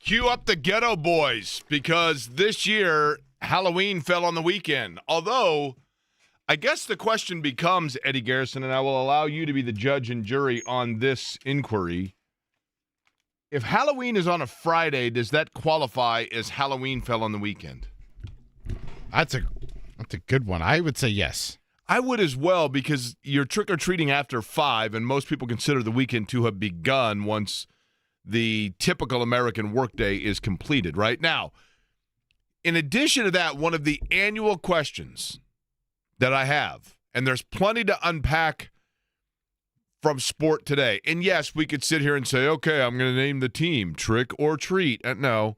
Cue up the Ghetto Boys, because this year Halloween fell on the weekend. Although, I guess the question becomes, Eddie Garrison, and I will allow you to be the judge and jury on this inquiry. If Halloween is on a Friday, does that qualify as Halloween fell on the weekend? That's a good one. I would say yes. I would as well, because you're trick-or-treating after 5, and most people consider the weekend to have begun once the typical American workday is completed, right? Now, in addition to that, one of the annual questions that I have, and there's plenty to unpack from sport today. And yes, we could sit here and say, okay, I'm going to name the team, trick or treat. No.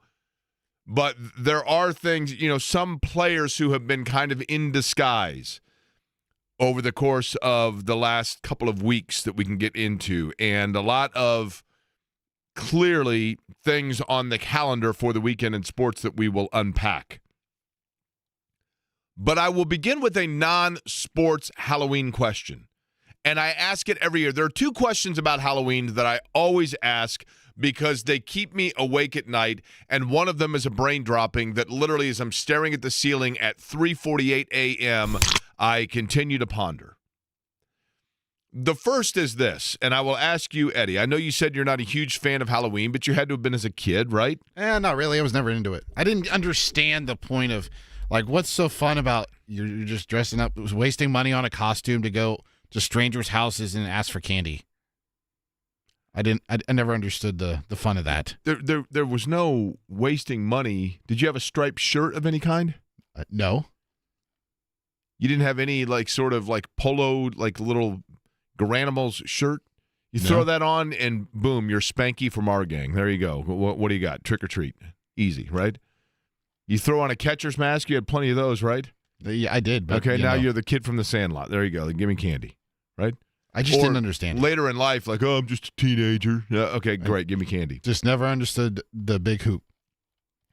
But there are things, some players who have been kind of in disguise over the course of the last couple of weeks that we can get into, and a lot of clearly things on the calendar for the weekend in sports that we will unpack. But I will begin with a non-sports Halloween question. And I ask it every year. There are 2 questions about Halloween that I always ask because they keep me awake at night. And one of them is a brain dropping that literally, as I'm staring at the ceiling at 3:48 a.m., I continue to ponder. The first is this, and I will ask you, Eddie. I know you said you're not a huge fan of Halloween, but you had to have been as a kid, right? Not really. I was never into it. I didn't understand the point of, what's so fun about you're just dressing up, wasting money on a costume to go to strangers' houses and ask for candy. I never understood the fun of that. There was no wasting money. Did you have a striped shirt of any kind? No. You didn't have any polo, little Garanimals shirt? You throw that on and boom, you're Spanky from our gang. There you go. What do you got? Trick or treat. Easy, right? You throw on a catcher's mask. You had plenty of those, right? Yeah, I did. But, okay, now you're the kid from the Sandlot. There you go. Give me candy, right? I just didn't understand it. Later in life, I'm just a teenager. Yeah, okay, great. Give me candy. Just never understood the big hoop.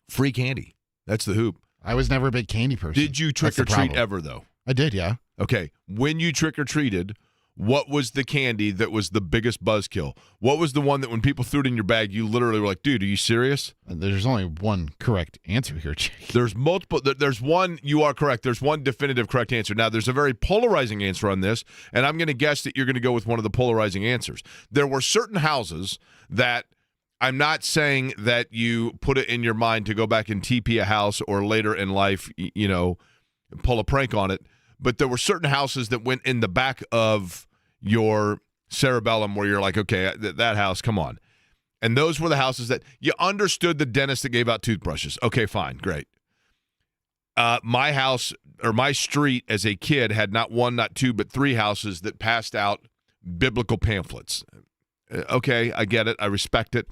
Free candy. That's the hoop. I was never a big candy person. Did you trick or treat ever, though? I did, yeah. Okay. When you trick or treated, what was the candy that was the biggest buzzkill? What was the one that when people threw it in your bag, you literally were like, dude, are you serious? There's only one correct answer here, Jake. There's multiple. There's one, you are correct. There's one definitive correct answer. Now, there's a very polarizing answer on this, and I'm going to guess that you're going to go with one of the polarizing answers. There were certain houses that I'm not saying that you put it in your mind to go back and TP a house or later in life, pull a prank on it. But there were certain houses that went in the back of your cerebellum where you're like, okay, that house, come on. And those were the houses that you understood the dentist that gave out toothbrushes. Okay, fine, great. My house or my street as a kid had not 1, not 2, but 3 houses that passed out biblical pamphlets. Okay, I get it. I respect it.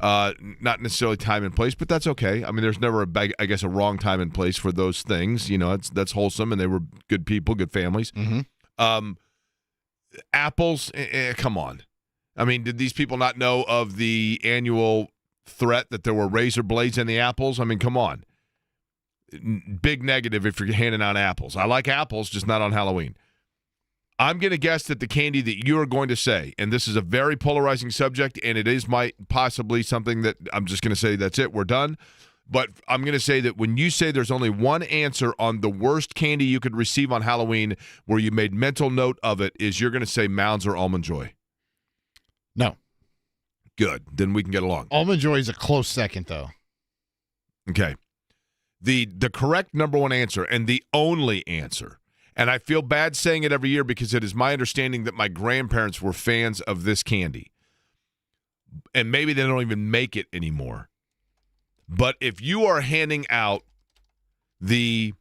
Not necessarily time and place, but that's okay. I mean, there's never a wrong time and place for those things. That's wholesome, and they were good people, good families. Mm-hmm. Apples, come on. I mean, did these people not know of the annual threat that there were razor blades in the apples? I mean, come on. Big negative if you're handing out apples. I like apples, just not on Halloween. I'm going to guess that the candy that you are going to say, and this is a very polarizing subject, and it is possibly something that I'm just going to say that's it, we're done. But I'm going to say that when you say there's only one answer on the worst candy you could receive on Halloween where you made mental note of it, is you're going to say Mounds or Almond Joy. No. Good. Then we can get along. Almond Joy is a close second, though. Okay. The correct number one answer and the only answer, and I feel bad saying it every year because it is my understanding that my grandparents were fans of this candy. And maybe they don't even make it anymore. But if you are handing out the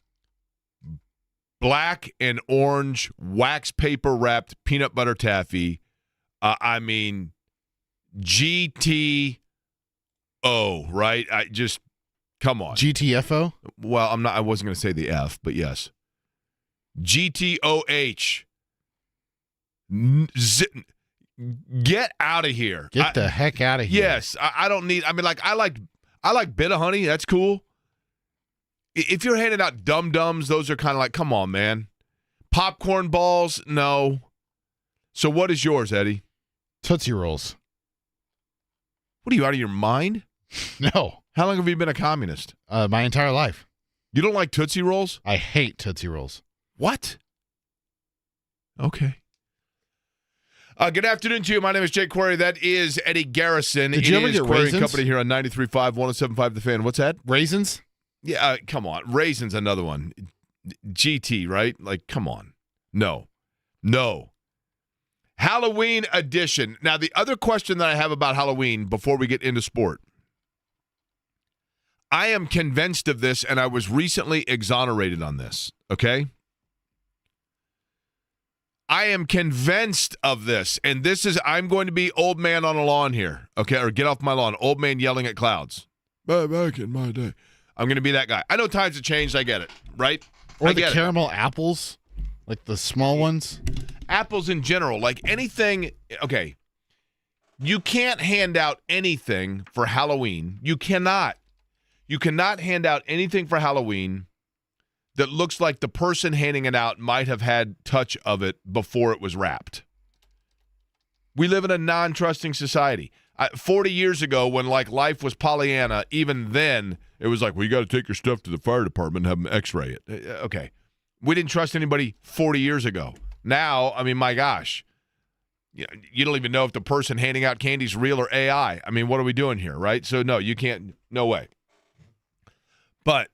black and orange wax paper wrapped peanut butter taffy, GTO, right? Come on. GTFO? Well, I wasn't going to say the F, but yes. GTOH. Get out of here. Get the heck out of here. Yes. I don't need, I like Bit-O-Honey. That's cool. If you're handing out Dum-Dums, those are kind of like, come on, man. Popcorn balls, no. So what is yours, Eddie? Tootsie Rolls. What are you, out of your mind? No. How long have you been a communist? My entire life. You don't like Tootsie Rolls? I hate Tootsie Rolls. What? Okay. Good afternoon to you. My name is Jake Query. That is Eddie Garrison. Did you ever get Query raisins? Company here on 93.5, 107.5 The Fan. What's that? Raisins? Yeah, come on. Raisins, another one. GT, right? Like, come on. No. Halloween edition. Now, the other question that I have about Halloween before we get into sport. I am convinced of this, and I was recently exonerated on this, okay? I am convinced of this, and this is, I'm going to be old man on a lawn here, okay? Or get off my lawn, old man yelling at clouds. Back in my day. I'm going to be that guy. I know times have changed, I get it, right? Or the caramel apples, like the small ones. Apples in general, like anything, okay, you can't hand out anything for Halloween. You cannot hand out anything for Halloween that looks like the person handing it out might have had touch of it before it was wrapped. We live in a non-trusting society. 40 years ago, when like life was Pollyanna, even then it was like, well, you got to take your stuff to the fire department and have them x-ray it. Okay. We didn't trust anybody 40 years ago. Now, I mean, my gosh, you don't even know if the person handing out candy is real or AI. I mean, what are we doing here, right? So, no, you can't, no way. But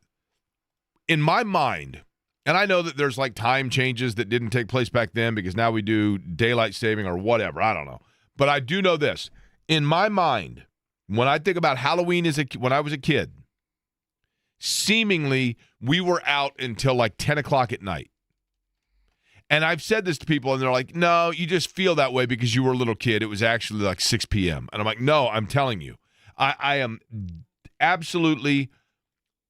in my mind, and I know that there's like time changes that didn't take place back then because now we do daylight saving or whatever. I don't know. But I do know this. In my mind, when I think about Halloween when I was a kid, seemingly we were out until like 10 o'clock at night. And I've said this to people, and they're like, no, you just feel that way because you were a little kid. It was actually like 6 p.m. And I'm like, no, I'm telling you. I am absolutely,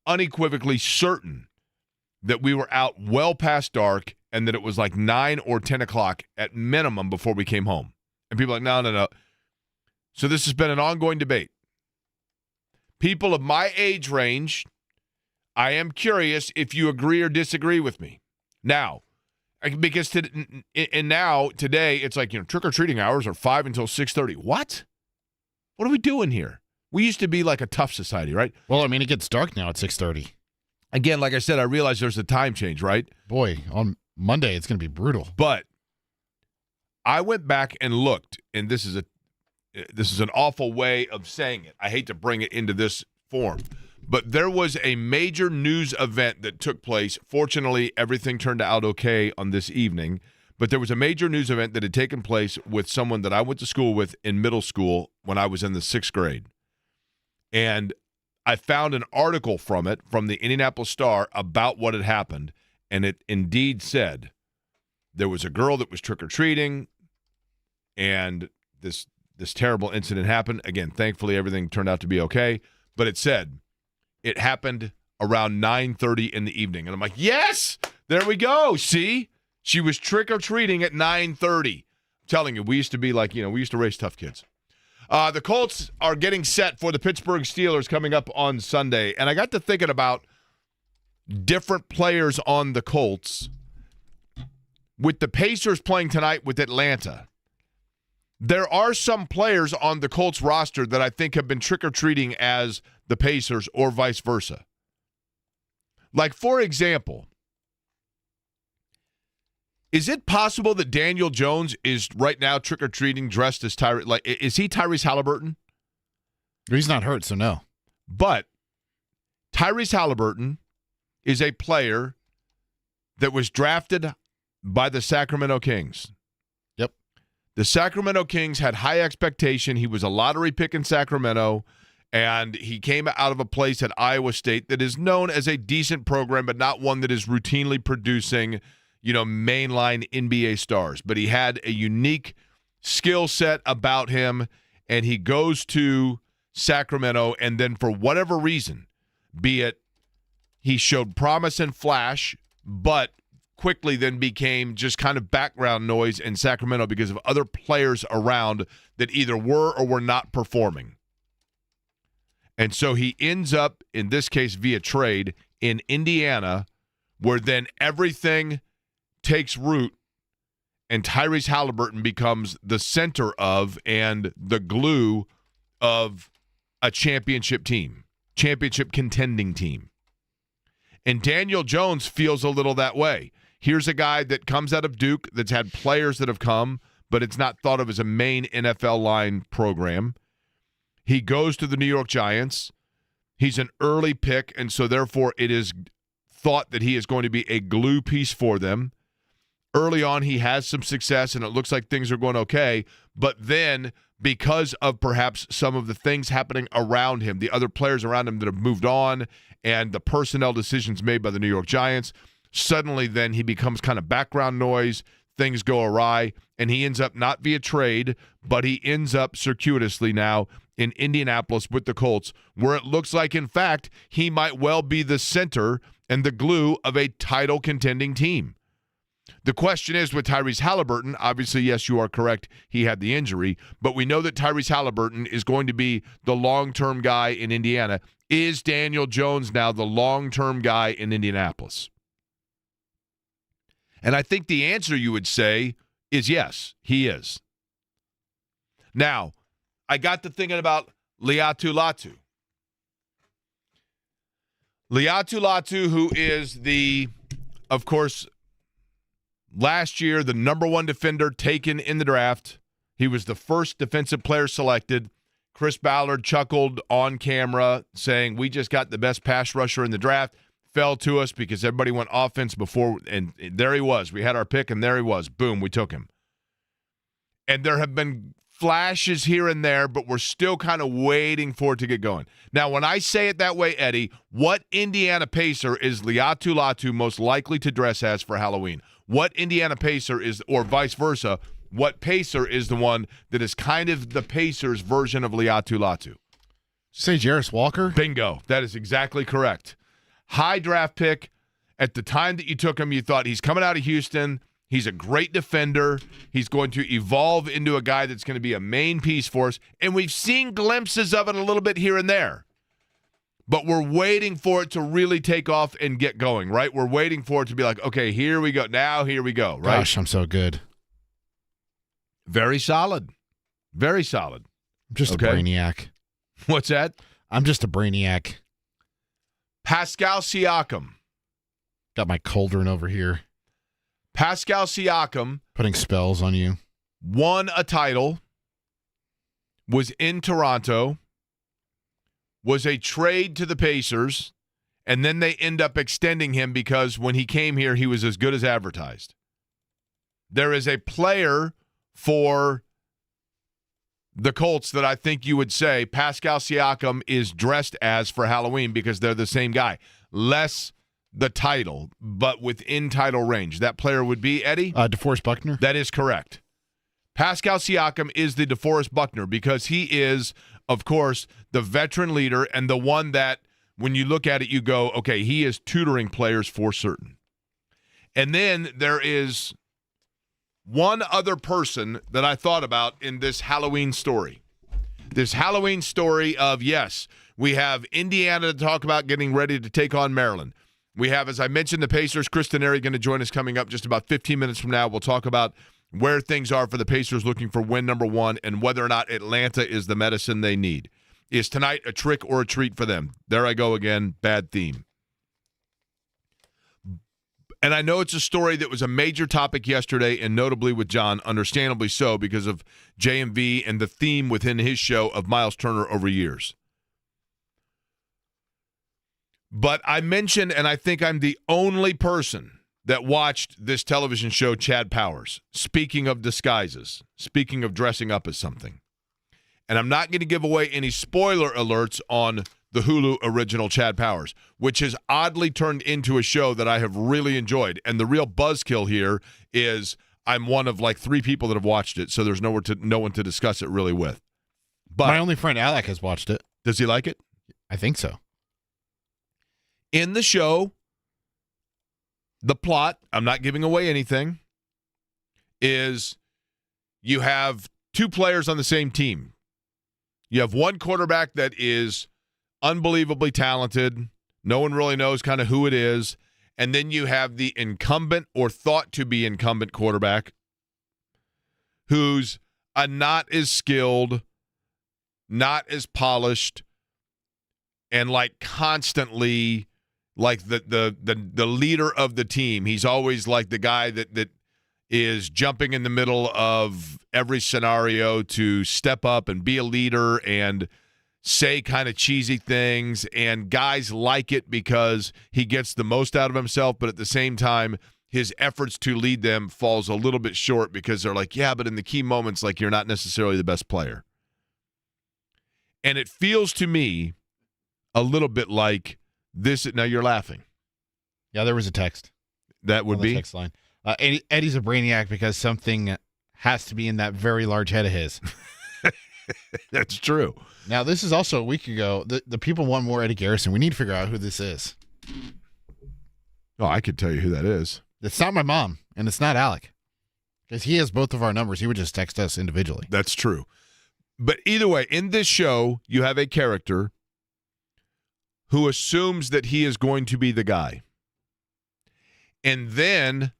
unequivocally certain that we were out well past dark and that it was like 9 or 10 o'clock at minimum before we came home. And people are like, no. So this has been an ongoing debate. People of my age range, I am curious if you agree or disagree with me. Now, because today it's like, trick-or-treating hours are 5 until 6:30. What are we doing here? We used to be like a tough society, right? Well, I mean, it gets dark now at 6:30. Again, like I said, I realize there's a time change, right? Boy, on Monday it's going to be brutal. But I went back and looked, and this is an awful way of saying it. I hate to bring it into this form. But there was a major news event that took place. Fortunately, everything turned out okay on this evening. But there was a major news event that had taken place with someone that I went to school with in middle school when I was in the 6th grade. And I found an article from the Indianapolis Star, about what had happened. And it indeed said there was a girl that was trick-or-treating, and this terrible incident happened. Again, thankfully, everything turned out to be okay. But it said it happened around 9:30 in the evening. And I'm like, yes, there we go. See? She was trick-or-treating at 9:30. I'm telling you, we used to be like, we used to raise tough kids. The Colts are getting set for the Pittsburgh Steelers coming up on Sunday. And I got to thinking about different players on the Colts. With the Pacers playing tonight with Atlanta, there are some players on the Colts roster that I think have been trick-or-treating as the Pacers or vice versa. Like, for example, is it possible that Daniel Jones is right now trick-or-treating dressed as Tyrese? Like, is he Tyrese Halliburton? He's not hurt, so no. But Tyrese Halliburton is a player that was drafted by the Sacramento Kings. Yep. The Sacramento Kings had high expectation. He was a lottery pick in Sacramento, and he came out of a place at Iowa State that is known as a decent program, but not one that is routinely producing mainline NBA stars. But he had a unique skill set about him, and he goes to Sacramento, and then for whatever reason, be it he showed promise and flash, but quickly then became just kind of background noise in Sacramento because of other players around that either were or were not performing. And so he ends up, in this case via trade, in Indiana, where then everything takes root, and Tyrese Halliburton becomes the center of and the glue of a championship team. championship contending team. And Daniel Jones feels a little that way. Here's a guy that comes out of Duke that's had players that have come, but it's not thought of as a main NFL line program. He goes to the New York Giants. He's an early pick, and so therefore it is thought that he is going to be a glue piece for them. Early on, he has some success, and it looks like things are going okay. But then, because of perhaps some of the things happening around him, the other players around him that have moved on, and the personnel decisions made by the New York Giants, suddenly then he becomes kind of background noise. Things go awry, and he ends up not via trade, but he ends up circuitously now in Indianapolis with the Colts, where it looks like, in fact, he might well be the center and the glue of a title contending team. The question is with Tyrese Halliburton, obviously, yes, you are correct, he had the injury, but we know that Tyrese Halliburton is going to be the long-term guy in Indiana. Is Daniel Jones now the long-term guy in Indianapolis? And I think the answer you would say is yes, he is. Now, I got to thinking about Liatu Latu. Liatu Latu, who is of course, last year, the number one defender taken in the draft. He was the first defensive player selected. Chris Ballard chuckled on camera saying, we just got the best pass rusher in the draft. Fell to us because everybody went offense before, and there he was. We had our pick, and there he was. Boom, we took him. And there have been flashes here and there, but we're still kind of waiting for it to get going. Now, when I say it that way, Eddie, what Indiana Pacer is Liatu Latu most likely to dress as for Halloween? What Indiana Pacer is, or vice versa, what Pacer is the one that is kind of the Pacers' version of Liatu Latu? Say Jarris Walker? Bingo. That is exactly correct. High draft pick. At the time that you took him, you thought he's coming out of Houston. He's a great defender. He's going to evolve into a guy that's going to be a main piece for us. And we've seen glimpses of it a little bit here and there. But we're waiting for it to really take off and get going, right? We're waiting for it to be like, okay, here we go. Now, here we go, right? Gosh, I'm so good. Very solid. Very solid. I'm just a brainiac. What's that? I'm just a brainiac. Pascal Siakam. Got my cauldron over here. Pascal Siakam. Putting spells on you. Won a title. Was in Toronto. Was a trade to the Pacers. And then they end up extending him because when he came here, he was as good as advertised. There is a player for the Colts that I think you would say Pascal Siakam is dressed as for Halloween because they're the same guy. Less the title, but within title range. That player would be, Eddie? DeForest Buckner? That is correct. Pascal Siakam is the DeForest Buckner because he is, of course, the veteran leader and the one that, when you look at it, you go, okay, he is tutoring players for certain. And then there is one other person that I thought about in this Halloween story. This Halloween story of, yes, we have Indiana to talk about getting ready to take on Maryland. We have, as I mentioned, the Pacers. Chris Denari going to join us coming up just about 15 minutes from now. We'll talk about where things are for the Pacers looking for win number one and whether or not Atlanta is the medicine they need. Is tonight a trick or a treat for them? There I go again, bad theme. And I know it's a story that was a major topic yesterday, and notably with John, understandably so, because of JMV and the theme within his show of Miles Turner over years. But I mentioned, and I think I'm the only person that watched this television show, Chad Powers, speaking of disguises, speaking of dressing up as something. And I'm not going to give away any spoiler alerts on the Hulu original Chad Powers, which has oddly turned into a show that I have really enjoyed. And the real buzzkill here is I'm one of like 3 people that have watched it, so there's no one to discuss it really with. But my only friend Alec has watched it. Does he like it? I think so. In the show, the plot, I'm not giving away anything, is you have 2 players on the same team. You have one quarterback that is unbelievably talented. No one really knows kind of who it is. And then you have the incumbent or thought to be incumbent quarterback who's not as skilled, not as polished, and like constantly like the leader of the team. He's always like the guy that is jumping in the middle of every scenario to step up and be a leader and say kind of cheesy things, and guys like it because he gets the most out of himself, but at the same time his efforts to lead them falls a little bit short because they're like, yeah, but in the key moments, like, you're not necessarily the best player. And it feels to me a little bit like this. Now you're laughing. Yeah, there was a text. That would on the be text line. Eddie's a brainiac because something has to be in that very large head of his. That's true. Now, this is also a week ago. The people want more Eddie Garrison. We need to figure out who this is. Oh, I could tell you who that is. It's not my mom, and it's not Alec. Because he has both of our numbers. He would just text us individually. That's true. But either way, in this show, you have a character who assumes that he is going to be the guy. And then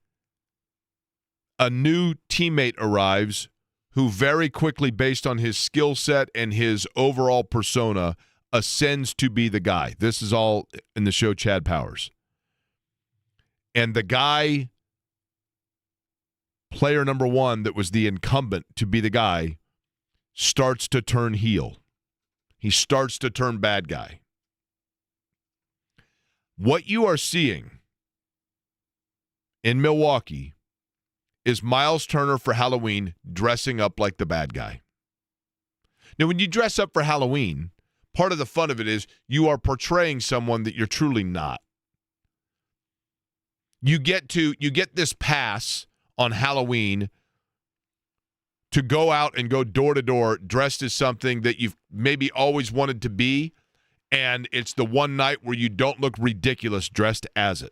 a new teammate arrives who very quickly, based on his skill set and his overall persona, ascends to be the guy. This is all in the show Chad Powers. And the guy, player number one that was the incumbent to be the guy, starts to turn heel. He starts to turn bad guy. What you are seeing in Milwaukee is Miles Turner for Halloween dressing up like the bad guy. Now, when you dress up for Halloween, part of the fun of it is you are portraying someone that you're truly not. You get this pass on Halloween to go out and go door to door dressed as something that you've maybe always wanted to be, and it's the one night where you don't look ridiculous dressed as it.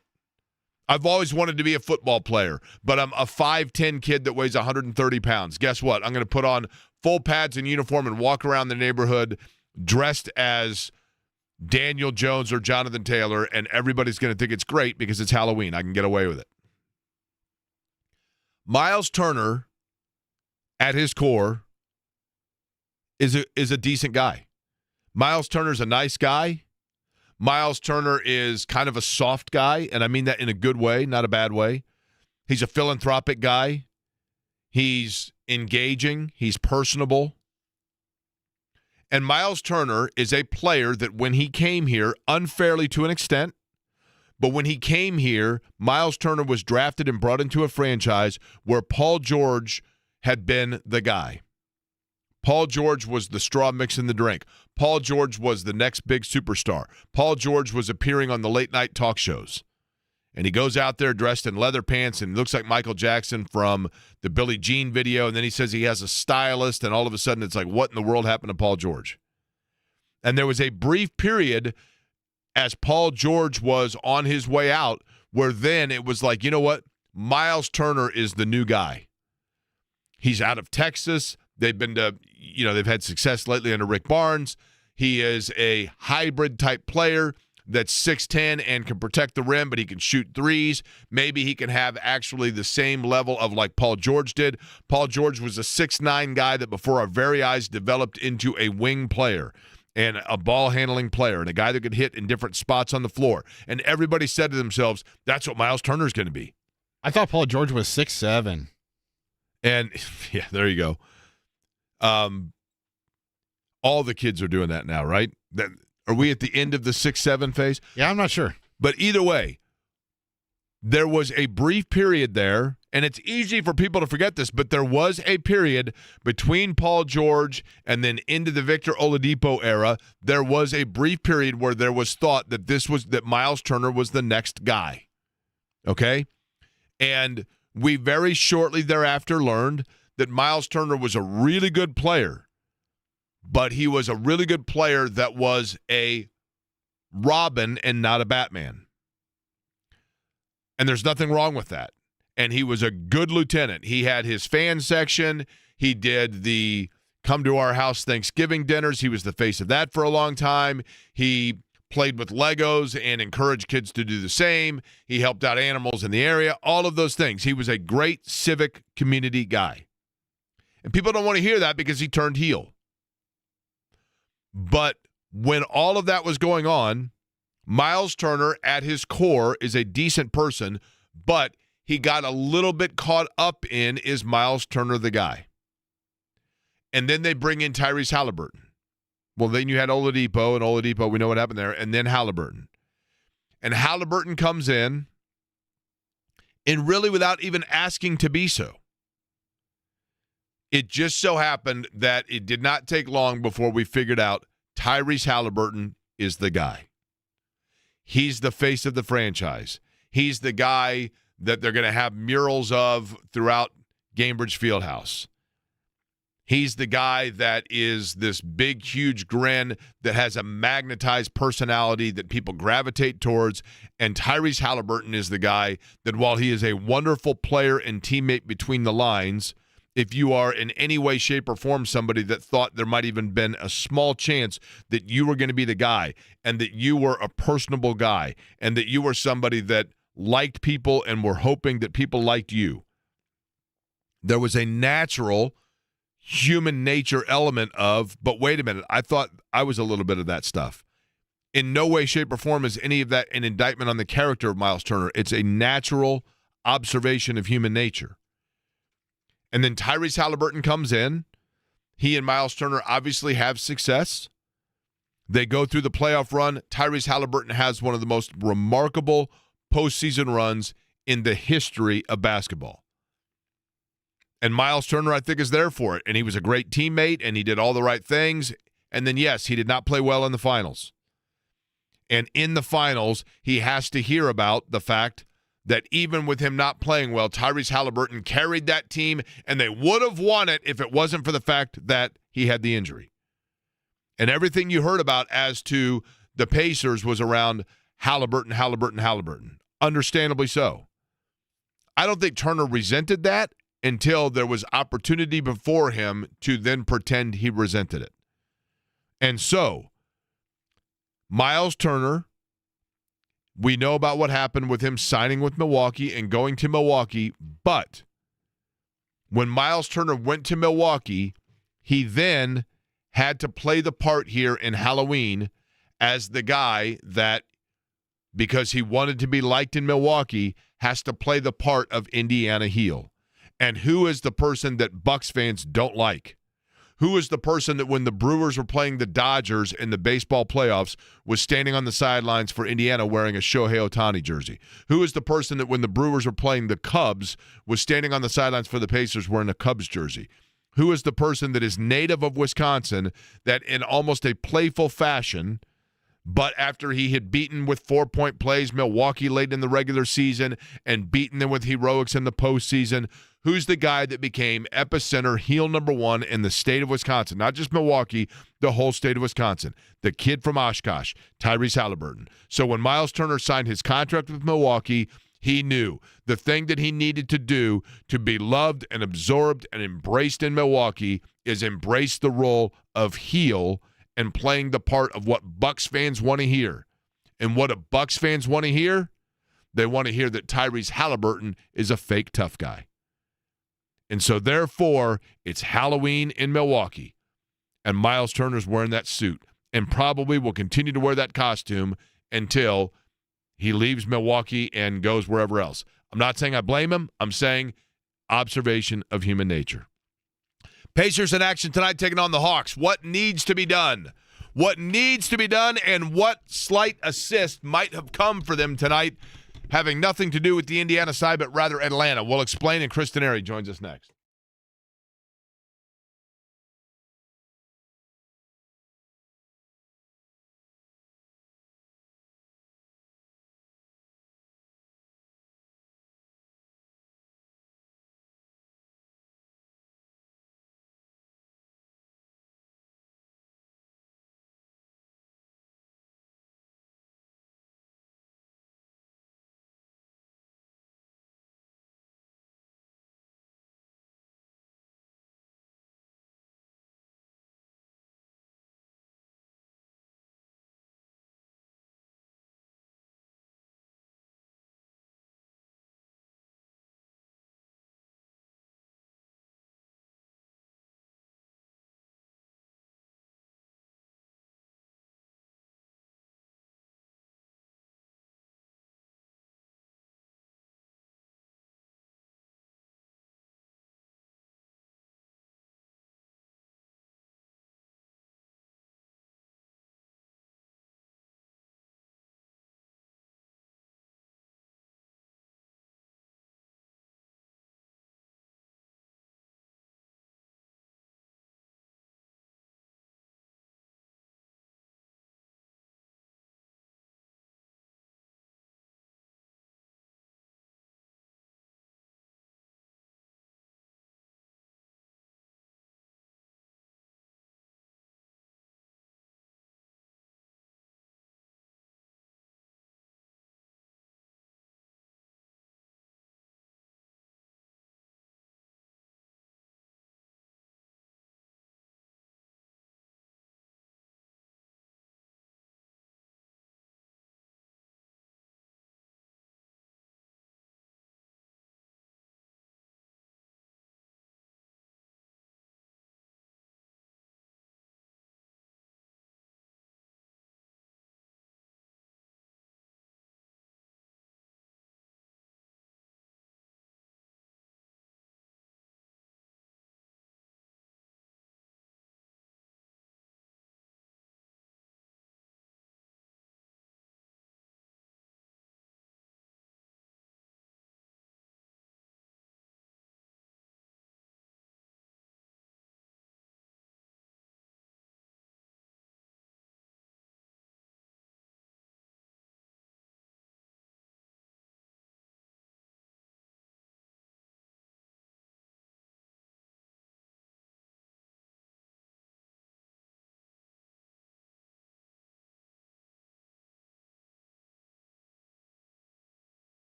I've always wanted to be a football player, but I'm a 5'10" kid that weighs 130 pounds. Guess what? I'm going to put on full pads and uniform and walk around the neighborhood dressed as Daniel Jones or Jonathan Taylor, and everybody's going to think it's great because it's Halloween. I can get away with it. Miles Turner, at his core, is a decent guy. Miles Turner's a nice guy. Miles Turner is kind of a soft guy, and I mean that in a good way, not a bad way. He's a philanthropic guy. He's engaging. He's personable. And Miles Turner is a player that when he came here, unfairly to an extent, but when he came here, Miles Turner was drafted and brought into a franchise where Paul George had been the guy. Paul George was the straw mixing the drink. Paul George was the next big superstar. Paul George was appearing on the late-night talk shows. And he goes out there dressed in leather pants and looks like Michael Jackson from the Billie Jean video, and then he says he has a stylist, and all of a sudden it's like, what in the world happened to Paul George? And there was a brief period as Paul George was on his way out where then it was like, you know what? Miles Turner is the new guy. He's out of Texas. They've been to, they've had success lately under Rick Barnes. He is a hybrid type player that's 6'10" and can protect the rim, but he can shoot threes. Maybe he can have actually the same level of like Paul George did. Paul George was a 6'9" guy that before our very eyes developed into a wing player and a ball handling player and a guy that could hit in different spots on the floor. And everybody said to themselves, that's what Miles Turner's going to be. I thought Paul George was 6'7". And yeah, there you go. All the kids are doing that now, right? Are we at the end of the 6'7" phase? Yeah, I'm not sure. But either way, there was a brief period there, and it's easy for people to forget this, but there was a period between Paul George and then into the Victor Oladipo era. There was a brief period where there was thought that Miles Turner was the next guy. Okay? And we very shortly thereafter learned that Miles Turner was a really good player, but he was a really good player that was a Robin and not a Batman. And there's nothing wrong with that. And he was a good lieutenant. He had his fan section. He did the come to our house Thanksgiving dinners. He was the face of that for a long time. He played with Legos and encouraged kids to do the same. He helped out animals in the area, all of those things. He was a great civic community guy. And people don't want to hear that because he turned heel. But when all of that was going on, Miles Turner at his core is a decent person, but he got a little bit caught up in, is Miles Turner the guy? And then they bring in Tyrese Halliburton. Well, then you had Oladipo, and Oladipo, we know what happened there, and then Halliburton. And Halliburton comes in, and really without even asking to be so. It just so happened that it did not take long before we figured out Tyrese Halliburton is the guy. He's the face of the franchise. He's the guy that they're going to have murals of throughout Gainbridge Fieldhouse. He's the guy that is this big, huge grin that has a magnetized personality that people gravitate towards. And Tyrese Halliburton is the guy that, while he is a wonderful player and teammate between the lines, if you are in any way, shape, or form somebody that thought there might even been a small chance that you were going to be the guy and that you were a personable guy and that you were somebody that liked people and were hoping that people liked you, there was a natural human nature element of, but wait a minute, I thought I was a little bit of that stuff. In no way, shape, or form is any of that an indictment on the character of Miles Turner. It's a natural observation of human nature. And then Tyrese Halliburton comes in. He and Miles Turner obviously have success. They go through the playoff run. Tyrese Halliburton has one of the most remarkable postseason runs in the history of basketball. And Miles Turner, I think, is there for it. And he was a great teammate, and he did all the right things. And then, yes, he did not play well in the finals. And in the finals, he has to hear about the fact that even with him not playing well, Tyrese Halliburton carried that team, and they would have won it if it wasn't for the fact that he had the injury. And everything you heard about as to the Pacers was around Halliburton. Understandably so. I don't think Turner resented that until there was opportunity before him to then pretend he resented it. And so, Miles Turner, we know about what happened with him signing with Milwaukee and going to Milwaukee, but when Miles Turner went to Milwaukee, he then had to play the part here in Halloween as the guy that, because he wanted to be liked in Milwaukee, has to play the part of Indiana heel. And who is the person that Bucks fans don't like? Who is the person that when the Brewers were playing the Dodgers in the baseball playoffs was standing on the sidelines for Indiana wearing a Shohei Ohtani jersey? Who is the person that when the Brewers were playing the Cubs was standing on the sidelines for the Pacers wearing a Cubs jersey? Who is the person that is native of Wisconsin that in almost a playful fashion, but after he had beaten with 4-point plays Milwaukee late in the regular season and beaten them with heroics in the postseason, who's the guy that became epicenter heel number one in the state of Wisconsin? Not just Milwaukee, the whole state of Wisconsin. The kid from Oshkosh, Tyrese Halliburton. So when Miles Turner signed his contract with Milwaukee, he knew the thing that he needed to do to be loved and absorbed and embraced in Milwaukee is embrace the role of heel and playing the part of what Bucks fans want to hear. And what do Bucks fans want to hear? They want to hear that Tyrese Halliburton is a fake tough guy. And so, therefore, it's Halloween in Milwaukee. And Miles Turner's wearing that suit and probably will continue to wear that costume until he leaves Milwaukee and goes wherever else. I'm not saying I blame him. I'm saying observation of human nature. Pacers in action tonight taking on the Hawks. What needs to be done? What needs to be done and what slight assist might have come for them tonight, having nothing to do with the Indiana side, but rather Atlanta. We'll explain, and Chris Denari joins us next.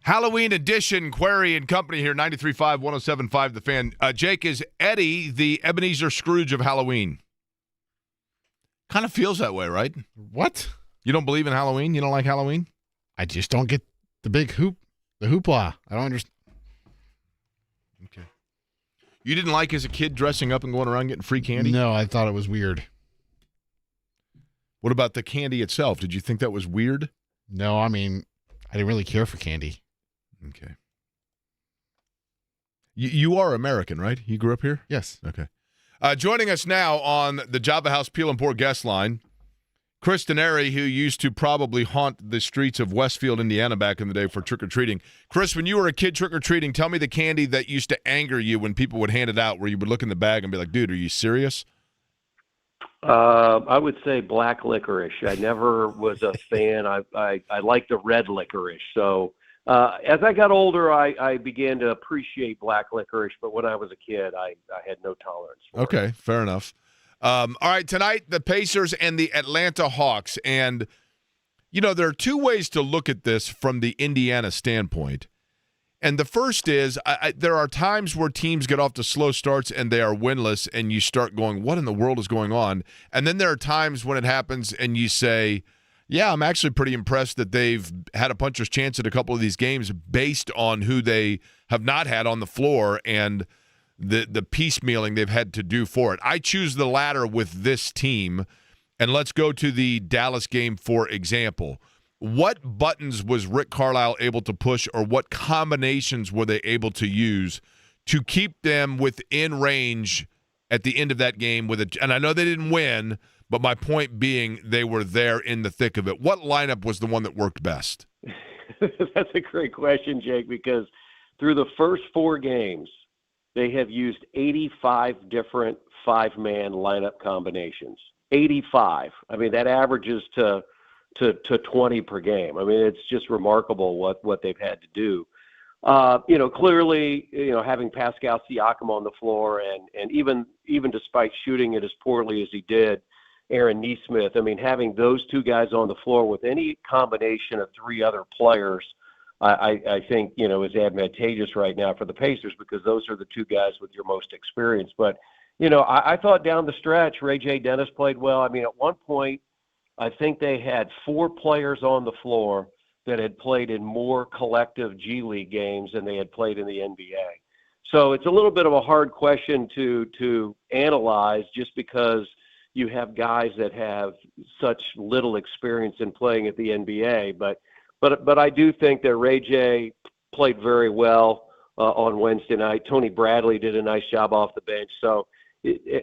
Halloween edition, Query and Company here, 93.5, 107.5 The Fan. Jake, is Eddie the Ebenezer Scrooge of Halloween? Kind of feels that way, right? What? You don't believe in Halloween? You don't like Halloween? I just don't get the big hoopla. I don't understand. Okay. You didn't like as a kid dressing up and going around getting free candy? No, I thought it was weird. What about the candy itself? Did you think that was weird? No, I mean, I didn't really care for candy. Okay. You are American, right? You grew up here? Yes. Okay. Joining us now on the Java House Peel and Pour guest line, Chris Denary, who used to probably haunt the streets of Westfield, Indiana back in the day for trick-or-treating. Chris, when you were a kid trick-or-treating, tell me the candy that used to anger you when people would hand it out, where you would look in the bag and be like, dude, are you serious? I would say black licorice. I never was a fan. I like the red licorice. So as I got older, I began to appreciate black licorice. But when I was a kid, I had no tolerance for it. Okay, fair enough. All right, tonight, the Pacers and the Atlanta Hawks. And, you know, there are two ways to look at this from the Indiana standpoint. And the first is there are times where teams get off to slow starts and they are winless, and you start going, what in the world is going on? And then there are times when it happens and you say, yeah, I'm actually pretty impressed that they've had a puncher's chance at a couple of these games based on who they have not had on the floor and the piecemealing they've had to do for it. I choose the latter with this team, and let's go to the Dallas game, for example. What buttons was Rick Carlisle able to push, or what combinations were they able to use to keep them within range at the end of that game? And I know they didn't win, but my point being they were there in the thick of it. What lineup was the one that worked best? That's a great question, Jake, because through the first 4 games, they have used 85 different 5-man lineup combinations. 85. I mean, that averages to 20 per game. I mean, it's just remarkable what they've had to do. Clearly, having Pascal Siakam on the floor and even despite shooting it as poorly as he did, Aaron Nesmith, I mean, having those two guys on the floor with any combination of 3 other players, I think, is advantageous right now for the Pacers, because those are the 2 guys with your most experience. But, I thought down the stretch, Ray J. Dennis played well. I mean, at one point, I think they had 4 players on the floor that had played in more collective G League games than they had played in the NBA. So it's a little bit of a hard question to analyze, just because you have guys that have such little experience in playing at the NBA. But I do think that Ray J played very well on Wednesday night. Tony Bradley did a nice job off the bench.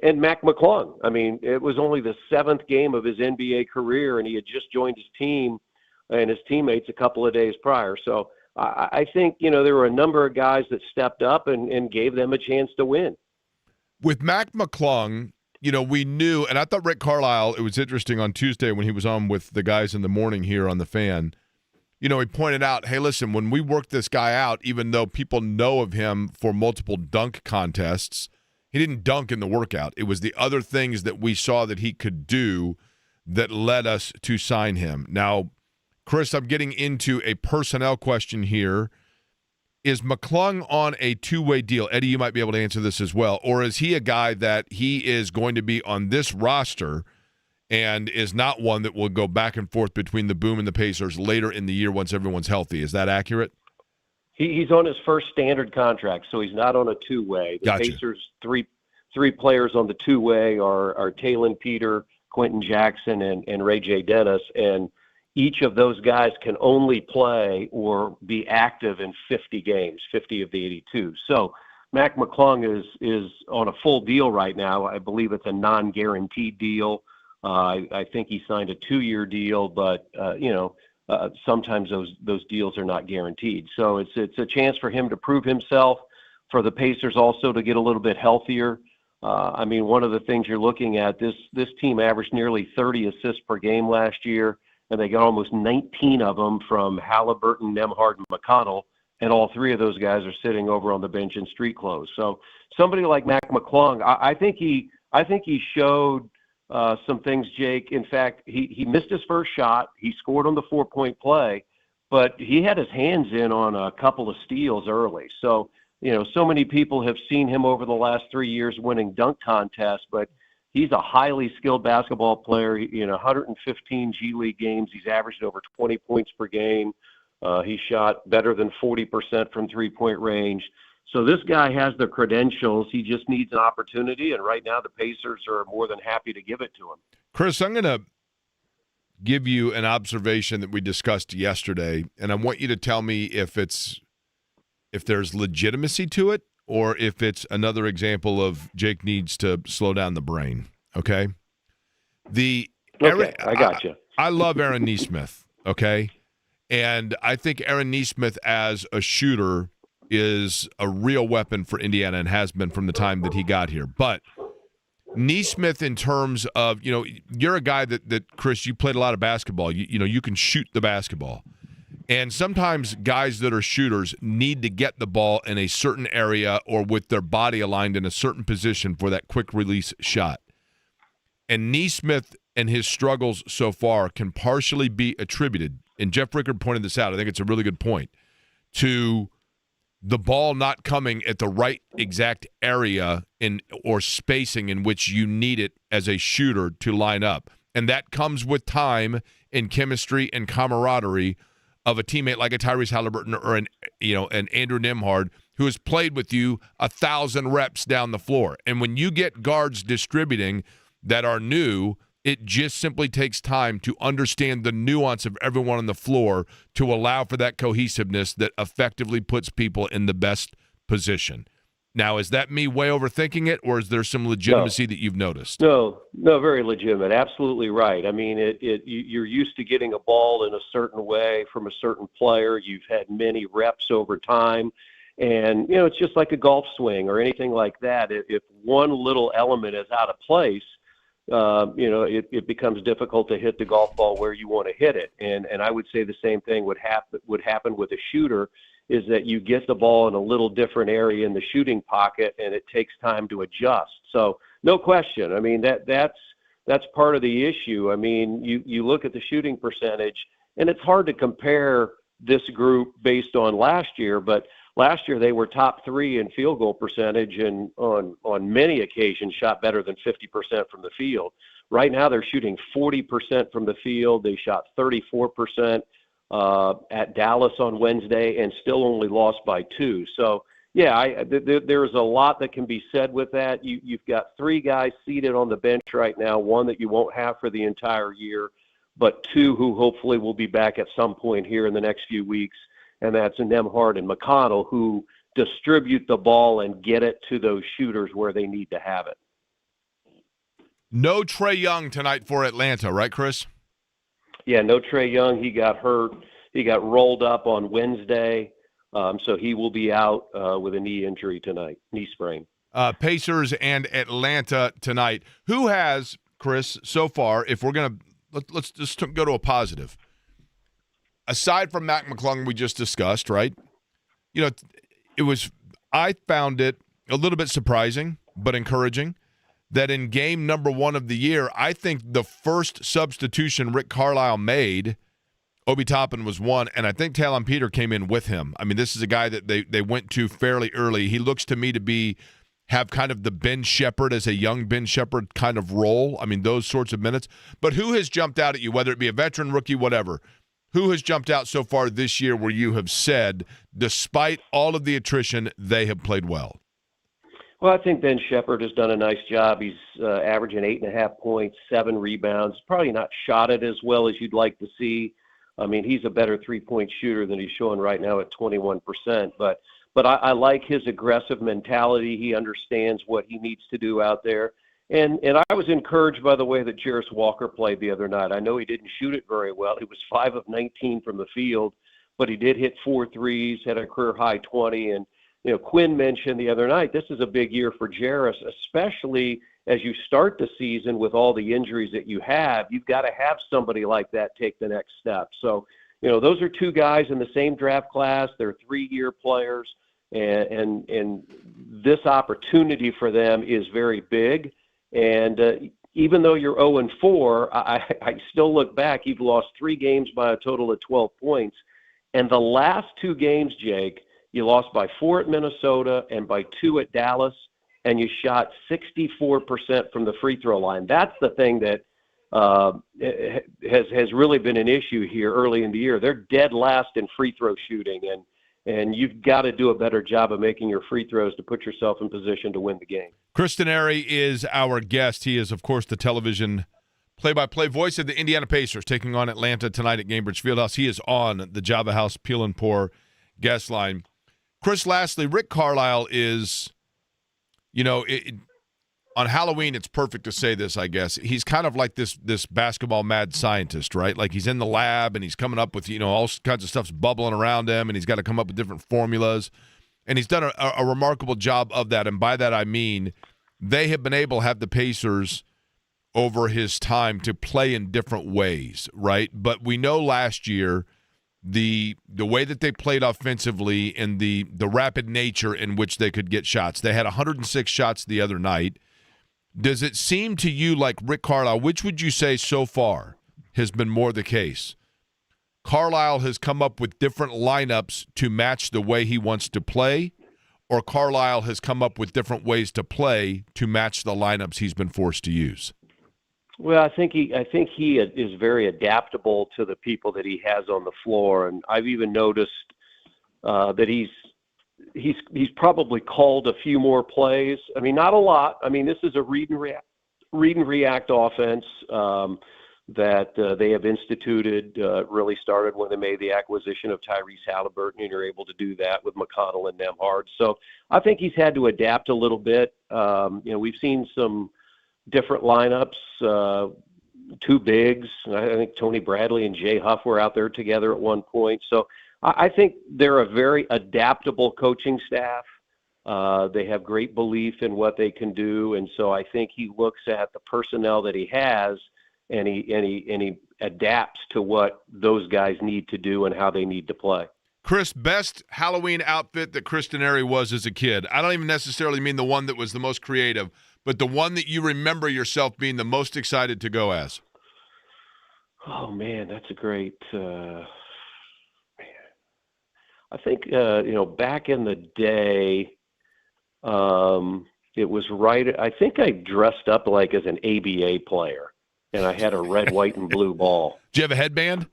And Mac McClung, I mean, it was only the 7th game of his NBA career, and he had just joined his team and his teammates a couple of days prior. So I think, there were a number of guys that stepped up and gave them a chance to win. With Mac McClung, we knew, and I thought Rick Carlisle, it was interesting on Tuesday when he was on with the guys in the morning here on The Fan, he pointed out, hey, listen, when we worked this guy out, even though people know of him for multiple dunk contests, he didn't dunk in the workout. It was the other things that we saw that he could do that led us to sign him. Now, Chris, I'm getting into a personnel question here. Is McClung on a 2-way deal? Eddie, you might be able to answer this as well. Or is he a guy that he is going to be on this roster and is not one that will go back and forth between the Boom and the Pacers later in the year once everyone's healthy? Is that accurate? He's on his first standard contract, so he's not on a 2-way. The Gotcha. Pacers' three players on the 2-way are Talon Peter, Quentin Jackson, and Ray J. Dennis, and each of those guys can only play or be active in 50 games, 50 of the 82. So Mac McClung is on a full deal right now. I believe it's a non-guaranteed deal. I think he signed a 2-year deal, but sometimes those deals are not guaranteed. So it's a chance for him to prove himself, for the Pacers also to get a little bit healthier. I mean, one of the things you're looking at, this team averaged nearly 30 assists per game last year, and they got almost 19 of them from Halliburton, Nembhard, and McConnell, and all 3 of those guys are sitting over on the bench in street clothes. So somebody like Mac McClung, I think he showed some things, Jake. In fact, he missed his first shot. He scored on the 4-point play, but he had his hands in on a couple of steals early. So, so many people have seen him over the last 3 years winning dunk contests, but he's a highly skilled basketball player. 115 G League games. He's averaged over 20 points per game. He shot better than 40% from three-point range. So this guy has the credentials. He just needs an opportunity, and right now the Pacers are more than happy to give it to him. Chris, I'm going to give you an observation that we discussed yesterday, and I want you to tell me if there's legitimacy to it or if it's another example of Jake needs to slow down the brain, okay? I got you. I love Aaron Nesmith, okay? And I think Aaron Nesmith as a shooter is a real weapon for Indiana and has been from the time that he got here. But Nesmith, in terms of, you're a guy that Chris, you played a lot of basketball. You can shoot the basketball. And sometimes guys that are shooters need to get the ball in a certain area or with their body aligned in a certain position for that quick release shot. And Nesmith and his struggles so far can partially be attributed, and Jeff Rickard pointed this out, I think it's a really good point, to the ball not coming at the right exact area or spacing in which you need it as a shooter to line up. And that comes with time and chemistry and camaraderie of a teammate like a Tyrese Halliburton or an Andrew Nembhard who has played with you 1,000 reps down the floor. And when you get guards distributing that are new, it just simply takes time to understand the nuance of everyone on the floor to allow for that cohesiveness that effectively puts people in the best position. Now, is that me way overthinking it, or is there some legitimacy that you've noticed? No, very legitimate. Absolutely right. I mean, you're used to getting a ball in a certain way from a certain player. You've had many reps over time. And, it's just like a golf swing or anything like that. If one little element is out of place, it becomes difficult to hit the golf ball where you want to hit it. And I would say the same thing would happen with a shooter, is that you get the ball in a little different area in the shooting pocket and it takes time to adjust. So no question. I mean, that's part of the issue. I mean, you look at the shooting percentage, and it's hard to compare this group based on last year, but last year they were top 3 in field goal percentage and on many occasions shot better than 50% from the field. Right now they're shooting 40% from the field. They shot 34% at Dallas on Wednesday and still only lost by 2. So, yeah, there's a lot that can be said with that. You've got 3 guys seated on the bench right now, one that you won't have for the entire year, but 2 who hopefully will be back at some point here in the next few weeks, and that's Nembhard and McConnell, who distribute the ball and get it to those shooters where they need to have it. No Trae Young tonight for Atlanta, right, Chris? Yeah, no Trae Young. He got hurt. He got rolled up on Wednesday, so he will be out with a knee injury tonight, knee sprain. Pacers and Atlanta tonight. Who has, Chris, so far, if we're going to, let's just go to a positive. Aside from Mac McClung we just discussed, right? I found it a little bit surprising but encouraging that in game number 1 of the year, I think the first substitution Rick Carlisle made, Obi Toppin was one, and I think Talon Peter came in with him. I mean, this is a guy that they went to fairly early. He looks to me to have kind of the Ben Shepherd as a young Ben Shepherd kind of role. I mean, those sorts of minutes. But who has jumped out at you, whether it be a veteran, rookie, whatever? Who has jumped out so far this year where you have said, despite all of the attrition, they have played well? Well, I think Ben Shepherd has done a nice job. He's averaging 8.5 points, 7 rebounds. Probably not shot it as well as you'd like to see. I mean, he's a better three-point shooter than he's showing right now at 21%. But I like his aggressive mentality. He understands what he needs to do out there. And I was encouraged by the way that Jarris Walker played the other night. I know he didn't shoot it very well. He was 5 of 19 from the field, but he did hit 4 threes, had a career-high 20. And, Quinn mentioned the other night, this is a big year for Jarris, especially as you start the season with all the injuries that you have. You've got to have somebody like that take the next step. So, those are 2 guys in the same draft class. They're 3-year players, and this opportunity for them is very big. And even though you're 0-4, I still look back. You've lost 3 games by a total of 12 points. And the last 2 games, Jake, you lost by 4 at Minnesota and by 2 at Dallas, and you shot 64% from the free throw line. That's the thing that has really been an issue here early in the year. They're dead last in free throw shooting, and you've got to do a better job of making your free throws to put yourself in position to win the game. Chris Denari is our guest. He is, of course, the television play-by-play voice of the Indiana Pacers, taking on Atlanta tonight at Gainbridge Fieldhouse. He is on the Java House Peel and Pour guest line. Chris, lastly, Rick Carlisle is, on Halloween, it's perfect to say this, I guess. He's kind of like this basketball mad scientist, right? Like he's in the lab and he's coming up with, all kinds of stuff's bubbling around him, and he's got to come up with different formulas. And he's done a remarkable job of that. And by that, I mean they have been able to have the Pacers over his time to play in different ways, right? But we know last year the way that they played offensively and the rapid nature in which they could get shots. They had 106 shots the other night. Does it seem to you like Rick Carlisle, which would you say so far has been more the case? Carlisle has come up with different lineups to match the way he wants to play, or Carlisle has come up with different ways to play to match the lineups he's been forced to use? Well, I think he is very adaptable to the people that he has on the floor, and I've even noticed that he's probably called a few more plays. I mean, not a lot. I mean, this is a read and react offense that they have instituted. Really started when they made the acquisition of Tyrese Halliburton, and you're able to do that with McConnell and Nembhard. So I think he's had to adapt a little bit. We've seen some different lineups, 2 bigs. I think Tony Bradley and Jay Huff were out there together at one point. So I think they're a very adaptable coaching staff. They have great belief in what they can do, and so I think he looks at the personnel that he has, and he adapts to what those guys need to do and how they need to play. Chris, best Halloween outfit that Chris Denari was as a kid. I don't even necessarily mean the one that was the most creative, but the one that you remember yourself being the most excited to go as. Oh, man, that's a great I think, back in the day, it was right. I think I dressed up like as an ABA player, and I had a red, white, and blue ball. Do you have a headband?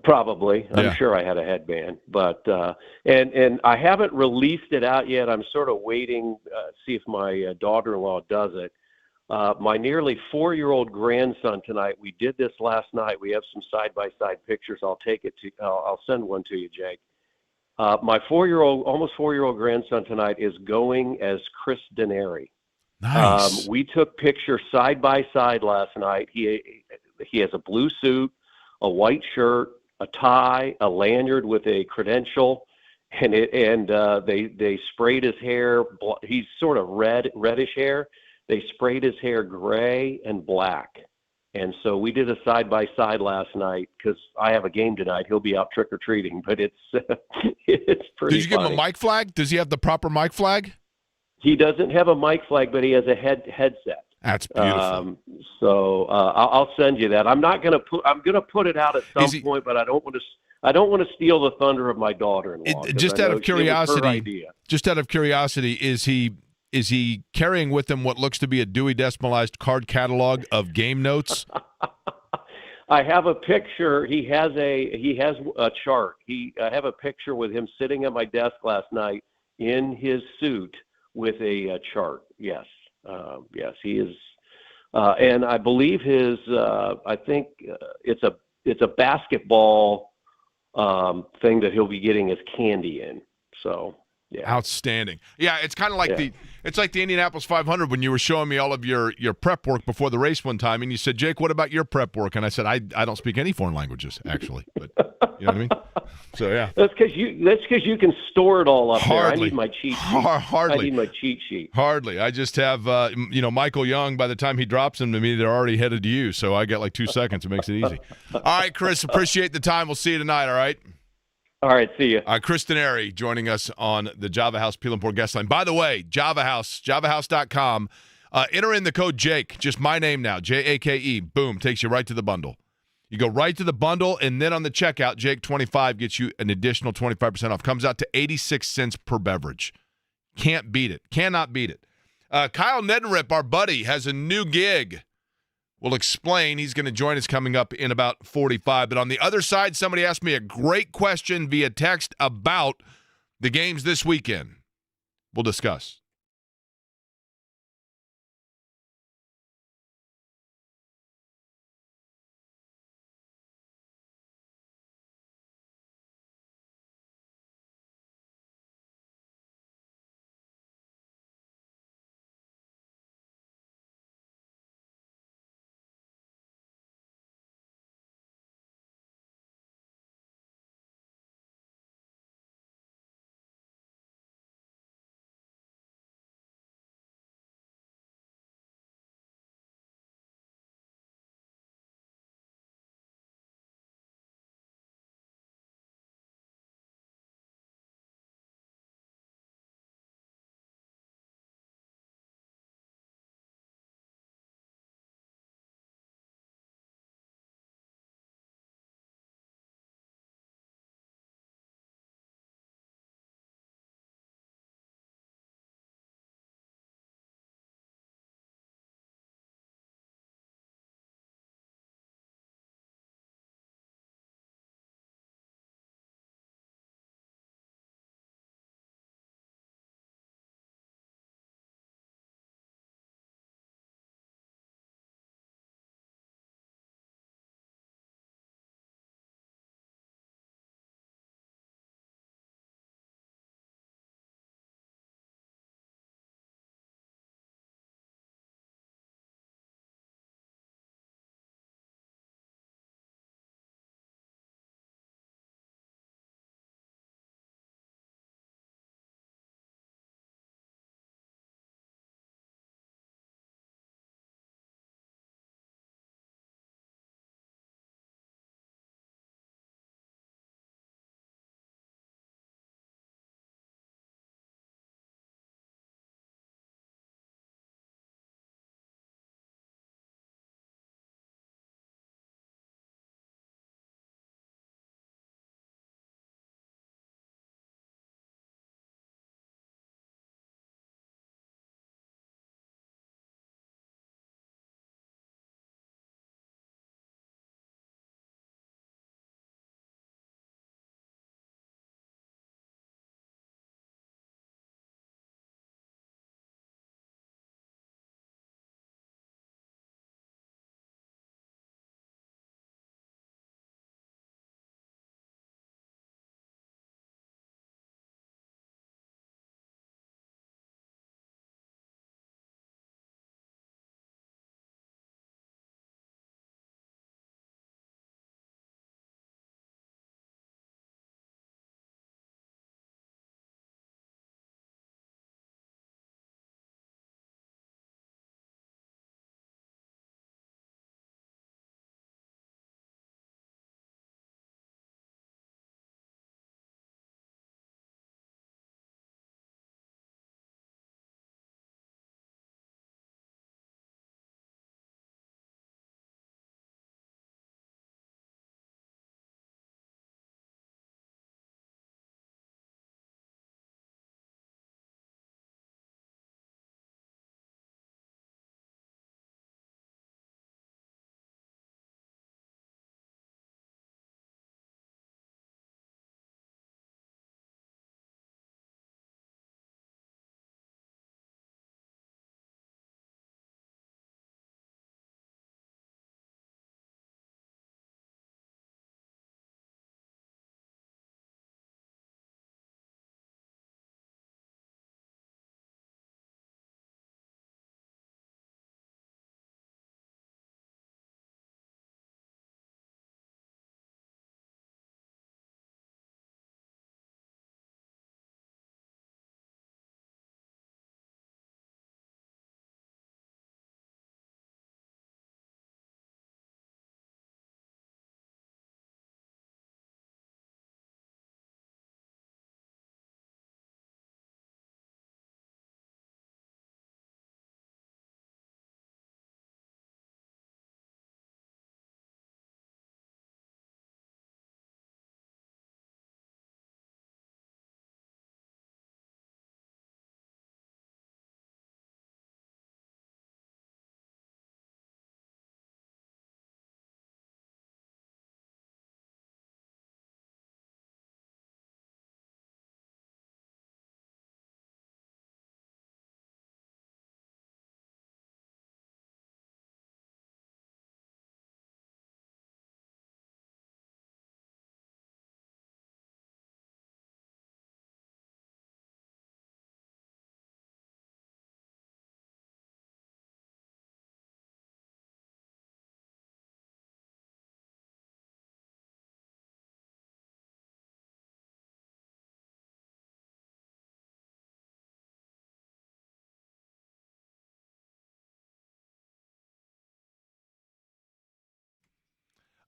Probably. Yeah. I'm sure I had a headband, but and I haven't released it out yet. I'm sort of waiting, see if my daughter-in-law does it. My nearly 4-year-old grandson tonight. We did this last night. We have some side-by-side pictures. I'll send one to you, Jake. My almost 4-year-old grandson tonight is going as Chris Denari. Nice. We took pictures side by side last night. He has a blue suit, a white shirt, a tie, a lanyard with a credential, and they sprayed his hair. He's sort of reddish hair. They sprayed his hair gray and black. And so we did a side-by-side last night because I have a game tonight. He'll be out trick-or-treating, but it's pretty Did you give him funny. a mic flag? Does he have the proper mic flag? He doesn't have a mic flag, but he has a headset. That's beautiful. I'll send you that. I'm going to put it out at some point, but I don't want to steal the thunder of my daughter-in-law. Just out of curiosity, is he carrying with him what looks to be a Dewey Decimalized card catalog of game notes? I have a picture. He has a chart. I have a picture with him sitting at my desk last night in his suit with a chart. Yes, yes, he is. And I believe his. I think it's a basketball thing that he'll be getting his candy in. So. Yeah. Outstanding. Yeah, it's kind of like the Indianapolis 500 when you were showing me all of your prep work before the race one time, and you said, "Jake, what about your prep work?" And I said, "I don't speak any foreign languages actually." But you know what I mean? So yeah. That's because you can store it all up there. I need my cheat sheet. Hardly. I need my cheat sheet. Hardly. I just have Michael Young. By the time he drops them to me, they're already headed to you. So I got like 2 seconds. It makes it easy. All right, Chris. Appreciate the time. We'll see you tonight. All right. All right, see you. Chris Denari joining us on the Java House Peel and Pour guest line. By the way, Java House, javahouse.com. Enter in the code Jake, just my name now, Jake. Boom, takes you right to the bundle. You go right to the bundle, and then on the checkout, Jake 25 gets you an additional 25% off. Comes out to 86 cents per beverage. Can't beat it. Cannot beat it. Kyle Nedenrip, our buddy, has a new gig. We'll explain. He's going to join us coming up in about 45. But on the other side, somebody asked me a great question via text about the games this weekend. We'll discuss.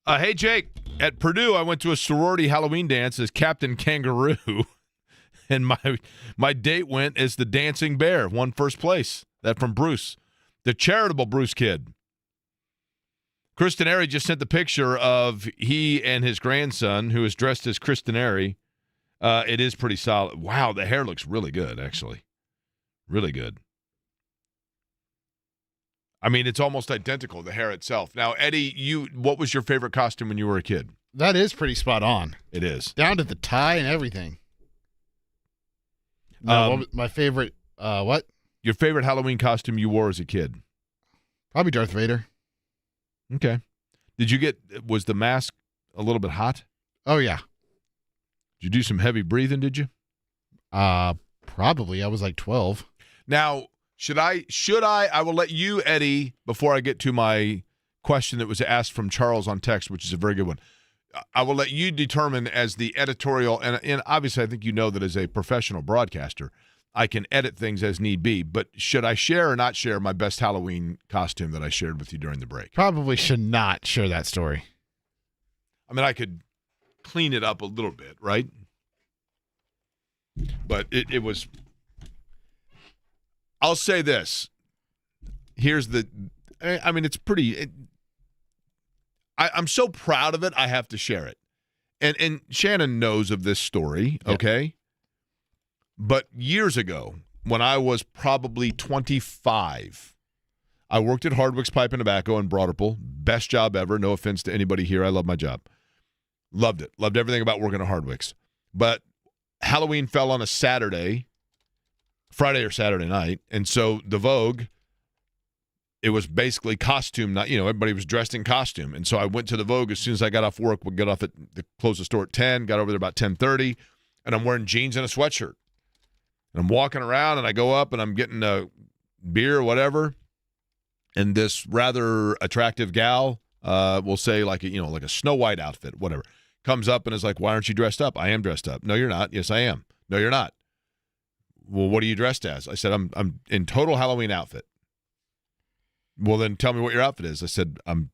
Hey, Jake, at Purdue, I went to a sorority Halloween dance as Captain Kangaroo, and my date went as the Dancing Bear, won first place. That from Bruce, the charitable Bruce kid. Kristen Airy just sent the picture of he and his grandson, who is dressed as Kristen Airy. It is pretty solid. Wow, the hair looks really good, actually. Really good. I mean, it's almost identical, the hair itself. Now, Eddie, what was your favorite costume when you were a kid? That is pretty spot on. It is. Down to the tie and everything. No, what was my favorite, what? Your favorite Halloween costume you wore as a kid? Probably Darth Vader. Okay. Was the mask a little bit hot? Oh, yeah. Did you do some heavy breathing, did you? Probably. I was like 12. Now, should I will let you, Eddie, before I get to my question that was asked from Charles on text, which is a very good one. I will let you determine as the editorial, and obviously I think you know that as a professional broadcaster, I can edit things as need be, but should I share or not share my best Halloween costume that I shared with you during the break? Probably should not share that story. I mean, I could clean it up a little bit, right? But it was... I'll say this. Here's the... I mean, it's pretty... I'm so proud of it, I have to share it. And Shannon knows of this story, okay? Yeah. But years ago, when I was probably 25, I worked at Hardwick's Pipe and Tobacco in Broad Ripple. Best job ever. No offense to anybody here. I love my job. Loved it. Loved everything about working at Hardwick's. But Halloween fell on a Friday or Saturday night. And so the Vogue, it was basically costume. Not, everybody was dressed in costume. And so I went to the Vogue as soon as I got off work. We'd get off at the close the store at 10, got over there about 10:30, and I'm wearing jeans and a sweatshirt. And I'm walking around, and I go up, and I'm getting a beer or whatever, and this rather attractive gal, we'll say like a Snow White outfit, whatever, comes up and is like, "Why aren't you dressed up?" "I am dressed up." "No, you're not." "Yes, I am." "No, you're not." "Well, what are you dressed as?" I said, I'm in total Halloween outfit." "Well, then tell me what your outfit is." I said, "I'm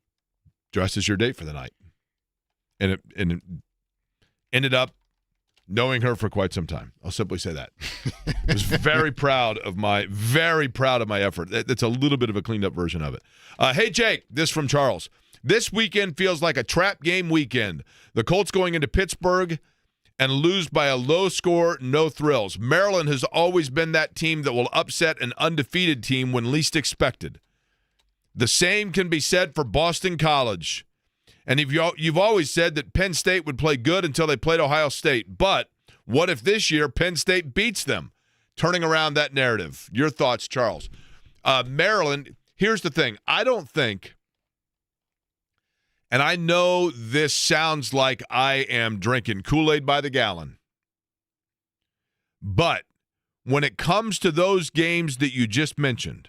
dressed as your date for the night." And it ended up knowing her for quite some time. I'll simply say that. I was very proud of my effort. That's a little bit of a cleaned up version of it. Hey, Jake, this from Charles. "This weekend feels like a trap game weekend. The Colts going into Pittsburgh and lose by a low score, no thrills. Maryland has always been that team that will upset an undefeated team when least expected. The same can be said for Boston College. And you've always said that Penn State would play good until they played Ohio State. But what if this year Penn State beats them?" Turning around that narrative. Your thoughts, Charles. Maryland, here's the thing. I don't think, and I know this sounds like I am drinking Kool-Aid by the gallon, but when it comes to those games that you just mentioned,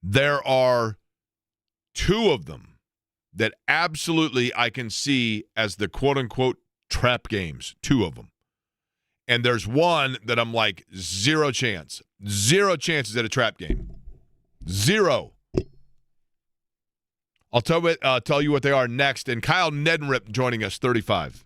there are two of them that absolutely I can see as the quote-unquote trap games, two of them. And there's one that I'm like, zero chance. Zero chances at a trap game. Zero. I'll tell you what they are next. And Kyle Neddenrip joining us, 35.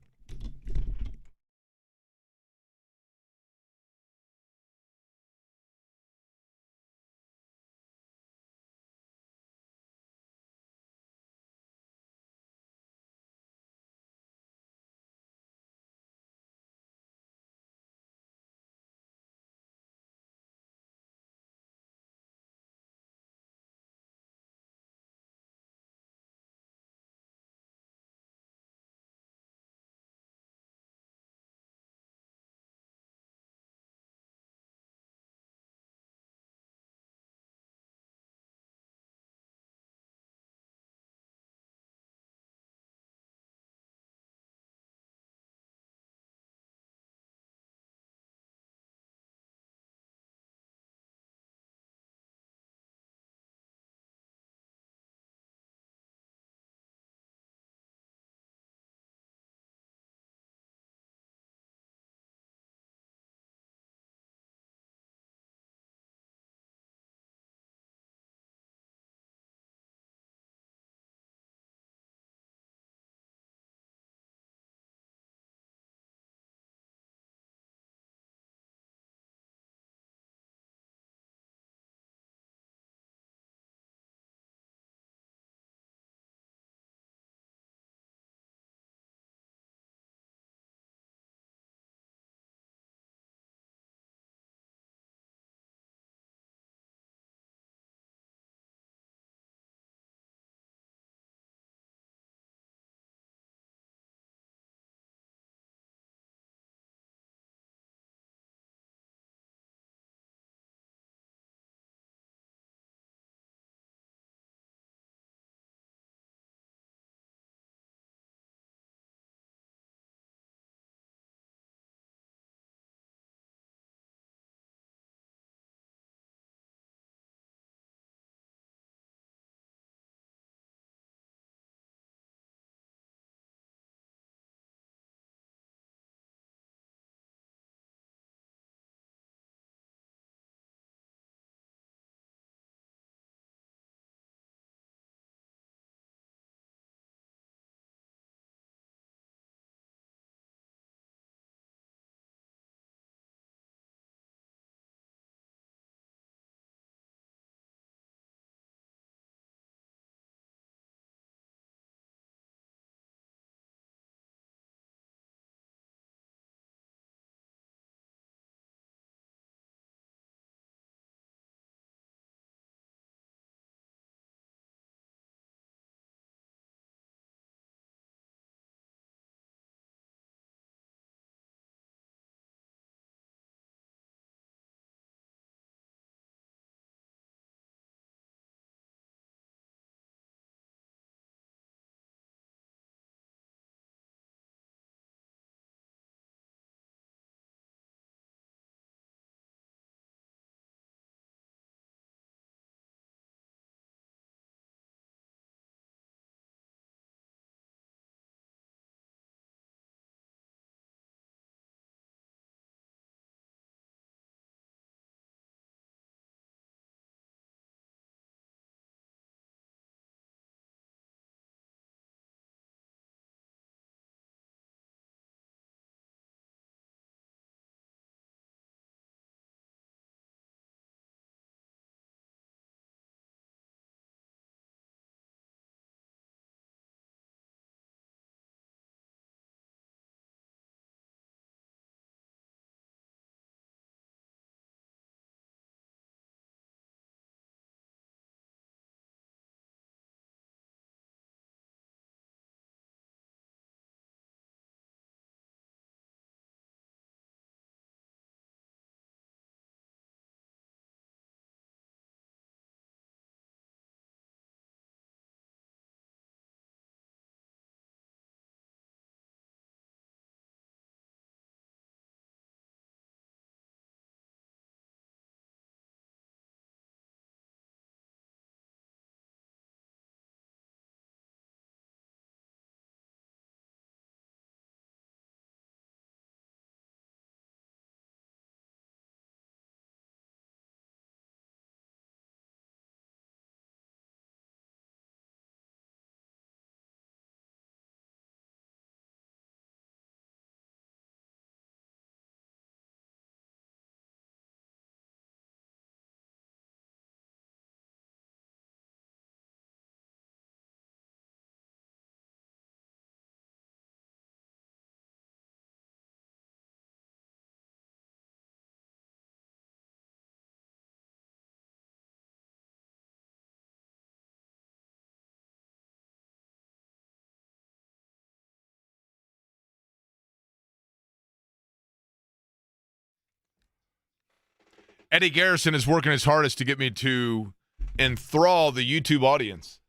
Eddie Garrison is working his hardest to get me to enthrall the YouTube audience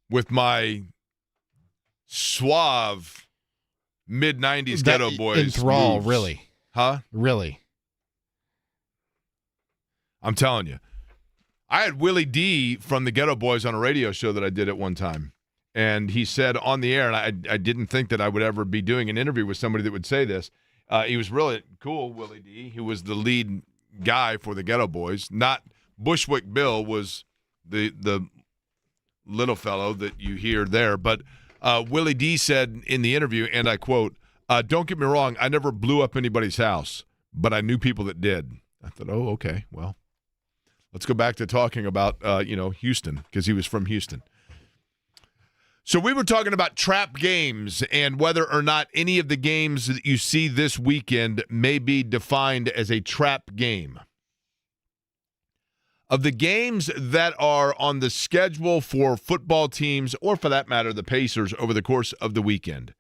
with my suave mid-90s Ghetto Boys enthrall, moves. really. Huh? Really. I'm telling you. I had Willie D from the Ghetto Boys on a radio show that I did at one time. And he said on the air, and I didn't think that I would ever be doing an interview with somebody that would say this. He was really cool, Willie D. He was the lead guy for the Ghetto Boys. Not Bushwick Bill was the little fellow that you hear there. But Willie D said in the interview, and I quote, "Don't get me wrong, I never blew up anybody's house, but I knew people that did." I thought, oh, okay, well, let's go back to talking about, Houston, because he was from Houston. So we were talking about trap games and whether or not any of the games that you see this weekend may be defined as a trap game. Of the games that are on the schedule for football teams, or for that matter, the Pacers, over the course of the weekend,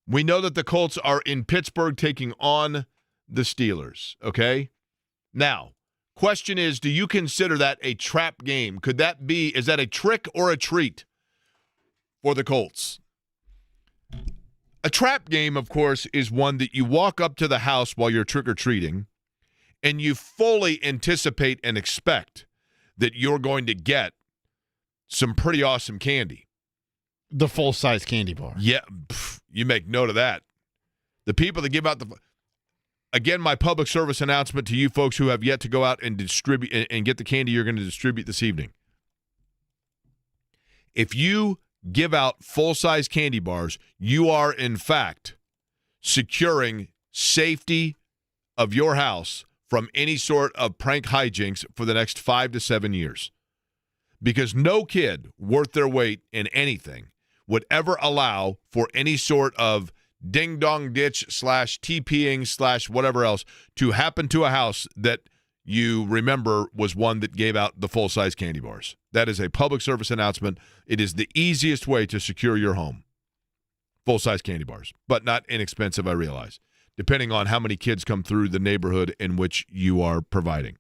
we know that the Colts are in Pittsburgh taking on the Steelers, okay? Now, question is, do you consider that a trap game? Is that a trick or a treat for the Colts? A trap game, of course, is one that you walk up to the house while you're trick-or-treating, and you fully anticipate and expect that you're going to get some pretty awesome candy. The full-size candy bar. Yeah, you make note of that. The people that give out again, my public service announcement to you folks who have yet to go out and distribute and get the candy you're going to distribute this evening. If you give out full-size candy bars, you are, in fact, securing safety of your house from any sort of prank hijinks for the next 5 to 7 years. Because no kid worth their weight in anything would ever allow for any sort of ding-dong ditch / TPing / whatever else to happen to a house that you remember was one that gave out the full-size candy bars. That is a public service announcement. It is the easiest way to secure your home. Full-size candy bars, but not inexpensive, I realize, depending on how many kids come through the neighborhood in which you are providing.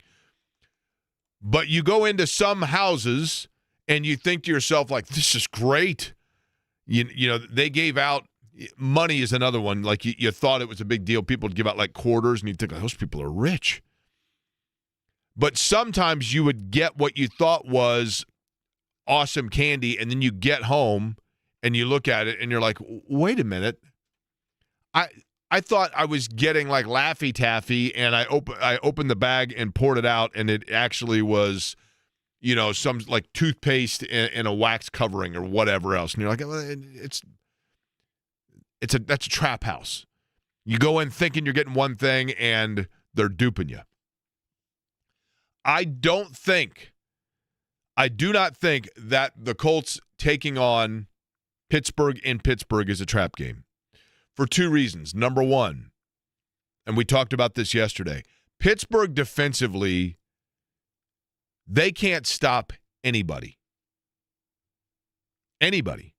But you go into some houses and you think to yourself, like, this is great. You know, they gave out, money is another one. Like, you thought it was a big deal. People would give out, like, quarters, and you think, those people are rich. But sometimes you would get what you thought was awesome candy, and then you get home and you look at it and you're like, wait a minute. I thought I was getting like Laffy Taffy, and I opened the bag and poured it out, and it actually was, some like toothpaste in a wax covering or whatever else. And you're like, that's a trap house. You go in thinking you're getting one thing, and they're duping you. I do not think that the Colts taking on Pittsburgh in Pittsburgh is a trap game for two reasons. Number one, and we talked about this yesterday, Pittsburgh defensively, they can't stop anybody. Anybody.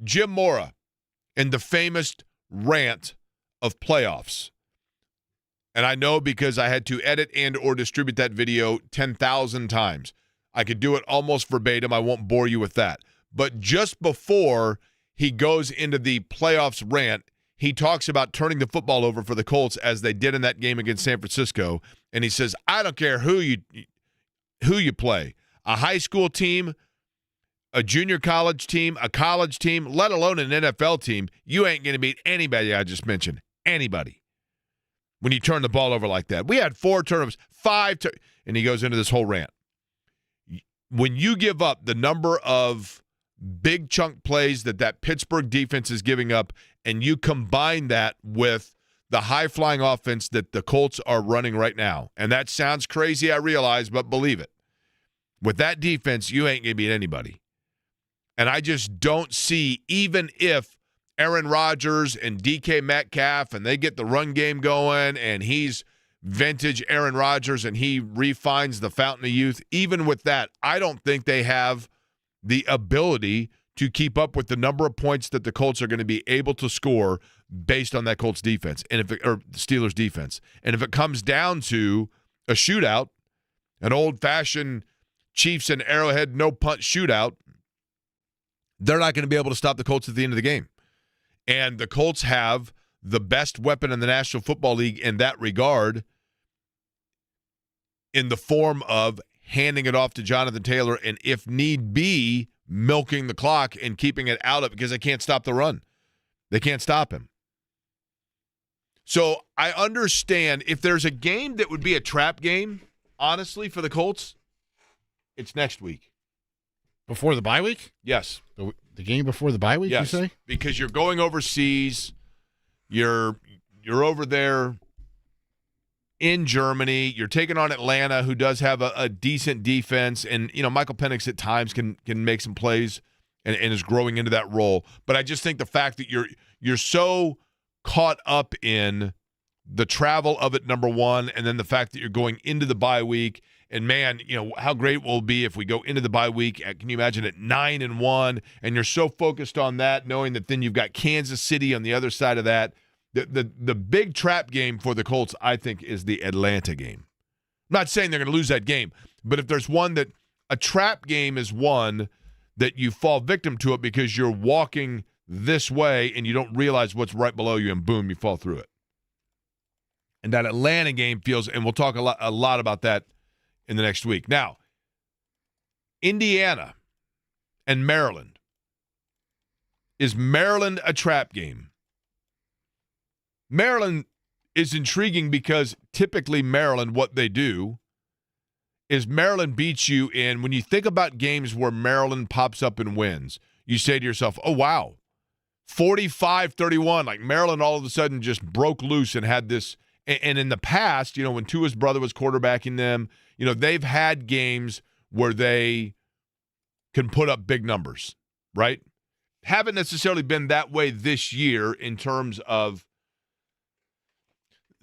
Jim Mora and the famous rant of playoffs. And I know because I had to edit and or distribute that video 10,000 times. I could do it almost verbatim. I won't bore you with that. But just before he goes into the playoffs rant, he talks about turning the football over for the Colts as they did in that game against San Francisco. And he says, I don't care who you play, a high school team, a junior college team, a college team, let alone an NFL team, you ain't going to beat anybody I just mentioned. Anybody. When you turn the ball over like that. We had 4 turnovers, 5 and he goes into this whole rant. When you give up the number of big chunk plays that Pittsburgh defense is giving up, and you combine that with the high-flying offense that the Colts are running right now, and that sounds crazy, I realize, but believe it. With that defense, you ain't going to beat anybody. And I just don't see, even if Aaron Rodgers and DK Metcalf, and they get the run game going, and he's vintage Aaron Rodgers, and he refines the fountain of youth. Even with that, I don't think they have the ability to keep up with the number of points that the Colts are going to be able to score based on that Colts defense or Steelers defense. And if it comes down to a shootout, an old-fashioned Chiefs and Arrowhead no-punt shootout, they're not going to be able to stop the Colts at the end of the game. And the Colts have the best weapon in the National Football League in that regard in the form of handing it off to Jonathan Taylor and, if need be, milking the clock and keeping it out of it because they can't stop the run. They can't stop him. So I understand if there's a game that would be a trap game, honestly, for the Colts, it's next week. Before the bye week? Yes. The game before the bye week, yes, you say? Because you're going overseas. You're over there in Germany. You're taking on Atlanta, who does have a decent defense. And, Michael Penix at times can make some plays and is growing into that role. But I just think the fact that you're so caught up in the travel of it, number one, and then the fact that you're going into the bye week. And, man, how great will it be if we go into the bye week, can you imagine it, 9-1, and you're so focused on that, knowing that then you've got Kansas City on the other side of that. The big trap game for the Colts, I think, is the Atlanta game. I'm not saying they're going to lose that game, but if there's one that a trap game is one that you fall victim to it because you're walking this way and you don't realize what's right below you, and boom, you fall through it. And that Atlanta game feels, and we'll talk a lot about that in the next week. Now, Indiana and Maryland. Is Maryland a trap game? Maryland is intriguing because typically Maryland, what they do is Maryland beats you in, when you think about games where Maryland pops up and wins, you say to yourself, oh, wow, 45-31, like Maryland all of a sudden just broke loose and had this. And in the past, when Tua's brother was quarterbacking them, they've had games where they can put up big numbers, right? Haven't necessarily been that way this year in terms of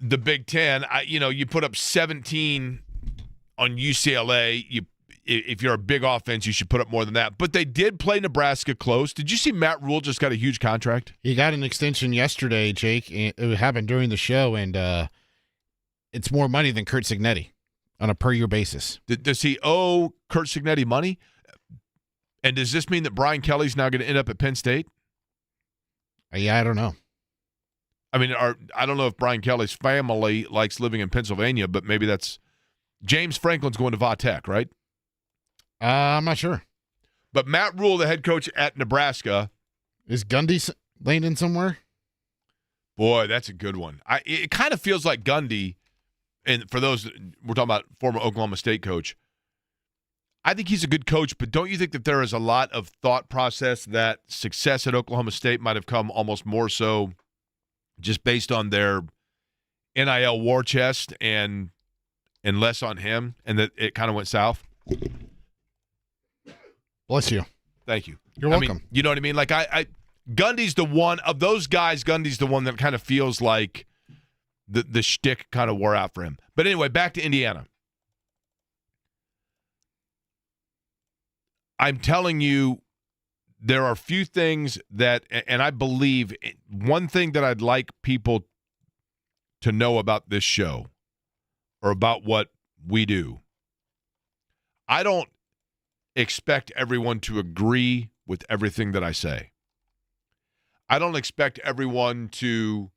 the Big Ten. You put up 17 on UCLA. If you're a big offense, you should put up more than that. But they did play Nebraska close. Did you see Matt Rule just got a huge contract? He got an extension yesterday, Jake. It happened during the show, and it's more money than Kurt Signetti on a per-year basis. Does he owe Kurt Signetti money? And does this mean that Brian Kelly's now going to end up at Penn State? Yeah, I don't know. I mean, I don't know if Brian Kelly's family likes living in Pennsylvania, but maybe that's – James Franklin's going to Va Tech, right? I'm not sure. But Matt Rule, the head coach at Nebraska. Is Gundy landing somewhere? Boy, that's a good one. It kind of feels like Gundy, and for those, we're talking about former Oklahoma State coach, I think he's a good coach, but don't you think that there is a lot of thought process that success at Oklahoma State might have come almost more so just based on their NIL war chest and less on him, and that it kind of went south? Bless you. Thank you. You're welcome. I mean, you know what I mean? Like Gundy's the one of those guys. Gundy's the one that kind of feels like the shtick kind of wore out for him. But anyway, back to Indiana. I'm telling you, there are few things that, and I believe one thing that I'd like people to know about this show or about what we do. I don't expect everyone to agree with everything that I say. I don't expect everyone to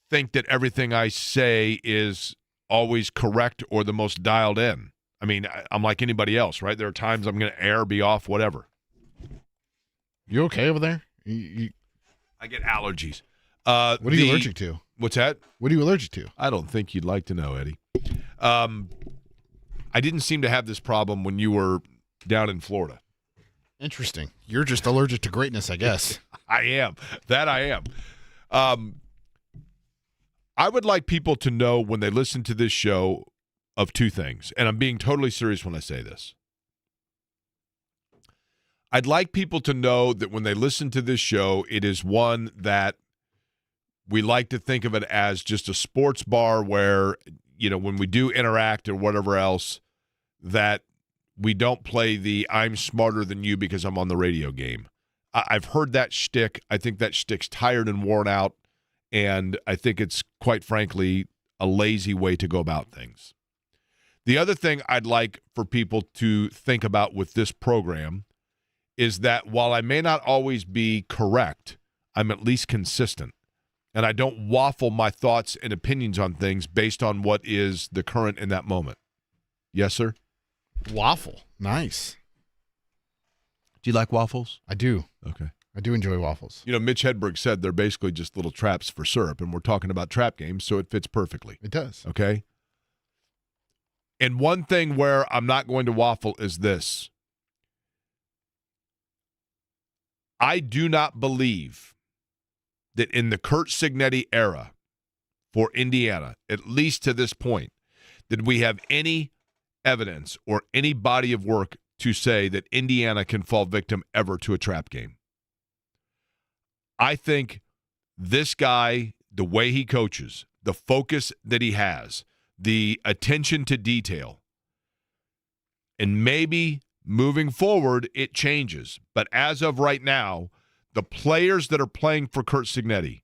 think that everything I say is always correct or the most dialed in. I mean, I'm like anybody else, right? There are times I'm going to err, be off, whatever. You okay over there? I get allergies. What are you allergic to? What's that? What are you allergic to? I don't think you'd like to know, Eddie. I didn't seem to have this problem when you were down in Florida. Interesting. You're just allergic to greatness, I guess. I am. That I am. I would like people to know when they listen to this show of two things, and I'm being totally serious when I say this. I'd like people to know that when they listen to this show, it is one that we like to think of it as just a sports bar where, when we do interact or whatever else, that we don't play the I'm smarter than you because I'm on the radio game. I've heard that shtick. I think that shtick's tired and worn out, and I think it's, quite frankly, a lazy way to go about things. The other thing I'd like for people to think about with this program is that while I may not always be correct, I'm at least consistent. And I don't waffle my thoughts and opinions on things based on what is the current in that moment. Yes, sir? Waffle. Nice. Do you like waffles? I do. Okay. I do enjoy waffles. You know, Mitch Hedberg said they're basically just little traps for syrup, and we're talking about trap games, so it fits perfectly. It does. Okay? And one thing where I'm not going to waffle is this. I do not believe that in the Curt Cignetti era for Indiana, at least to this point, that we have any evidence or any body of work to say that Indiana can fall victim ever to a trap game. I think this guy, the way he coaches, the focus that he has, the attention to detail, and maybe moving forward it changes. But as of right now, the players that are playing for Curt Cignetti,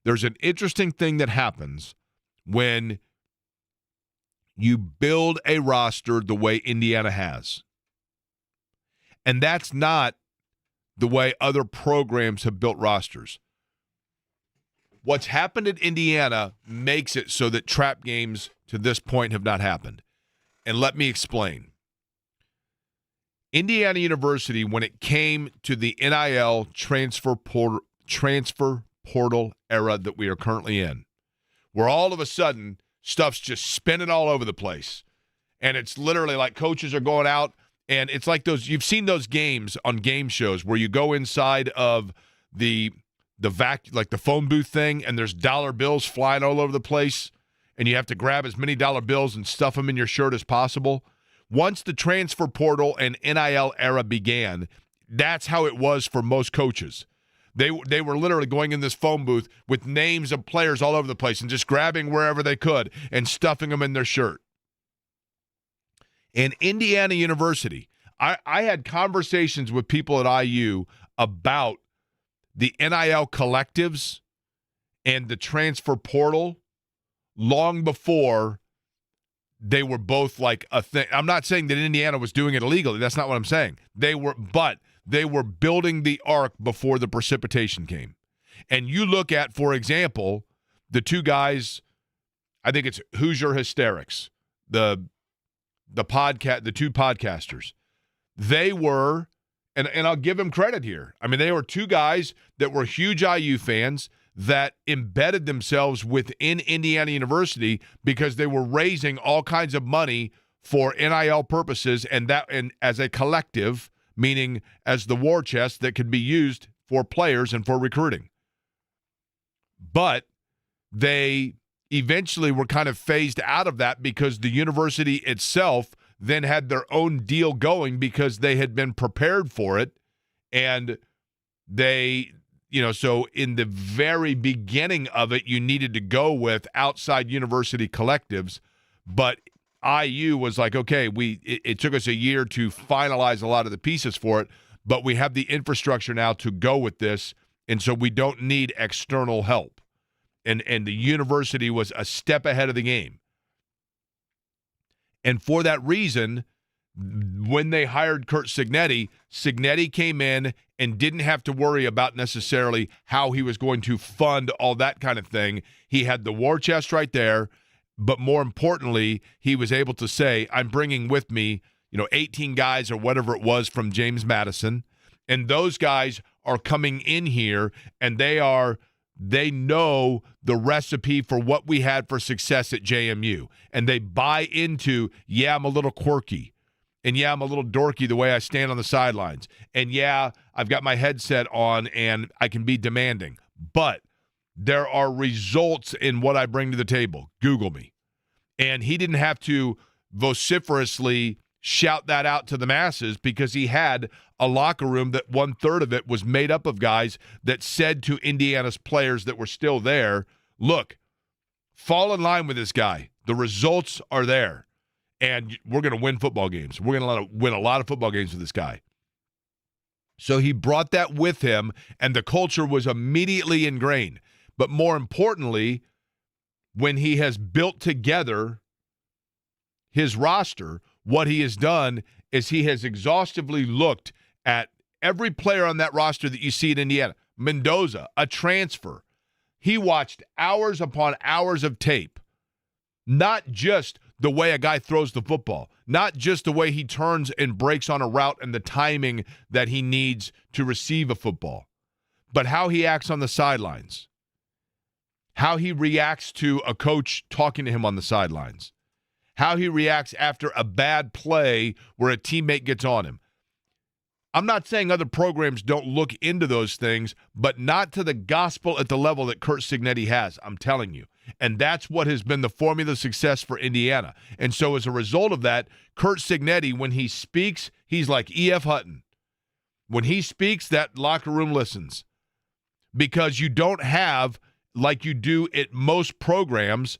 there's an interesting thing that happens when you build a roster the way Indiana has. And that's not the way other programs have built rosters. What's happened at Indiana makes it so that trap games to this point have not happened. And let me explain. Indiana University, when it came to the NIL transfer portal era that we are currently in, where all of a sudden stuff's just spinning all over the place. And it's literally like coaches are going out, and it's like those, you've seen those games on game shows where you go inside of the like the phone booth thing, and there's dollar bills flying all over the place, and you have to grab as many dollar bills and stuff them in your shirt as possible. Once the transfer portal and NIL era began, that's how it was for most coaches. They were literally going in this phone booth with names of players all over the place and just grabbing wherever they could and stuffing them in their shirt. In Indiana University, I had conversations with people at IU about the NIL collectives and the transfer portal long before they were both like a thing. I'm not saying that Indiana was doing it illegally. That's not what I'm saying. They were building the ark before the precipitation came. And you look at, for example, the two guys, I think it's Hoosier Hysterics, the two podcasters. They were, and I'll give them credit here. I mean, they were two guys that were huge IU fans that embedded themselves within Indiana University because they were raising all kinds of money for NIL purposes, and as a collective, meaning as the war chest that could be used for players and for recruiting. But they eventually were kind of phased out of that because the university itself then had their own deal going because they had been prepared for it, and they... so in the very beginning of it, you needed to go with outside university collectives, but IU was like, okay, it took us a year to finalize a lot of the pieces for it, but we have the infrastructure now to go with this, and so we don't need external help. And the university was a step ahead of the game. And for that reason, when they hired Curt Cignetti, Cignetti came in and didn't have to worry about necessarily how he was going to fund all that kind of thing. He had the war chest right there, but more importantly, he was able to say, I'm bringing with me, 18 guys or whatever it was from James Madison, and those guys are coming in here, and they know the recipe for what we had for success at JMU, and they buy into, yeah, I'm a little quirky. And yeah, I'm a little dorky the way I stand on the sidelines. And yeah, I've got my headset on and I can be demanding. But there are results in what I bring to the table. Google me. And he didn't have to vociferously shout that out to the masses because he had a locker room that 1/3 of it was made up of guys that said to Indiana's players that were still there, look, fall in line with this guy. The results are there. And we're going to win football games. We're going to win a lot of football games with this guy. So he brought that with him, and the culture was immediately ingrained. But more importantly, when he has built together his roster, what he has done is he has exhaustively looked at every player on that roster that you see in Indiana. Mendoza, a transfer. He watched hours upon hours of tape, not just the way a guy throws the football, not just the way he turns and breaks on a route and the timing that he needs to receive a football, but how he acts on the sidelines, how he reacts to a coach talking to him on the sidelines, how he reacts after a bad play where a teammate gets on him. I'm not saying other programs don't look into those things, but not to the gospel at the level that Curt Cignetti has, I'm telling you. And that's what has been the formula of success for Indiana. And so as a result of that, Curt Cignetti, when he speaks, he's like E.F. Hutton. When he speaks, that locker room listens. Because you don't have, like you do at most programs,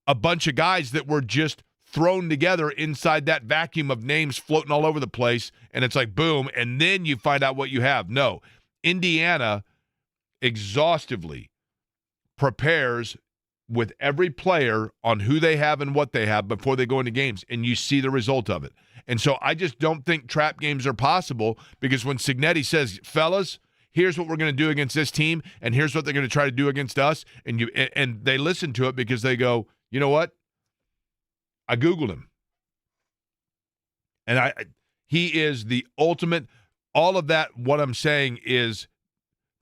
a bunch of guys that were just thrown together inside that vacuum of names floating all over the place, and it's like, boom, and then you find out what you have. No, Indiana exhaustively prepares with every player on who they have and what they have before they go into games, and you see the result of it. And so I just don't think trap games are possible, because when Cignetti says, fellas, here's what we're going to do against this team, and here's what they're going to try to do against us, and they listen to it because they go, you know what? I Googled him. And he is the ultimate. All of that, what I'm saying is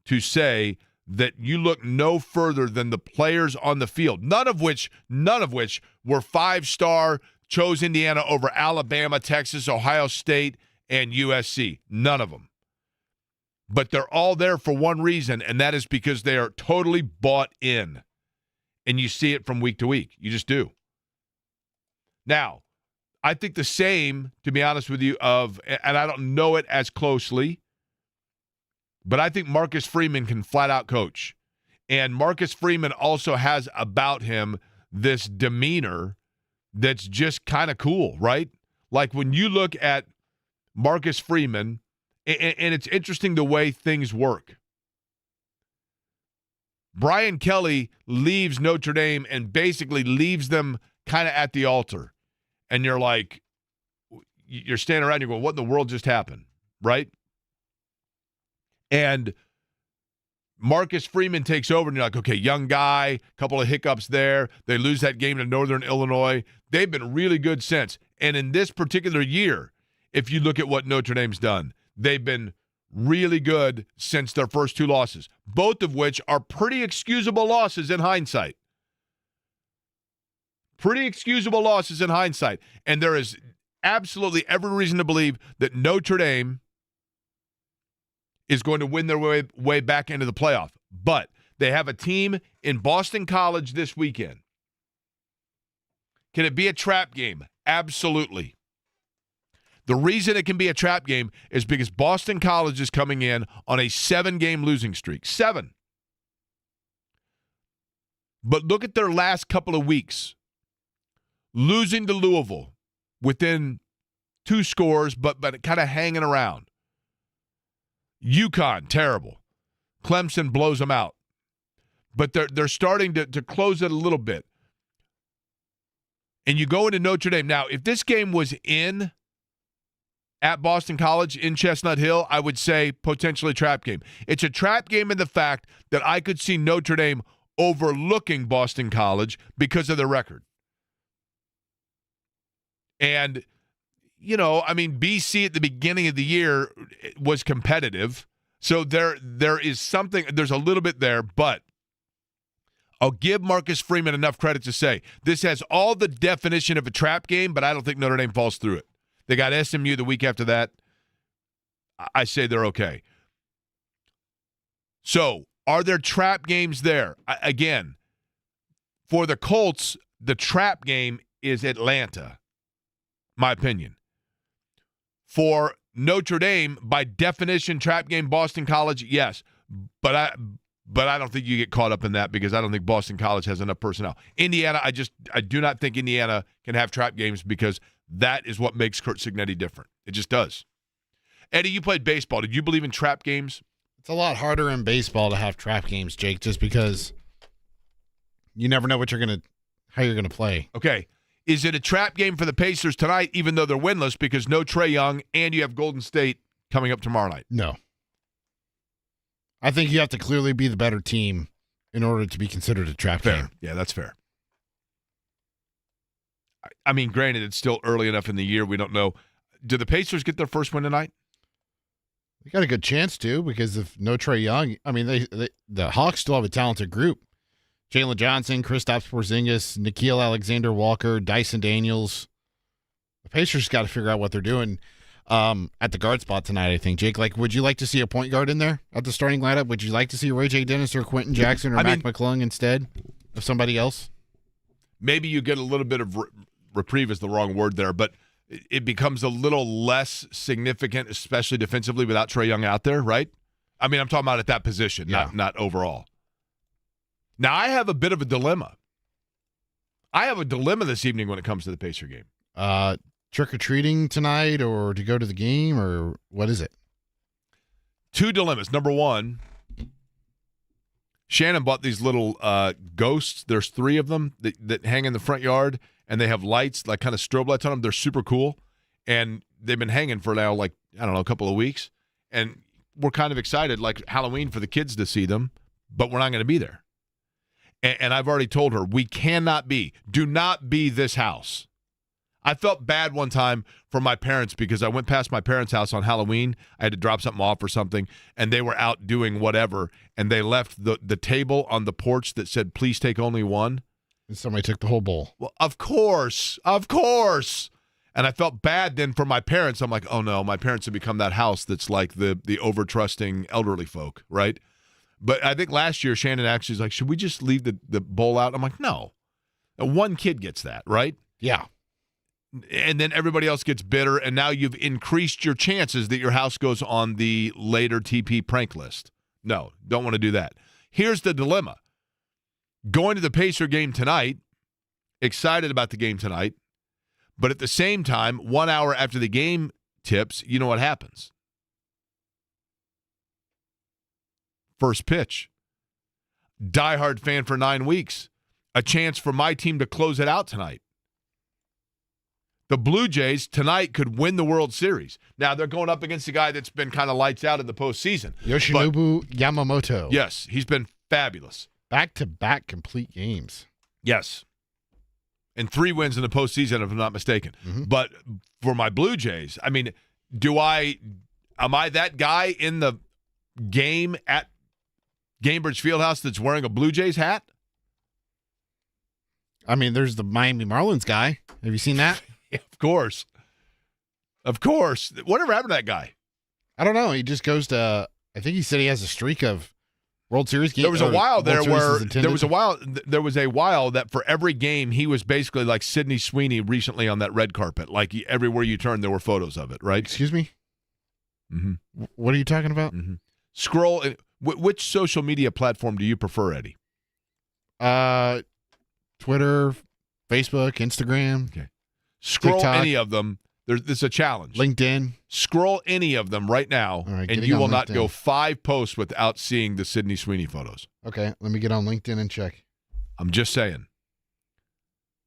to say that you look no further than the players on the field, none of which were five-star, chose Indiana over Alabama, Texas, Ohio State, and USC. None of them. But they're all there for one reason, and that is because they are totally bought in. And you see it from week to week. You just do. Now, I think the same, to be honest with you, and I don't know it as closely, but I think Marcus Freeman can flat out coach. And Marcus Freeman also has about him this demeanor that's just kind of cool, right? Like when you look at Marcus Freeman, and it's interesting the way things work. Brian Kelly leaves Notre Dame and basically leaves them kind of at the altar. And you're like, you're standing around, you're going, what in the world just happened, right? And Marcus Freeman takes over, and you're like, okay, young guy, couple of hiccups there. They lose that game to Northern Illinois. They've been really good since. And in this particular year, if you look at what Notre Dame's done, they've been really good since their first two losses, both of which are pretty excusable losses in hindsight. Pretty excusable losses in hindsight. And there is absolutely every reason to believe that Notre Dame is going to win their way back into the playoff. But they have a team in Boston College this weekend. Can it be a trap game? Absolutely. The reason it can be a trap game is because Boston College is coming in on a 7-game losing streak. 7. But look at their last couple of weeks. Losing to Louisville within 2 scores, but kind of hanging around. UConn, terrible. Clemson blows them out. But they're starting to close it a little bit. And you go into Notre Dame. Now, if this game was at Boston College in Chestnut Hill, I would say potentially trap game. It's a trap game in the fact that I could see Notre Dame overlooking Boston College because of their record. And, you know, I mean, BC at the beginning of the year was competitive. So there is something, there's a little bit there, but I'll give Marcus Freeman enough credit to say this has all the definition of a trap game, but I don't think Notre Dame falls through it. They got SMU the week after that. I say they're okay. So, are there trap games there? Again, for the Colts, the trap game is Atlanta, my opinion. For Notre Dame, by definition, trap game, Boston College, yes. But I don't think you get caught up in that because I don't think Boston College has enough personnel. Indiana, I do not think Indiana can have trap games because that is what makes Curt Cignetti different. It just does. Eddie, you played baseball. Did you believe in trap games? It's a lot harder in baseball to have trap games, Jake, just because you never know how you're gonna play. Okay. Is it a trap game for the Pacers tonight, even though they're winless, because no Trae Young and you have Golden State coming up tomorrow night? No. I think you have to clearly be the better team in order to be considered a trap Fair. game. Yeah, that's fair. I mean, granted, it's still early enough in the year. We don't know. Do the Pacers get their first win tonight? They got a good chance to, because if no Trae Young, I mean, the Hawks still have a talented group. Jalen Johnson, Kristaps Porzingis, Nickeil Alexander-Walker, Dyson Daniels. The Pacers got to figure out what they're doing at the guard spot tonight, I think. Jake, would you like to see a point guard in there at the starting lineup? Would you like to see Ray J. Dennis or Quentin Jackson or Mac McClung instead of somebody else? Maybe you get a little bit of reprieve is the wrong word there, but it becomes a little less significant, especially defensively, without Trae Young out there, right? I mean, I'm talking about at that position, not overall. Now, I have a bit of a dilemma. I have a dilemma this evening when it comes to the Pacer game. Trick-or-treating tonight or to go to the game, or what is it? Two dilemmas. Number one, Shannon bought these little ghosts. There's 3 of them that hang in the front yard, and they have lights, like kind of strobe lights on them. They're super cool, and they've been hanging for now, a couple of weeks, and we're kind of excited, like Halloween, for the kids to see them, but we're not going to be there. And I've already told her, do not be this house. I felt bad one time for my parents because I went past my parents' house on Halloween. I had to drop something off or something, and they were out doing whatever, and they left the table on the porch that said, "Please take only one." And somebody took the whole bowl. Well, of course. And I felt bad then for my parents. I'm like, oh, no, my parents have become that house that's like the over-trusting elderly folk, right? But I think last year, Shannon actually was like, should we just leave the bowl out? I'm like, no. One kid gets that, right? Yeah. And then everybody else gets bitter, and now you've increased your chances that your house goes on the later TP prank list. No, don't want to do that. Here's the dilemma. Going to the Pacer game tonight, excited about the game tonight, but at the same time, 1 hour after the game tips, you know what happens? First pitch. Diehard fan for 9 weeks. A chance for my team to close it out tonight. The Blue Jays tonight could win the World Series. Now, they're going up against a guy that's been kind of lights out in the postseason. Yoshinobu Yamamoto. Yes, he's been fabulous. Back-to-back complete games. Yes. And 3 wins in the postseason, if I'm not mistaken. Mm-hmm. But for my Blue Jays, I mean, am I that guy in the game at Gainbridge Fieldhouse that's wearing a Blue Jays hat? I mean, there's the Miami Marlins guy. Have you seen that? Yeah, of course. Of course. Whatever happened to that guy? I don't know. He just goes to, I think he said he has a streak of World Series games. There was a while that for every game he was basically like Sidney Sweeney recently on that red carpet. Like everywhere you turned, there were photos of it, right? Excuse me? Mm-hmm. What are you talking about? Mm-hmm. Scroll. Which social media platform do you prefer, Eddie? Twitter, Facebook, Instagram. Okay. Scroll TikTok. any of them. There's a challenge. LinkedIn. Scroll any of them right now, and you will not go 5 posts without seeing the Sidney Sweeney photos. Okay, let me get on LinkedIn and check. I'm just saying.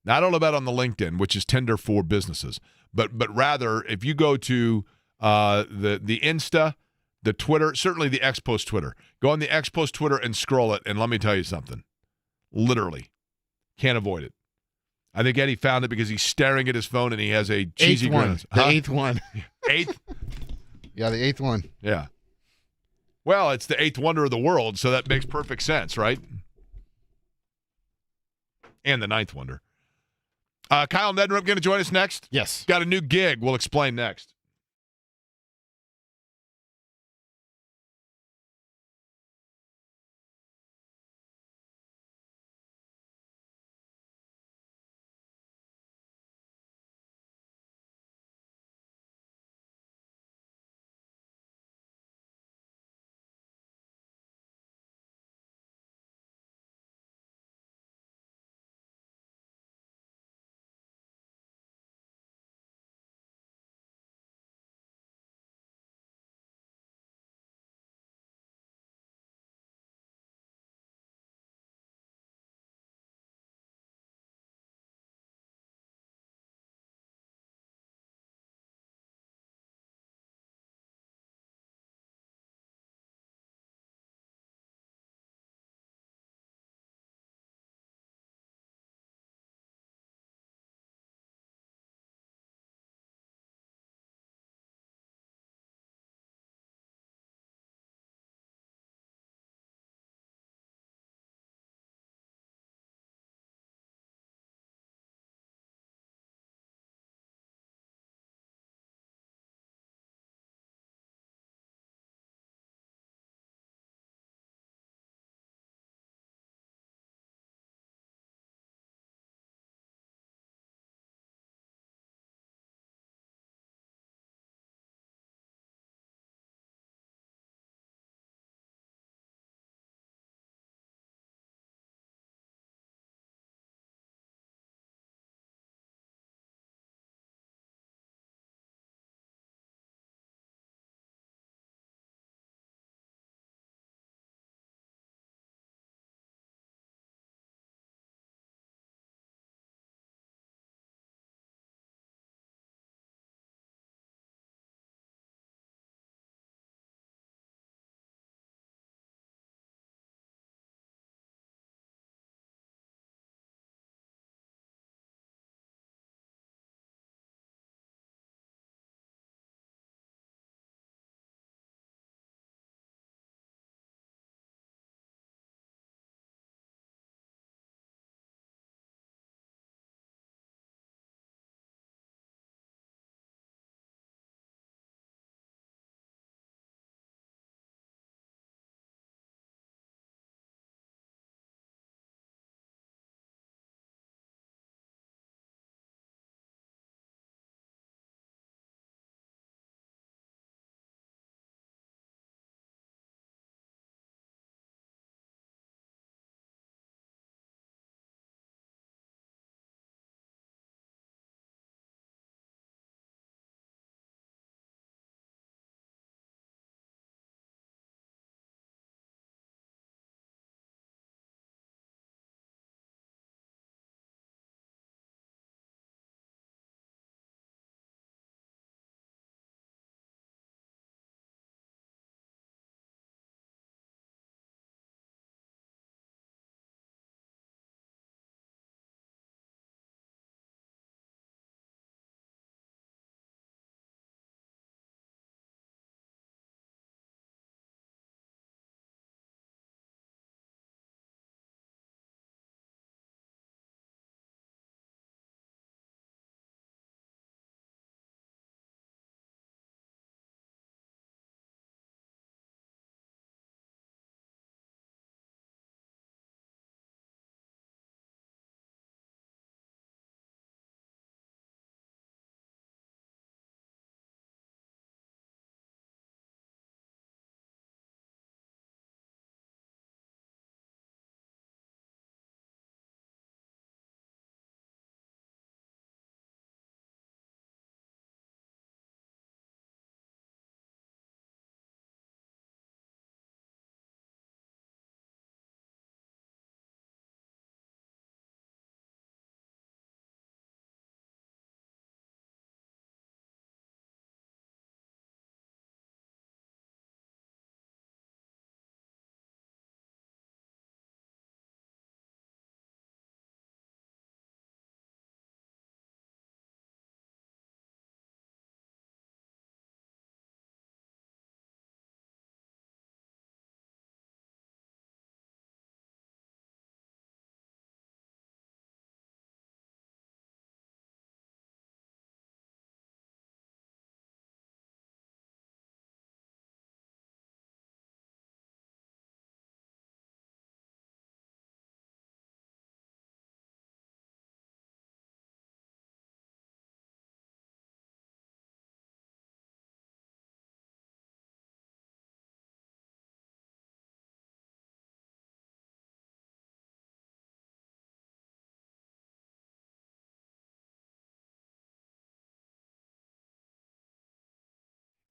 Now, I don't know about on the LinkedIn, which is tender for businesses, but rather if you go to the Insta, the Twitter, certainly the X Post Twitter. Go on the X Post Twitter and scroll it, and let me tell you something. Literally. Can't avoid it. I think Eddie found it because he's staring at his phone and he has a cheesy grin. The 8th one. 8th? Yeah, the 8th one. Yeah. Well, it's the 8th wonder of the world, so that makes perfect sense, right? And the 9th wonder. Kyle Neddenrup going to join us next? Yes. Got a new gig. We'll explain next.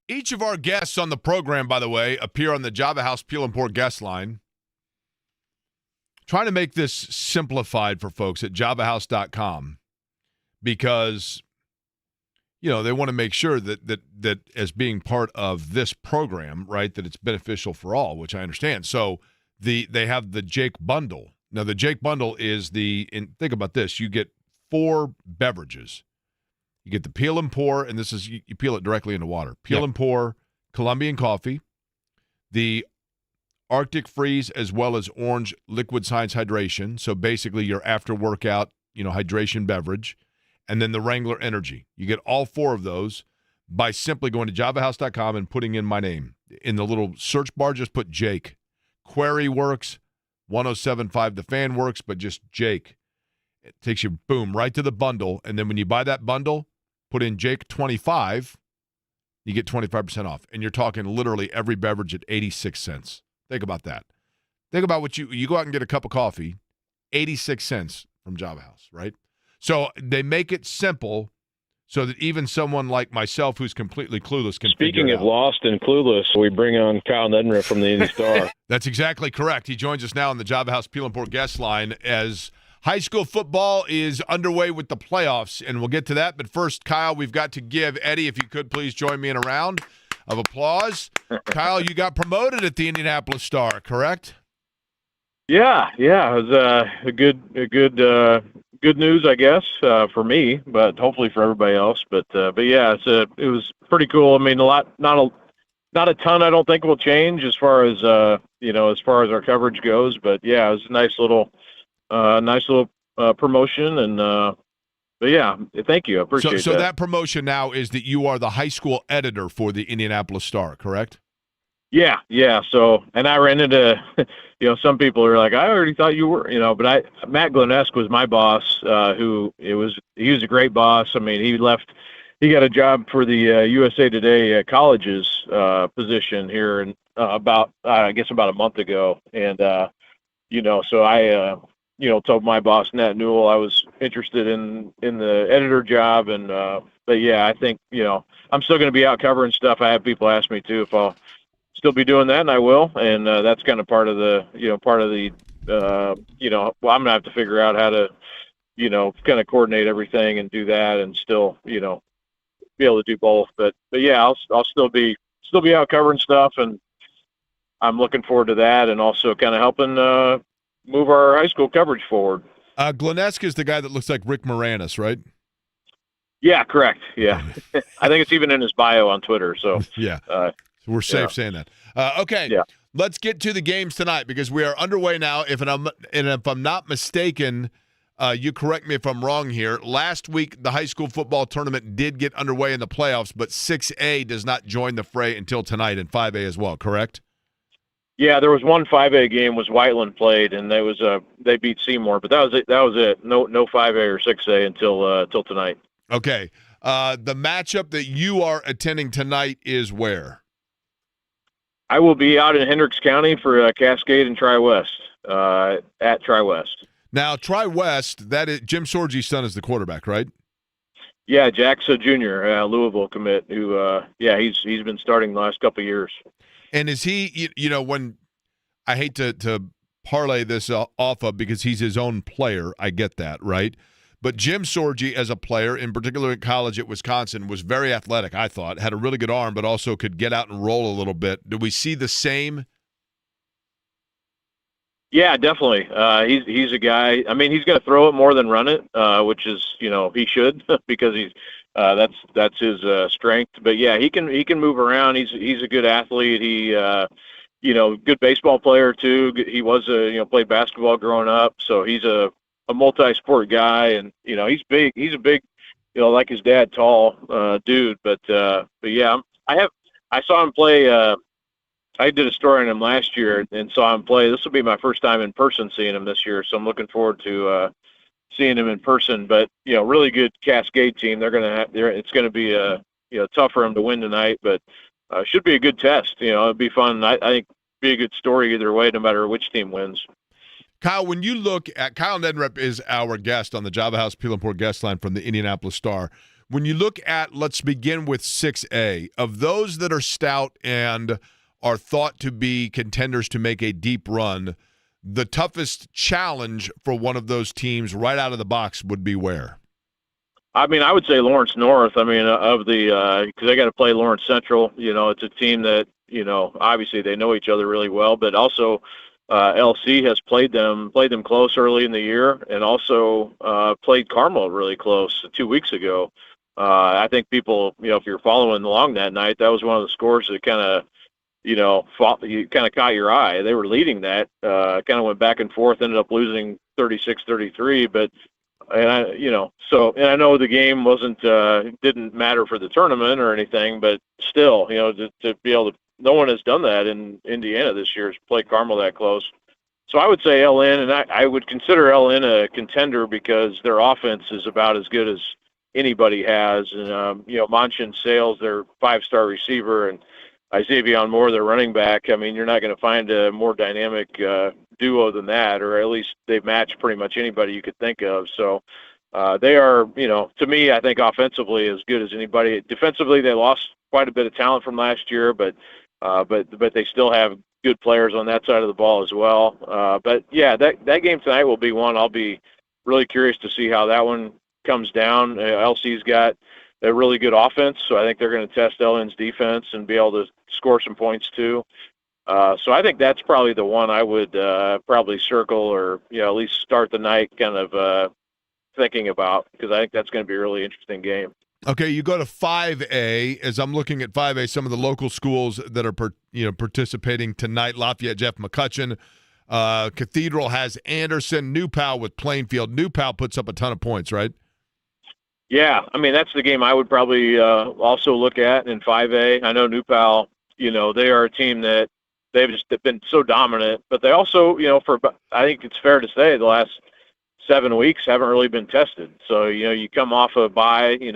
Each of our guests on the program, by the way, appear on the Java House Peel and Pour guest line. Trying to make this simplified for folks at javahouse.com because, they want to make sure that as being part of this program, right, that it's beneficial for all, which I understand. So they have the Jake Bundle. Now, the Jake Bundle is think about this. You get 4 beverages. You get the Peel and Pour, and this is you peel it directly into water. Peel and Pour, Colombian coffee, the Arctic Freeze, as well as Orange Liquid Science Hydration. So basically your after-workout, hydration beverage, and then the Wrangler Energy. You get all 4 of those by simply going to javahouse.com and putting in my name. In the little search bar, just put Jake. Query works, 107.5 The Fan works, but just Jake. It takes you, boom, right to the bundle, and then when you buy that bundle, put in Jake 25, you get 25% off. And you're talking literally every beverage at 86 cents. Think about that. Think about what you go out and get a cup of coffee, 86 cents from Java House, right? So they make it simple so that even someone like myself who's completely clueless can figure it out. Speaking of lost and clueless, we bring on Kyle Neddenriff from the Indy Star. That's exactly correct. He joins us now on the Java House Peel and Pour guest line as high school football is underway with the playoffs, and we'll get to that. But first, Kyle, we've got to give Eddie, if you could please join me in a round of applause. Kyle, you got promoted at the Indianapolis Star, correct? Yeah. It was a good news, I guess, for me, but hopefully for everybody else. But yeah, it was pretty cool. I mean, not a ton. I don't think will change as far as as far as our coverage goes. But yeah, it was a nice little promotion, and but yeah, thank you. I appreciate that. So that promotion now is that you are the high school editor for the Indianapolis Star, correct? Yeah. So, and I ran into, some people are like, I already thought you were, but Matt Glenesk was my boss, he was a great boss. I mean, he got a job for the USA Today colleges position here, and about a month ago, and so I told my boss Nat Newell I was interested in the editor job, and but yeah, I think I'm still going to be out covering stuff. I have people ask me too if I'll still be doing that, and I will, and that's kind of part of the well, I'm gonna have to figure out how to kind of coordinate everything and do that, and still be able to do both. But yeah, I'll still be out covering stuff, and I'm looking forward to that, and also kind of helping move our high school coverage forward. Glenesk is the guy that looks like Rick Moranis, right? Yeah, correct. Yeah, I think it's even in his bio on Twitter. So yeah, so we're safe saying that. Okay, let's get to the games tonight because we are underway now. If I'm not mistaken, you correct me if I'm wrong here. Last week, the high school football tournament did get underway in the playoffs, but 6A does not join the fray until tonight, and 5A as well. Correct? Yeah, there was one 5A game was Whiteland played, and they beat Seymour, but that was it. No 5A or 6A until tonight. Okay. The matchup that you are attending tonight is where? I will be out in Hendricks County for Cascade and Tri-West, at Tri-West. Now, Tri-West, that is Jim Sorgi's son is the quarterback, right? Yeah, Jackson Jr., Louisville commit, who he's been starting the last couple of years. And is he, when I hate to parlay this off of because he's his own player, I get that, right? But Jim Sorgi as a player, in particular in college at Wisconsin, was very athletic, I thought, had a really good arm, but also could get out and roll a little bit. Do we see the same? Yeah, definitely. He's a guy, I mean, he's going to throw it more than run it, which is, he should because he's that's his strength. But yeah, he can move around. He's a good athlete. He good baseball player too. He was played basketball growing up, so he's a multi-sport guy, and he's big. He's a big, like his dad, tall dude. But yeah, I saw him play. I did a story on him last year and saw him play. This will be my first time in person seeing him this year, so I'm looking forward to seeing him in person. But really good Cascade team. It's going to be tough for him to win tonight, but should be a good test. It'd be fun. I think be a good story either way, no matter which team wins. Kyle, when you look at Kyle Neddenriff is our guest on the Java House Peel and Pour guest line from the Indianapolis Star. when you look at, let's begin with 6A, of those that are stout and are thought to be contenders to make a deep run, the toughest challenge for one of those teams right out of the box would be where? I mean, I would say Lawrence North. I mean, of the because they got to play Lawrence Central. It's a team that obviously they know each other really well, but also LC has played them close early in the year, and also played Carmel really close 2 weeks ago. I think people, if you're following along that night, that was one of the scores that kind of caught your eye. They were leading that, kind of went back and forth, ended up losing 36-33, but. And I know the game didn't matter for the tournament or anything, but still, to be able to, no one has done that in Indiana this year, has played Carmel that close. So I would say LN, and I would consider LN a contender because their offense is about as good as anybody has. And, Manchin Sales, their 5-star receiver, and Xavier Moore, their running back. I mean, you're not going to find a more dynamic duo than that, or at least they match pretty much anybody you could think of. So they are, to me, I think offensively as good as anybody. Defensively, they lost quite a bit of talent from last year, but they still have good players on that side of the ball as well. But yeah, that game tonight will be one I'll be really curious to see how that one comes down. LC's got a really good offense, so I think they're going to test LN's defense and be able to score some points too. So I think that's probably the one I would probably circle, or at least start the night kind of thinking about, because I think that's going to be a really interesting game. Okay, you go to 5A. As I'm looking at 5A, some of the local schools that are participating tonight: Lafayette, Jeff McCutcheon. Cathedral has Anderson. New Pal with Plainfield. New Pal puts up a ton of points, right? Yeah, I mean, that's the game I would probably also look at in 5A. I know New Pal, they are a team that they've just been so dominant, but they also, I think it's fair to say the last 7 weeks haven't really been tested. So, you come off a bye, you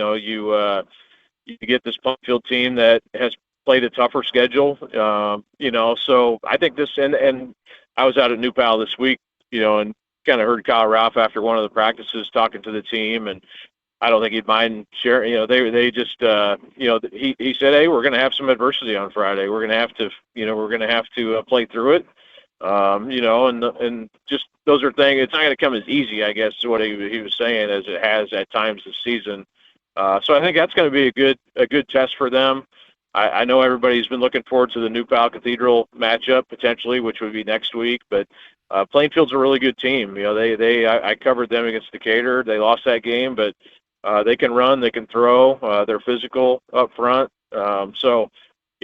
get this Plainfield team that has played a tougher schedule, so I think this, and I was out at New Pal this week, and kind of heard Kyle Ralph after one of the practices talking to the team, and I don't think he'd mind sharing. They just, he said, "Hey, we're going to have some adversity on Friday. We're going to have to play through it." And just those are things. It's not going to come as easy, I guess, is what he was saying, as it has at times this season. So I think that's going to be a good test for them. I know everybody's been looking forward to the New Pal Cathedral matchup potentially, which would be next week, but. Plainfield's a really good team. I covered them against Decatur. They lost that game, but they can run, they can throw. They're physical up front. So,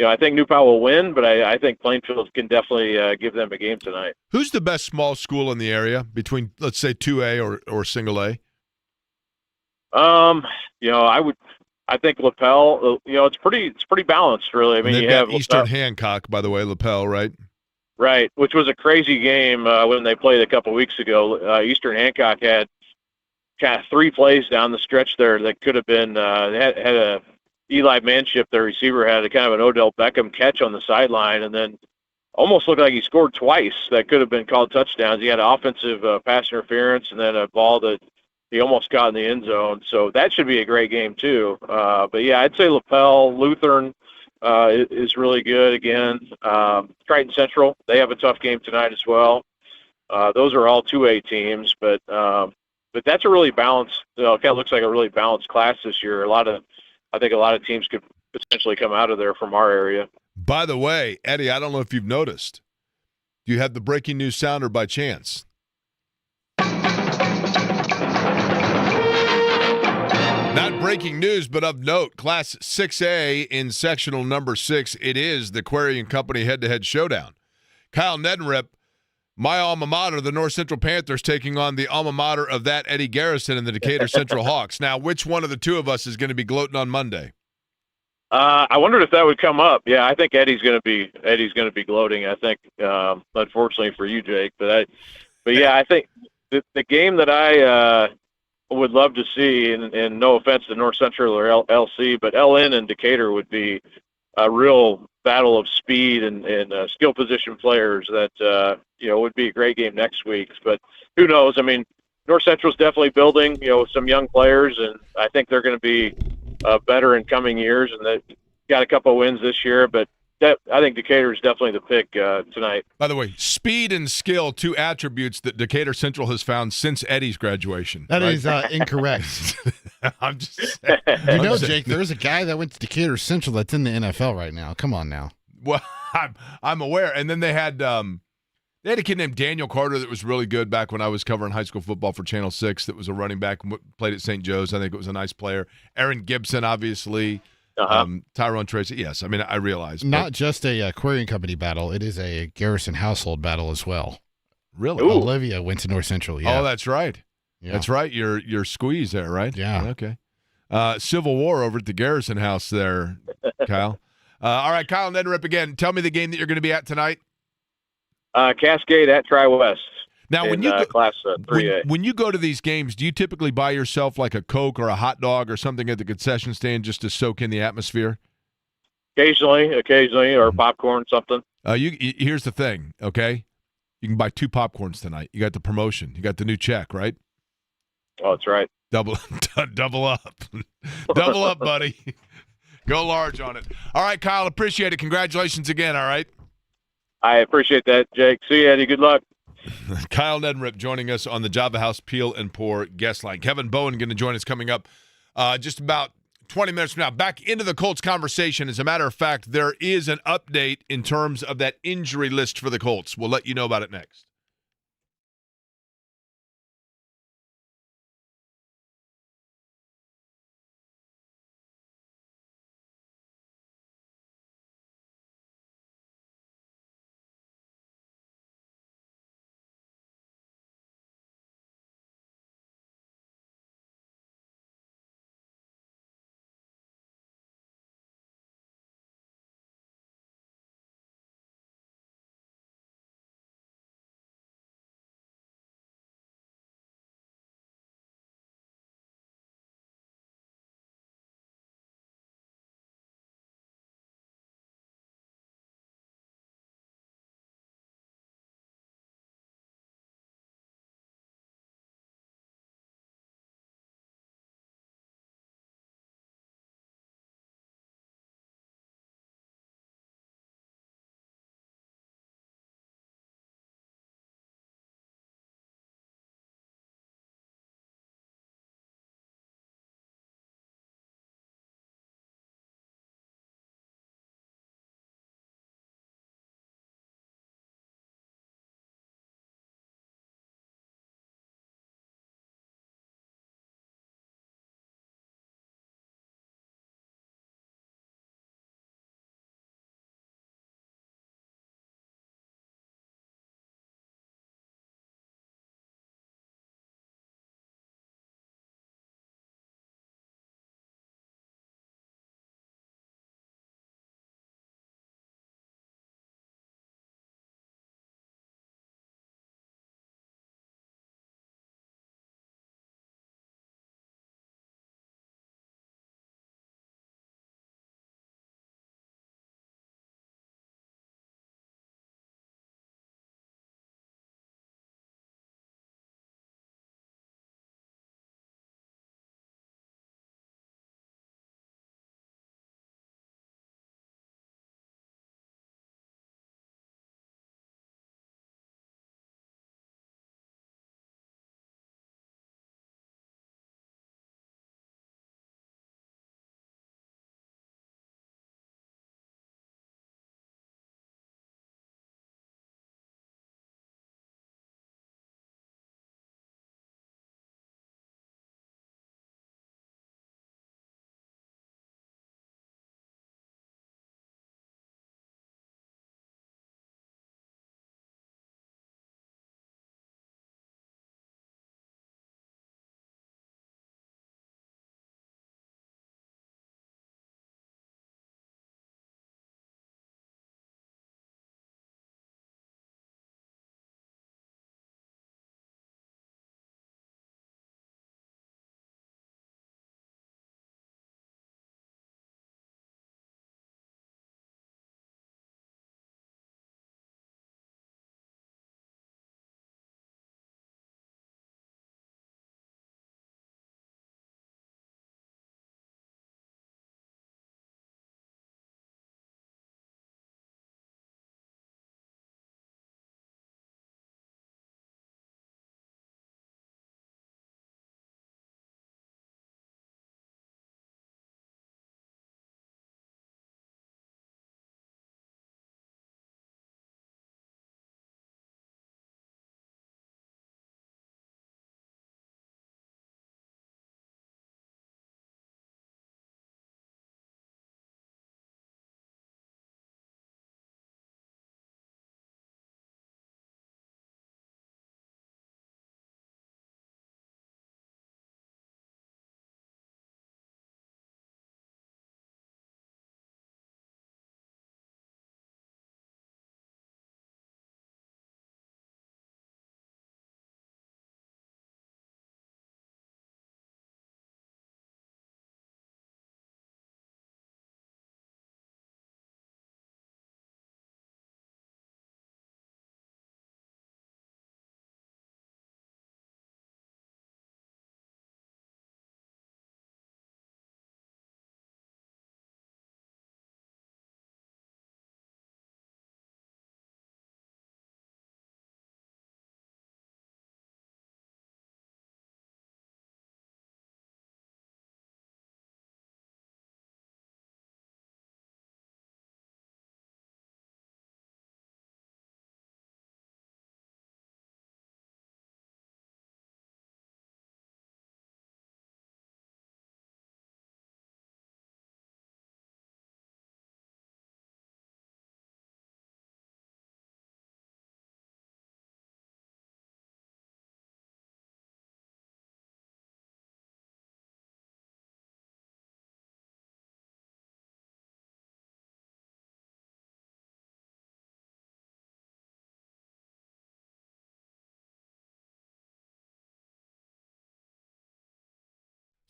I think New Pal will win, but I think Plainfield can definitely give them a game tonight. Who's the best small school in the area between, let's say, 2A or single A? I think Lapel. It's pretty balanced, really. I mean, you have Eastern Hancock, by the way, Lapel, right? Right, which was a crazy game when they played a couple weeks ago. Eastern Hancock had kind of 3 plays down the stretch there that could have been had a Eli Manship, their receiver, had a kind of an Odell Beckham catch on the sideline, and then almost looked like he scored twice that could have been called touchdowns. He had offensive pass interference, and then a ball that he almost got in the end zone. So that should be a great game too. But yeah, I'd say Lapel, Lutheran. Is really good again. Triton Central, they have a tough game tonight as well. Those are all 2A teams, but that's a really balanced. It kind of looks like a really balanced class this year. I think a lot of teams could potentially come out of there from our area. By the way, Eddie, I don't know if you've noticed. Do you have the breaking news sounder by chance? Not breaking news, but of note, Class 6A in sectional number 6, it is the Query and Company head-to-head showdown. Kyle Neddenrip, my alma mater, the North Central Panthers, taking on the alma mater of that Eddie Garrison and the Decatur Central Hawks. Now, which one of the two of us is going to be gloating on Monday? I wondered if that would come up. Yeah, I think Eddie's going to be gloating. I think, unfortunately for you, Jake, but yeah, I think the game that I would love to see, and no offense to North Central or LC, but LN and Decatur would be a real battle of speed and skill position players that would be a great game next week. But who knows? I mean, North Central's definitely building with some young players, and I think they're going to be better in coming years, and they got a couple of wins this year. But I think Decatur is definitely the pick tonight. By the way, speed and skill, 2 attributes that Decatur Central has found since Eddie's graduation. That right? is incorrect. I'm just saying. You know, Jake, there's a guy that went to Decatur Central that's in the NFL right now. Come on now. Well, I'm aware. And then they had a kid named Daniel Carter that was really good back when I was covering high school football for Channel 6 that was a running back, played at St. Joe's. I think it was a nice player. Aaron Gibson, obviously. Tyrone Tracy. Yes, I mean, I realize. Not just a Aquarium Company battle. It is a Garrison household battle as well. Really? Ooh. Olivia went to North Central. Yeah. Oh, that's right. Yeah. That's right. Your squeeze there, right? Yeah. Okay. Civil War over at the Garrison house there, Kyle. All right, Kyle Nedrip again. Tell me the game that you're going to be at tonight. Cascade at Tri-West. Now, when you go, Class 3A. when you go to these games, do you typically buy yourself like a Coke or a hot dog or something at the concession stand just to soak in the atmosphere? Occasionally, or popcorn, something. Here's the thing, okay? You can buy 2 popcorns tonight. You got the promotion. You got the new check, right? Oh, that's right. Double up. Double up, buddy. Go large on it. All right, Kyle, appreciate it. Congratulations again, all right? I appreciate that, Jake. See you, Eddie. Good luck. Kyle Nedrip joining us on the Java House Peel and Pour guest line. Kevin Bowen going to join us coming up just about 20 minutes from now. Back into the Colts conversation. As a matter of fact, there is an update in terms of that injury list for the Colts. We'll let you know about it next.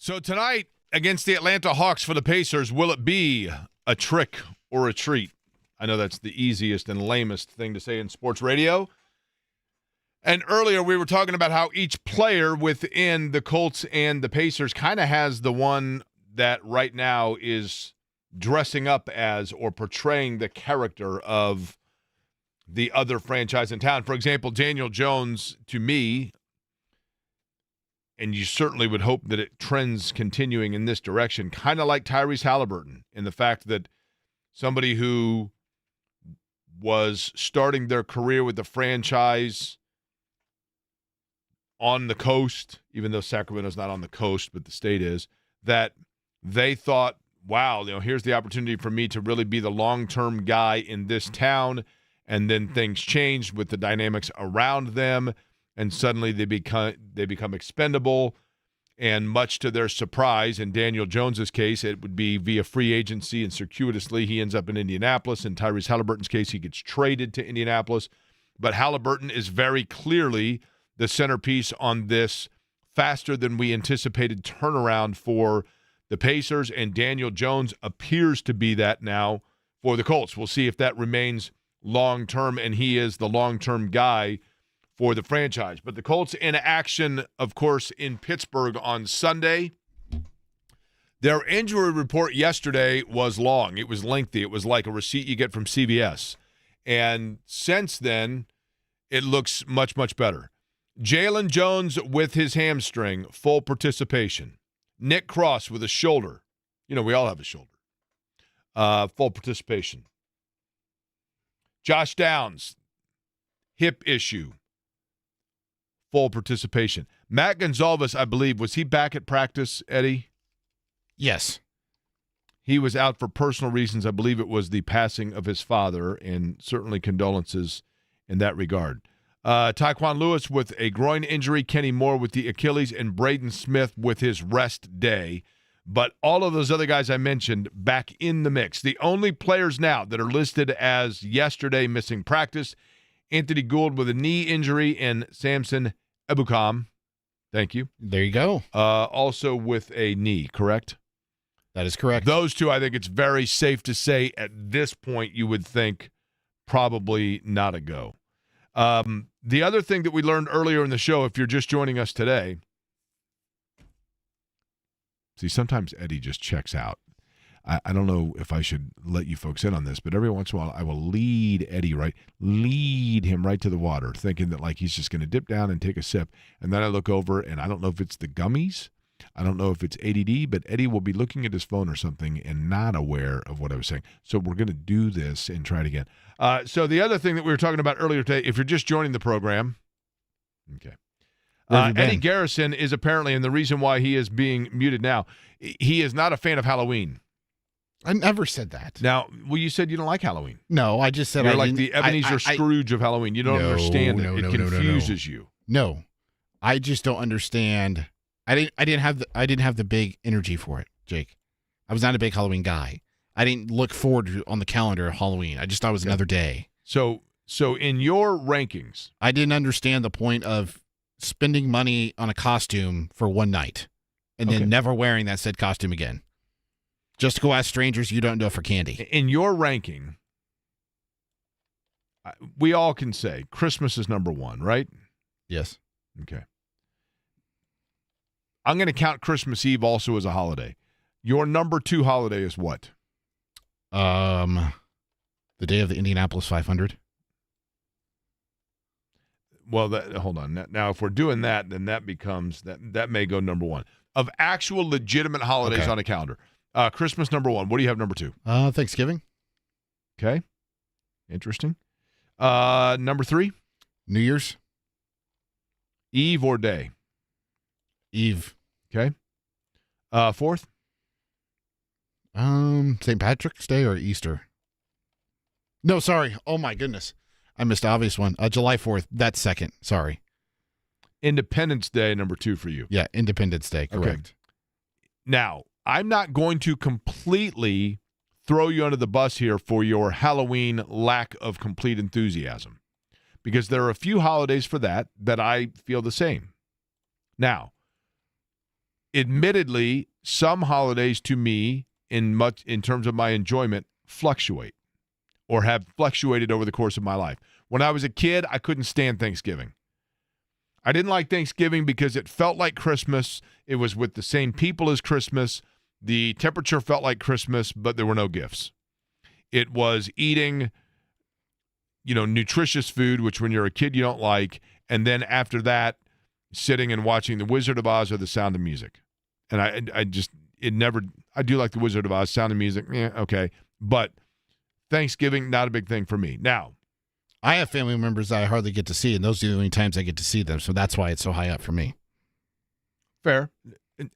So tonight against the Atlanta Hawks for the Pacers, will it be a trick or a treat? I know that's the easiest and lamest thing to say in sports radio. And earlier we were talking about how each player within the Colts and the Pacers kind of has the one that right now is dressing up as or portraying the character of the other franchise in town. For example, Daniel Jones, to me, and you certainly would hope that it trends continuing in this direction, kind of like Tyrese Halliburton, in the fact that somebody who was starting their career with the franchise on the coast, even though Sacramento's not on the coast, but the state is, that they thought, wow, here's the opportunity for me to really be the long-term guy in this town, and then things changed with the dynamics around them, and suddenly they become expendable, and much to their surprise, in Daniel Jones's case, it would be via free agency, and circuitously he ends up in Indianapolis. In Tyrese Halliburton's case, he gets traded to Indianapolis, but Halliburton is very clearly the centerpiece on this faster than we anticipated turnaround for the Pacers, and Daniel Jones appears to be that now for the Colts. We'll see if that remains long-term, and he is the long-term guy for the franchise. But the Colts in action, of course, in Pittsburgh on Sunday. Their injury report yesterday was long. It was lengthy. It was like a receipt you get from CVS. And since then, it looks much, much better. Jalen Jones with his hamstring, full participation. Nick Cross with a shoulder. We all have a shoulder. Full participation. Josh Downs, hip issue. Full participation. Matt Gonzalez, I believe, was he back at practice, Eddie? Yes. He was out for personal reasons. I believe it was the passing of his father, and certainly condolences in that regard. Tyquan Lewis with a groin injury, Kenny Moore with the Achilles, and Braden Smith with his rest day. But all of those other guys I mentioned back in the mix. The only players now that are listed as yesterday missing practice, Anthony Gould with a knee injury and Samson Ebukam. Thank you. There you go. Also with a knee, correct? That is correct. Those two, I think it's very safe to say at this point you would think probably not a go. The other thing that we learned earlier in the show, if you're just joining us today, see, sometimes Eddie just checks out. I don't know if I should let you folks in on this, but every once in a while I will lead him right to the water, thinking that like he's just going to dip down and take a sip. And then I look over, and I don't know if it's the gummies. I don't know if it's ADD, but Eddie will be looking at his phone or something and not aware of what I was saying. So we're going to do this and try it again. So the other thing that we were talking about earlier today, if you're just joining the program, okay. Eddie Garrison is apparently, and the reason why he is being muted now, he is not a fan of Halloween. I never said that. Now, you said you don't like Halloween. No, I just said you're like the Ebenezer Scrooge of Halloween. You don't understand it. It confuses you. No, I just don't understand. I didn't have the big energy for it, Jake. I was not a big Halloween guy. I didn't look forward to on the calendar of Halloween. I just thought it was another day. So in your rankings, I didn't understand the point of spending money on a costume for one night and then never wearing that said costume again. Just go ask strangers you don't know for candy. In your ranking, we all can say Christmas is number one, right? Yes. Okay. I'm going to count Christmas Eve also as a holiday. Your number two holiday is what? The day of the Indianapolis 500. Well, hold on. Now, if we're doing that, then that becomes that may go number one of actual legitimate holidays on a calendar. Christmas number one. What do you have number two? Thanksgiving. Okay, interesting. Number three. New Year's Eve or day. Eve. Okay. Fourth. St. Patrick's Day or Easter? No, sorry. Oh my goodness. I missed the obvious one. July 4th. That's second. Sorry. Independence Day, number two for you. Yeah, Independence Day. Correct. Okay. Now, I'm not going to completely throw you under the bus here for your Halloween lack of complete enthusiasm, because there are a few holidays for that I feel the same. Now, Admittedly, some holidays to me, in terms of my enjoyment, fluctuate or have fluctuated over the course of my life. When I was a kid, I couldn't stand Thanksgiving. I didn't like Thanksgiving because it felt like Christmas. It was with the same people as Christmas. The temperature felt like Christmas, but there were no gifts. It was eating, nutritious food, which when you're a kid you don't like, and then after that, sitting and watching The Wizard of Oz or The Sound of Music. And I do like The Wizard of Oz, Sound of Music, okay. But Thanksgiving, not a big thing for me. Now, I have family members that I hardly get to see, and those are the only times I get to see them, so that's why it's so high up for me. fair.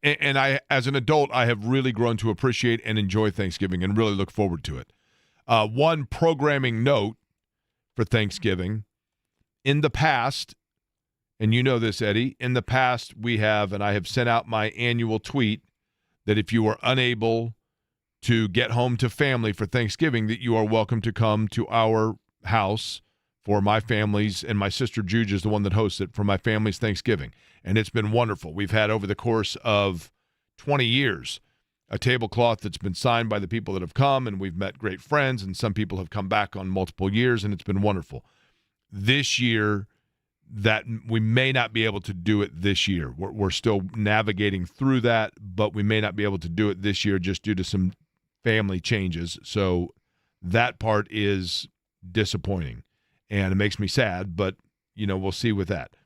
And I, as an adult, I have really grown to appreciate and enjoy Thanksgiving and really look forward to it. One programming note for Thanksgiving. In the past, and you know this, Eddie, in the past we have, and I have sent out my annual tweet that if you are unable to get home to family for Thanksgiving, that you are welcome to come to our house for my family's, and my sister Juge is the one that hosts it, for my family's Thanksgiving. And it's been wonderful. We've had, over the course of 20 years, a tablecloth that's been signed by the people that have come, and we've met great friends, and some people have come back on multiple years, and it's been wonderful. This year, that we may not be able to do it this year. We're still navigating through that, but we may not be able to do it this year just due to some family changes. So that part is disappointing, and it makes me sad, but, we'll see with that.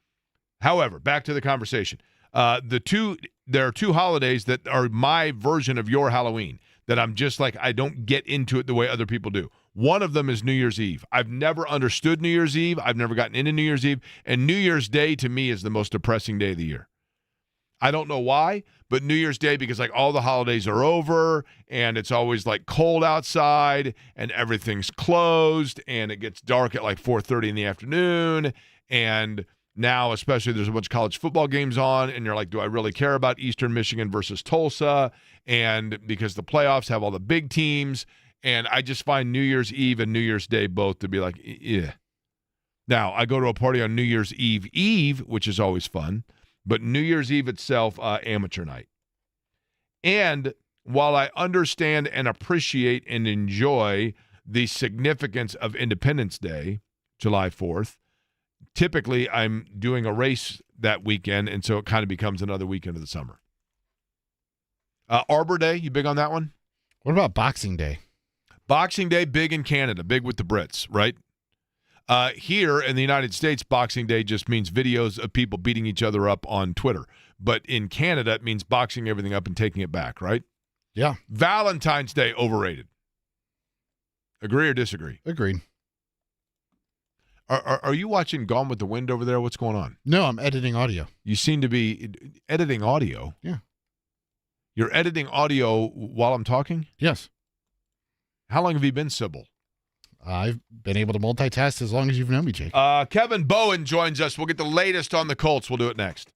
However, back to the conversation. There are two holidays that are my version of your Halloween that I'm just like, I don't get into it the way other people do. One of them is New Year's Eve. I've never understood New Year's Eve. I've never gotten into New Year's Eve. And New Year's Day, to me, is the most depressing day of the year. I don't know why, but New Year's Day, because all the holidays are over, and it's always cold outside, and everything's closed, and it gets dark at 4:30 in the afternoon, and now, especially, there's a bunch of college football games on, and you're like, do I really care about Eastern Michigan versus Tulsa? And because the playoffs have all the big teams, and I just find New Year's Eve and New Year's Day both to be yeah. Now, I go to a party on New Year's Eve, which is always fun, but New Year's Eve itself, amateur night. And while I understand and appreciate and enjoy the significance of Independence Day, July 4th, typically I'm doing a race that weekend, and so it kind of becomes another weekend of the summer. Arbor Day, you big on that one? What about Boxing Day? Boxing Day, big in Canada, big with the Brits, right? Here in the United States, Boxing Day just means videos of people beating each other up on Twitter. But in Canada, it means boxing everything up and taking it back, right? Yeah. Valentine's Day, overrated. Agree or disagree? Agreed. Are you watching Gone with the Wind over there? What's going on? No, I'm editing audio. You seem to be editing audio. Yeah. You're editing audio while I'm talking? Yes. How long have you been Sybil? I've been able to multitask as long as you've known me, Jake. Kevin Bowen joins us. We'll get the latest on the Colts. We'll do it next.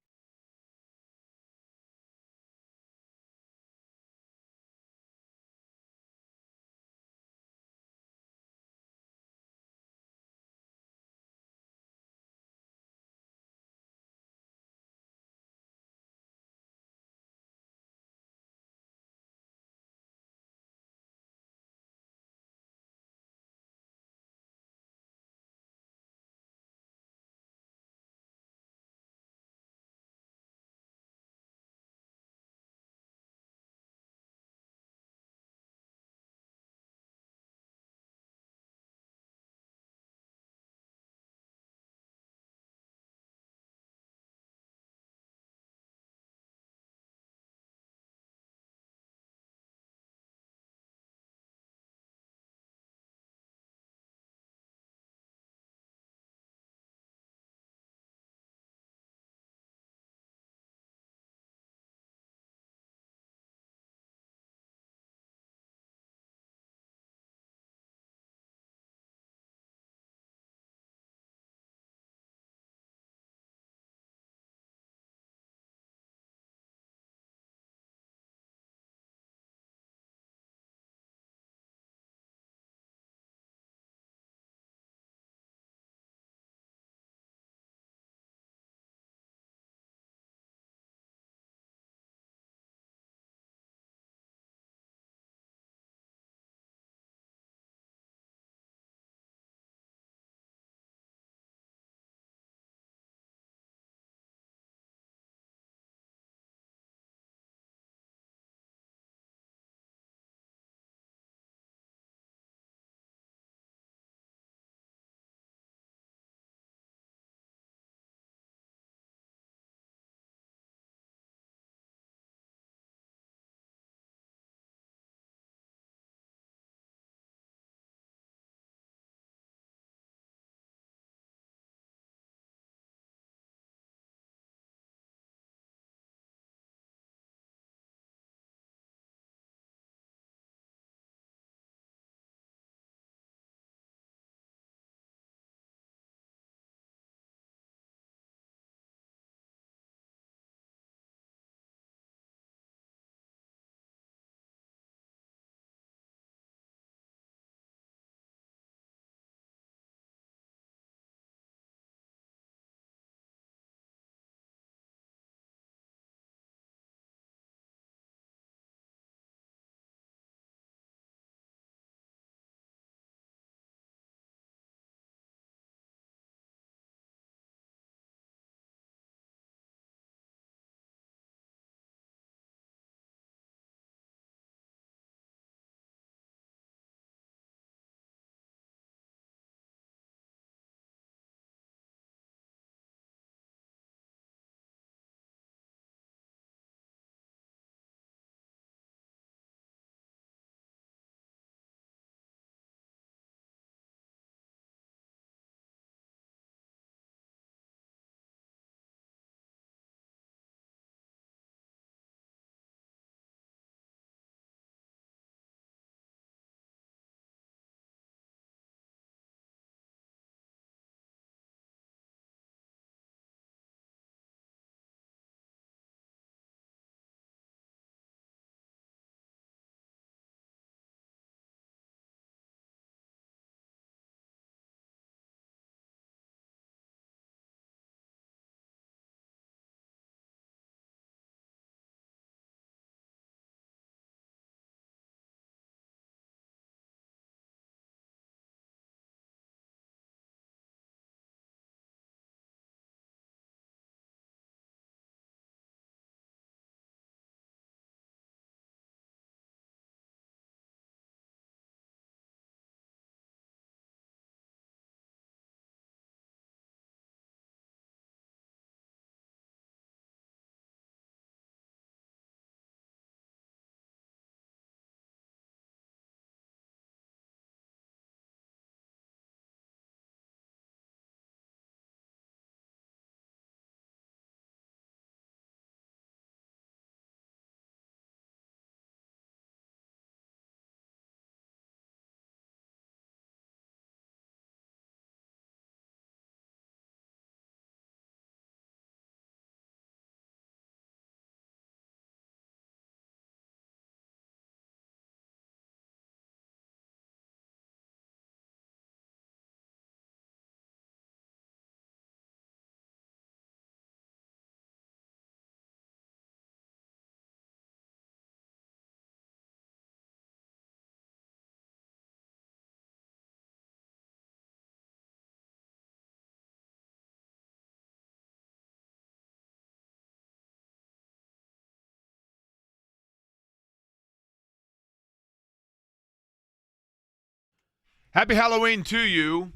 Happy Halloween to you.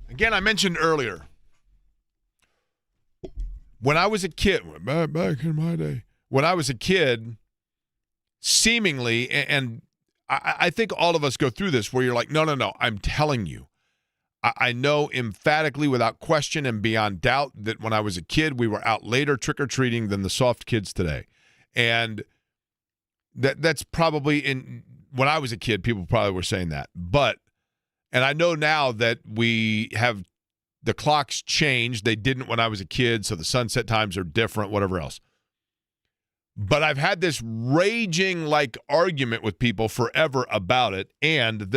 Again, I mentioned earlier, when I was a kid, back in my day, when I was a kid, seemingly, and I think all of us go through this where you're like, no, I'm telling you. I know emphatically, without question and beyond doubt, that when I was a kid, we were out later trick-or-treating than the soft kids today. And that's probably when I was a kid, people probably were saying that. And I know now that we have the clocks changed. They didn't when I was a kid, so the sunset times are different, whatever else. But I've had this raging argument with people forever about it. And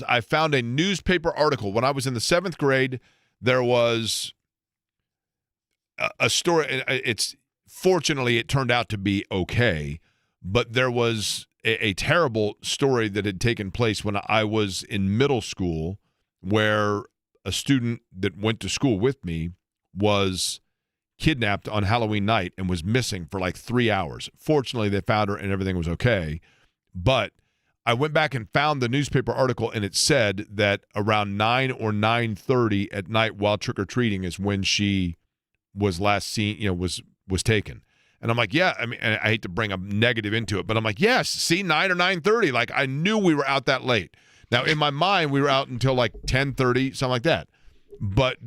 I found a newspaper article. When I was in the 7th grade, there was a story. Fortunately, it turned out to be okay. But there was a terrible story that had taken place when I was in middle school, where a student that went to school with me was kidnapped on Halloween night and was missing for 3 hours. Fortunately, they found her and everything was okay. But I went back and found the newspaper article, and it said that around 9 or 9:30 at night while trick-or-treating is when she was last seen, was taken. And I'm like, yeah, I mean, and I hate to bring a negative into it, but I'm like, yes, see, 9 or 9:30. I knew we were out that late. Now, in my mind, we were out until 10:30, something like that. But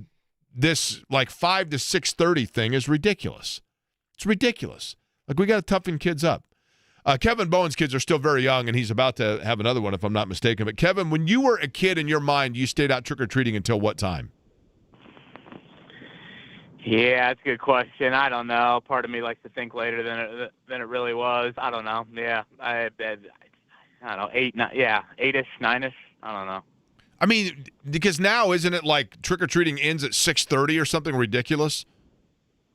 this 5 to 6:30 thing is ridiculous. It's ridiculous. We got to toughen kids up. Kevin Bowen's kids are still very young, and he's about to have another one if I'm not mistaken. But Kevin, when you were a kid in your mind, you stayed out trick-or-treating until what time? Yeah, that's a good question. I don't know. Part of me likes to think later than it really was. I don't know. Yeah, I don't know, 8, 9, 8-ish, 9-ish. I don't know. I mean, because now, isn't it trick-or-treating ends at 6:30 or something ridiculous?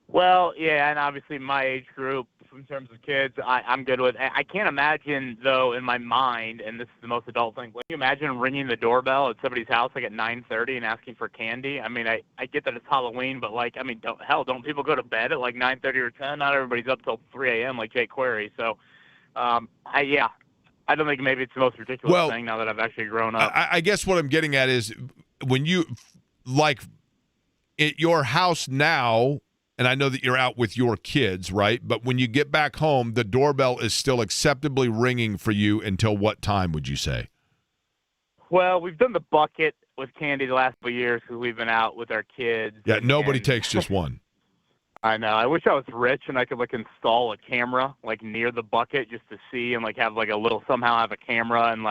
Well, yeah, and obviously my age group, in terms of kids, I'm good with. I can't imagine, though, in my mind, and this is the most adult thing, can you imagine ringing the doorbell at somebody's house at 9:30 and asking for candy? I mean, I get that it's Halloween, but don't people go to bed at 9:30 or 10? Not everybody's up till 3 a.m. like Jake Query. So, I don't think maybe it's the most ridiculous thing now that I've actually grown up. I guess what I'm getting at is when you, at your house now, and I know that you're out with your kids, right? But when you get back home, the doorbell is still acceptably ringing for you until what time, would you say? Well, we've done the bucket with candy the last couple of years because we've been out with our kids. Yeah, nobody takes just one. I know. I wish I was rich and I could install a camera near the bucket just to see and have somehow have a camera and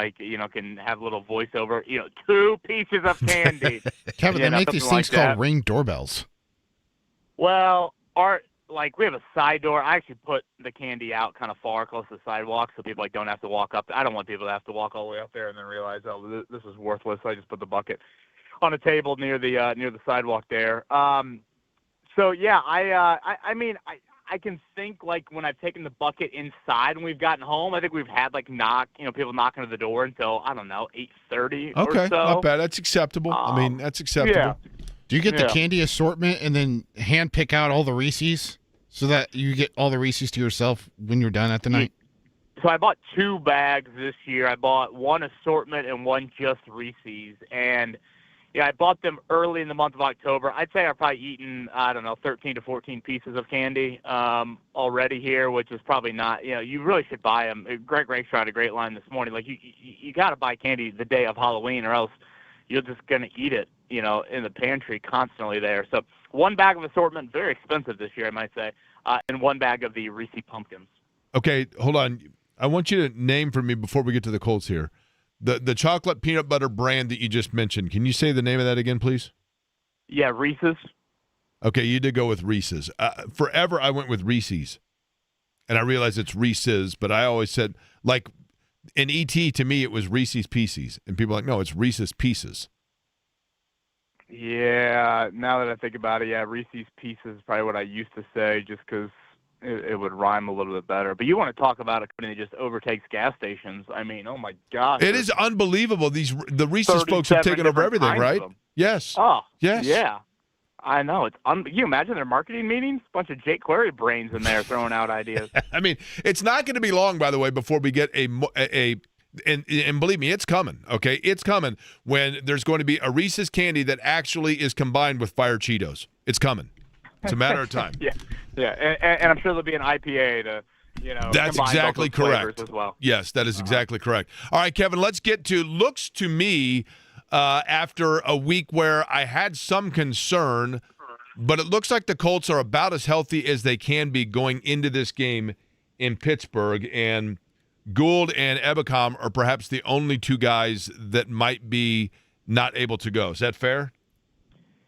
can have a little voiceover. 2 pieces of candy. Kevin, they make these things called Ring doorbells. Well, we have a side door. I actually put the candy out kind of far close to the sidewalk so people don't have to walk up. I don't want people to have to walk all the way up there and then realize, oh, this is worthless. So I just put the bucket on a table near the sidewalk there. So yeah, I mean, I can think when I've taken the bucket inside when we've gotten home. I think we've had people knocking on the door until 8:30 or so. Okay, not bad. That's acceptable. I mean, that's acceptable. Yeah. Do you get the candy assortment and then hand pick out all the Reese's so that you get all the Reese's to yourself when you're done at the night? So I bought 2 bags this year. I bought one assortment and one just Reese's, and yeah, I bought them early in the month of October. I'd say I've probably eaten, 13 to 14 pieces of candy already here, which is probably not, you really should buy them. Greg Rakestraw had a great line this morning. You got to buy candy the day of Halloween or else you're just going to eat it, in the pantry constantly there. So 1 bag of assortment, very expensive this year, I might say, and 1 bag of the Reese's Pumpkins. Okay, hold on. I want you to name for me before we get to the Colts here. The chocolate peanut butter brand that you just mentioned, can you say the name of that again, please? Yeah, Reese's. Okay, you did go with Reese's. Forever I went with Reese's, and I realized it's Reese's, but I always said, in E.T., to me, it was Reese's Pieces, and people are like, no, it's Reese's Pieces. Yeah, now that I think about it, yeah, Reese's Pieces is probably what I used to say just because it would rhyme a little bit better. But you want to talk about a company that just overtakes gas stations. I mean, oh, my gosh. It is unbelievable. The Reese's folks have taken over everything, right? Yes. Oh, yes. Yeah. I know. Can you imagine their marketing meetings? Bunch of Jake Query brains in there throwing out ideas. I mean, it's not going to be long, by the way, before we get a And believe me, it's coming, okay? It's coming when there's going to be a Reese's candy that actually is combined with Fire Cheetos. It's coming. It's a matter of time. Yeah, and I'm sure there'll be an IPA to, That's combine exactly both those flavors correct as well. Yes, that is exactly correct. All right, Kevin, let's get to, looks to me, after a week where I had some concern, but it looks like the Colts are about as healthy as they can be going into this game in Pittsburgh, and Gould and Ebicom are perhaps the only two guys that might be not able to go. Is that fair?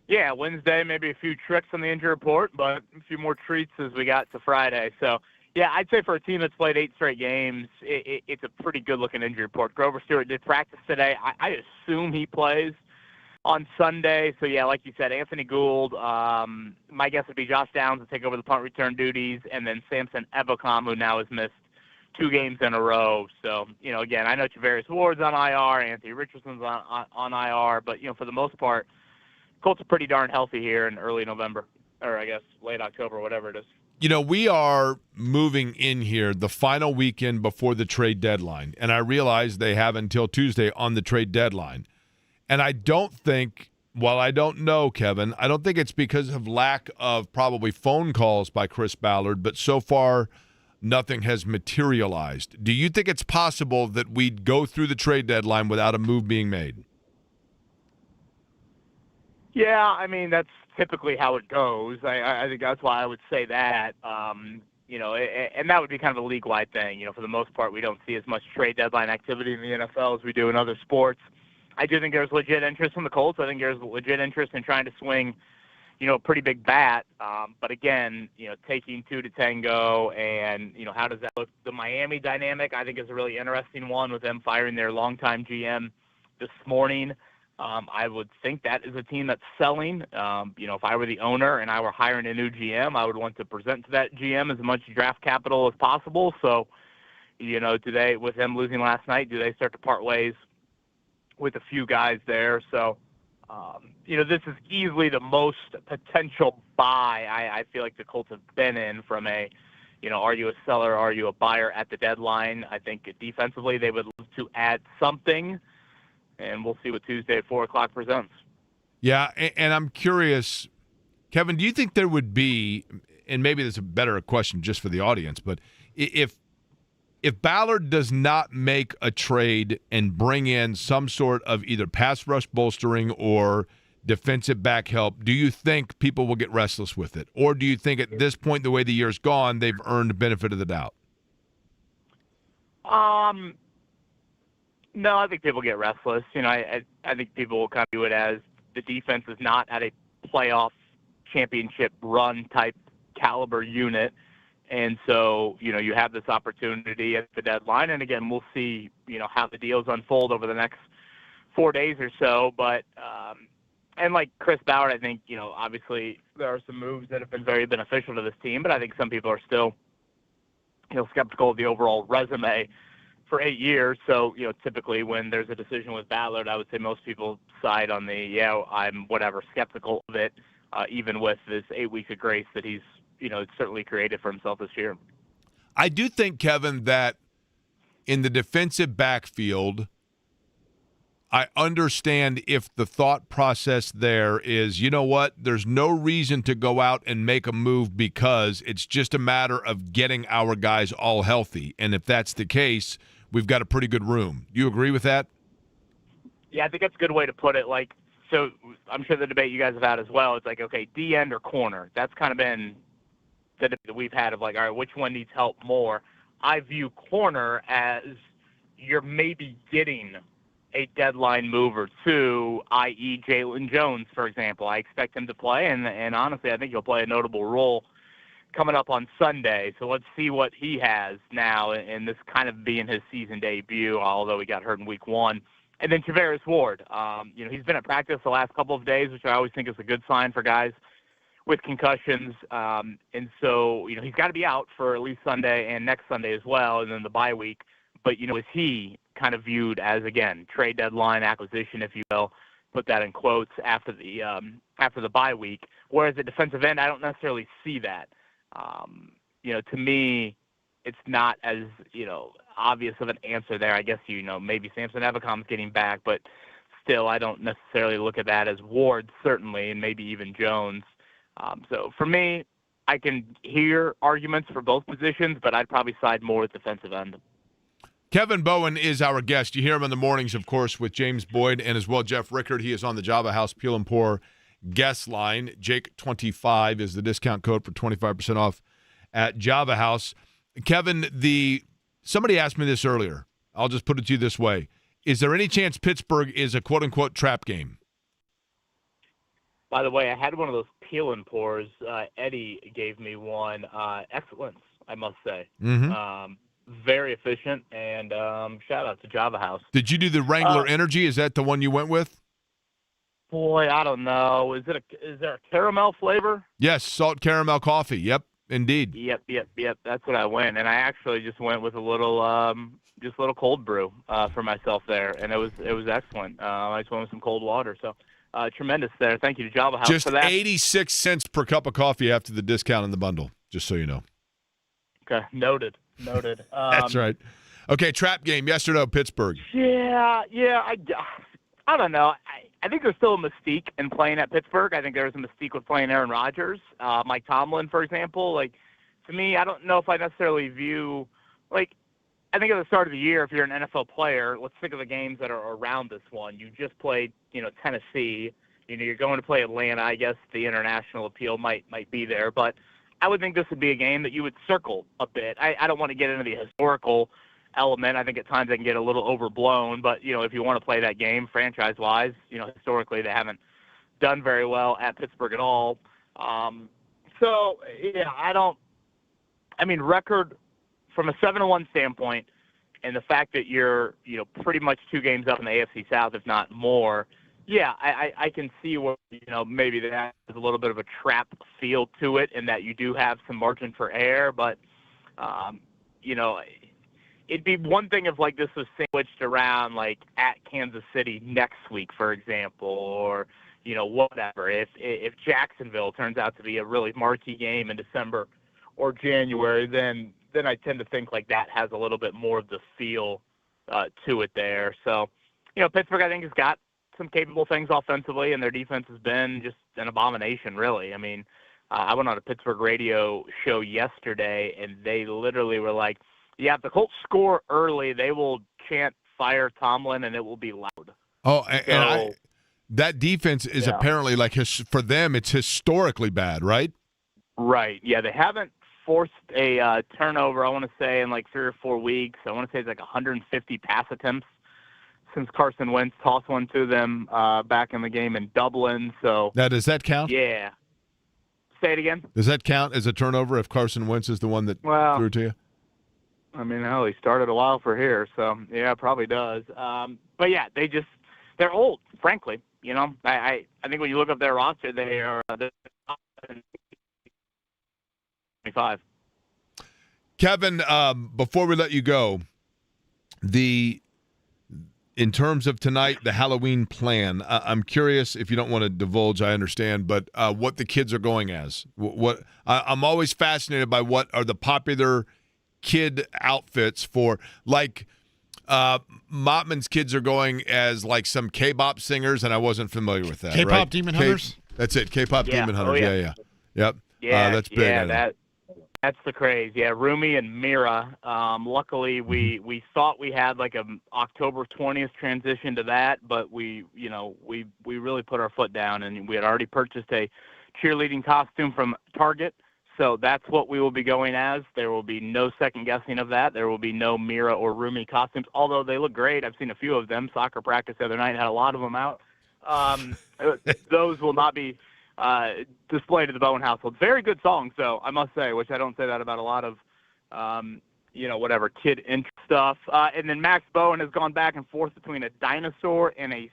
Yeah, Wednesday, maybe a few tricks on the injury report, but a few more treats as we got to Friday. So, yeah, I'd say for a team that's played 8 straight games, it's a pretty good-looking injury report. Grover Stewart did practice today. I assume he plays on Sunday. So, yeah, like you said, Anthony Gould, my guess would be Josh Downs to take over the punt return duties, and then Samson Ebicom, who now has missed 2 games in a row. So, again, I know Travarius Ward's on IR, Anthony Richardson's on IR, but, for the most part, Colts are pretty darn healthy here in early November, or I guess late October, whatever it is. We are moving in here the final weekend before the trade deadline, and I realize they have until Tuesday on the trade deadline. And I don't think, well, I don't know, Kevin, I don't think it's because of lack of probably phone calls by Chris Ballard, but so far nothing has materialized. Do you think it's possible that we'd go through the trade deadline without a move being made? Yeah, I mean, that's typically how it goes. I think that's why I would say that. And that would be kind of a league-wide thing. For the most part, we don't see as much trade deadline activity in the NFL as we do in other sports. I do think there's legit interest from the Colts. I think there's legit interest in trying to swing, a pretty big bat. But again, taking 2 to tango, and, how does that look? The Miami dynamic, I think, is a really interesting one with them firing their longtime GM this morning. I would think that is a team that's selling. If I were the owner and I were hiring a new GM, I would want to present to that GM as much draft capital as possible. So, with them losing last night, do they start to part ways with a few guys there? So, this is easily the most potential buy I feel like the Colts have been in from a, are you a seller, are you a buyer at the deadline? I think defensively they would love to add something. And we'll see what Tuesday at 4 o'clock presents. Yeah, and I'm curious, Kevin, do you think there would be, and maybe this is a better question just for the audience, but if Ballard does not make a trade and bring in some sort of either pass rush bolstering or defensive back help, do you think people will get restless with it? Or do you think at this point, the way the year's gone, they've earned the benefit of the doubt? No, I think people get restless. I think people will kind of view it as the defense is not at a playoff championship run type caliber unit. And so, you have this opportunity at the deadline. And again, we'll see, how the deals unfold over the next 4 days or so. But, and like Chris Ballard, I think, obviously there are some moves that have been very beneficial to this team, but I think some people are still, skeptical of the overall resume for 8 years. So, typically when there's a decision with Ballard, I would say most people side on the, I'm skeptical of it, even with this 8 weeks of grace that he's, certainly created for himself this year. I do think, Kevin, that in the defensive backfield, I understand if the thought process there is, there's no reason to go out and make a move because it's just a matter of getting our guys all healthy. And if that's the case, we've got a pretty good room. Do you agree with that? Yeah, I think that's a good way to put it. So I'm sure the debate you guys have had as well, it's like, okay, D-end or corner. That's kind of been the debate that we've had of all right, which one needs help more? I view corner as you're maybe getting a deadline move or two, i.e. Jalen Jones, for example. I expect him to play, and honestly, I think he'll play a notable role coming up on Sunday. So let's see what he has now, and this kind of being his season debut, although he got hurt in week 1. And then Travarius Ward. He's been at practice the last couple of days, which I always think is a good sign for guys with concussions. And so, he's got to be out for at least Sunday and next Sunday as well, and then the bye week. But, is he kind of viewed as, again, trade deadline acquisition, if you will, put that in quotes, after the bye week? Whereas at defensive end, I don't necessarily see that. To me, it's not as, obvious of an answer there. I guess, maybe Samson Ebicom's getting back, but still I don't necessarily look at that as Ward, certainly, and maybe even Jones. So for me, I can hear arguments for both positions, but I'd probably side more with defensive end. Kevin Bowen is our guest. You hear him in the mornings, of course, with James Boyd and as well Jeff Rickard. He is on the Java House Peel and Pour guest line. Jake25 is the discount code for 25% off at Java House. Kevin, somebody asked me this earlier. I'll just put it to you this way. Is there any chance Pittsburgh is a quote-unquote trap game? By the way, I had one of those peel and pours. Eddie gave me one. Excellence, I must say. Mm-hmm. Very efficient, and shout out to Java House. Did you do the Wrangler Energy? Is that the one you went with? Boy, I don't know. Is there a caramel flavor? Yes, salt caramel coffee. Yep, indeed. Yep. That's what I went, and I actually just went with a little cold brew for myself there, and it was excellent. I just went with some cold water, so tremendous there. Thank you to Java House just for that. 86 cents per cup of coffee after the discount in the bundle, just so you know. Okay, noted. That's right. Okay, trap game, yes or no, Pittsburgh? Yeah. I don't know. I think there's still a mystique in playing at Pittsburgh. I think there's a mystique with playing Aaron Rodgers, Mike Tomlin, for example. Like, to me, I don't know if I necessarily view I think at the start of the year, if you're an NFL player, let's think of the games that are around this one. You just played, Tennessee. You're going to play Atlanta. I guess the international appeal might be there, but I would think this would be a game that you would circle a bit. I don't want to get into the historical element. I think at times they can get a little overblown, but, if you want to play that game franchise-wise, historically they haven't done very well at Pittsburgh at all. Record from a 7-1 standpoint, and the fact that you're, pretty much 2 games up in the AFC South, if not more, I can see where, maybe that has a little bit of a trap feel to it and that you do have some margin for error, but, it'd be one thing if, this was sandwiched around, at Kansas City next week, for example, or, whatever. If Jacksonville turns out to be a really marquee game in December or January, then I tend to think, that has a little bit more of the feel to it there. So, Pittsburgh, I think, has got some capable things offensively, and their defense has been just an abomination, really. I mean, I went on a Pittsburgh radio show yesterday, and they literally were like, if the Colts score early, they will chant "Fire Tomlin," and it will be loud. Oh, that defense is apparently, for them, it's historically bad, right? Right. Yeah, they haven't forced a turnover, I want to say, in 3 or 4 weeks. I want to say it's 150 pass attempts since Carson Wentz tossed one to them back in the game in Dublin. So now, does that count? Yeah. Say it again. Does that count as a turnover if Carson Wentz is the one that threw it to you? I mean, hell, he started a while for here, so yeah, it probably does. But yeah, they're old, frankly. I think when you look up their roster, they are 25. Kevin, before we let you go, in terms of tonight, the Halloween plan, I'm curious, if you don't want to divulge, I understand, but what the kids are going as. I'm always fascinated by what are the popular kid outfits for, Mottman's kids are going as some K-pop singers, and I wasn't familiar with that. K-pop right? Demon Hunters? That's it, K-pop Demon Hunters. Oh, yeah. Yep. Yeah, that's big. Yeah, that's the craze. Yeah, Rumi and Mira. Luckily, we thought we had a October 20th transition to that, but we really put our foot down, and we had already purchased a cheerleading costume from Target. So that's what we will be going as. There will be no second guessing of that. There will be no Mira or Rumi costumes, although they look great. I've seen a few of them. Soccer practice the other night had a lot of them out. Those will not be displayed at the Bowen household. Very good songs, though, I must say, which I don't say that about a lot of, kid interest stuff. And then Max Bowen has gone back and forth between a dinosaur and a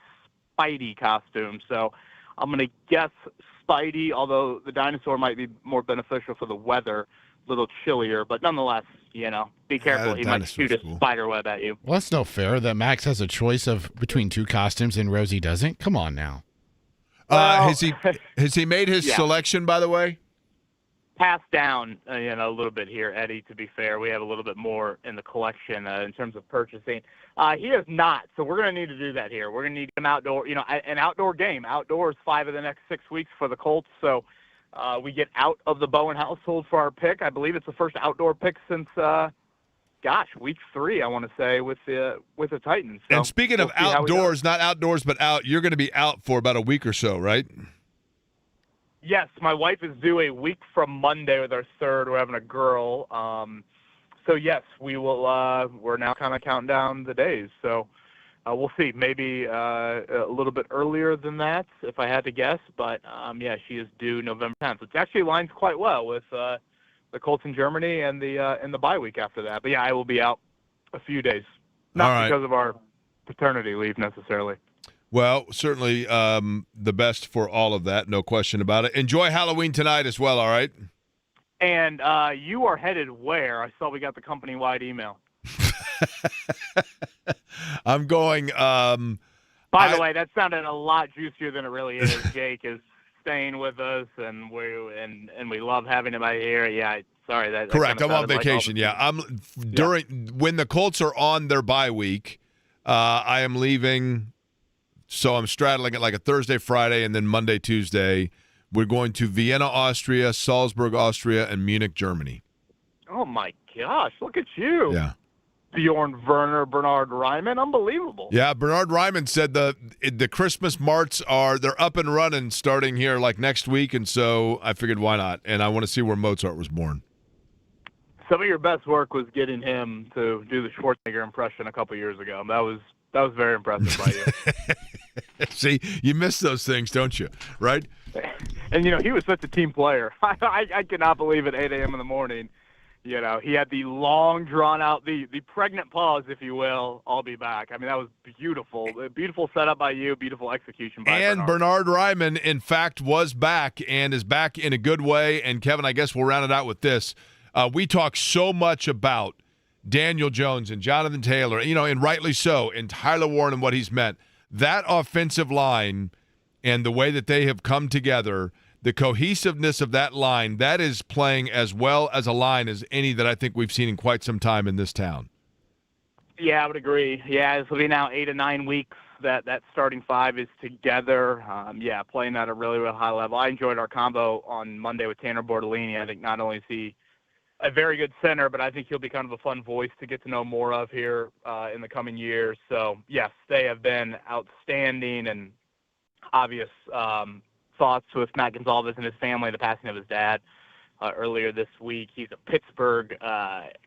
Spidey costume. So I'm going to guess Spidey, although the dinosaur might be more beneficial for the weather, a little chillier. But nonetheless, be careful. He might shoot a spider web at you. Well, that's no fair that Max has a choice between 2 costumes and Rosie doesn't. Come on now. Has he made his selection, by the way? passed down, a little bit here, Eddie. To be fair, we have a little bit more in the collection in terms of purchasing. He has not, so we're going to need to do that here. We're going to need an outdoor, an outdoor game. Outdoors 5 of the next 6 weeks for the Colts. So we get out of the Bowen household for our pick. I believe it's the first outdoor pick since, week 3. I want to say with the Titans. So and speaking of outdoors, not outdoors, but out, you're going to be out for about a week or so, right? Yes, my wife is due a week from Monday with our third. We're having a girl. So, yes, we will. We're now kind of counting down the days. So we'll see. Maybe a little bit earlier than that, if I had to guess. But, she is due November 10th, which actually lines quite well with the Colts in Germany and the bye week after that. But, yeah, I will be out a few days. Not because of our paternity leave necessarily. Well, certainly the best for all of that, no question about it. Enjoy Halloween tonight as well, all right? And you are headed where? I saw we got the company-wide email. I'm going By the way, that sounded a lot juicier than it really is. Jake is staying with us, and we love having him out here. Yeah, sorry. That correct. I'm on vacation, when the Colts are on their bye week, I am leaving. So I'm straddling it like a Thursday, Friday, and then Monday, Tuesday. We're going to Vienna, Austria, Salzburg, Austria, and Munich, Germany. Oh, my gosh. Look at you. Yeah. Bjorn Werner, Bernard Ryman. Unbelievable. Yeah, Bernard Ryman said the Christmas marts they're up and running starting here like next week, and so I figured why not? And I want to see where Mozart was born. Some of your best work was getting him to do the Schwarzenegger impression a couple years ago. That was very impressive by you. See, you miss those things, don't you? Right? And, he was such a team player. I cannot believe at 8 a.m. in the morning, he had the long, drawn-out, the pregnant pause, if you will, I'll be back. I mean, that was beautiful. A beautiful setup by you, beautiful execution by And Bernard Ryman, in fact, was back and is back in a good way. And, Kevin, I guess we'll round it out with this. We talk so much about Daniel Jones and Jonathan Taylor, and rightly so, and Tyler Warren and what he's meant. That offensive line and the way that they have come together, the cohesiveness of that line, that is playing as well as a line as any that I think we've seen in quite some time in this town. Yeah, I would agree. Yeah, this will be now 8 to 9 weeks that starting five is together. Playing at a really, really high level. I enjoyed our combo on Monday with Tanner Bortolini. I think not only is he a very good center, but I think he'll be kind of a fun voice to get to know more of here in the coming years. So, yes, they have been outstanding, and obvious thoughts with Matt Gonzalez and his family, the passing of his dad earlier this week. He's a Pittsburgh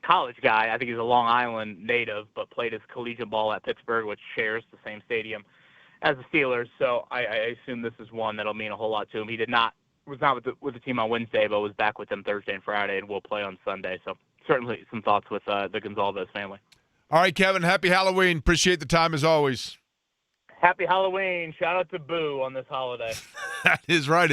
college guy. I think he's a Long Island native, but played his collegiate ball at Pittsburgh, which shares the same stadium as the Steelers. So I assume this is one that'll mean a whole lot to him. He was not with the team on Wednesday, but was back with them Thursday and Friday, and will play on Sunday. So certainly some thoughts with the Gonzalez family. All right, Kevin, happy Halloween. Appreciate the time as always. Happy Halloween. Shout out to Boo on this holiday. That is right.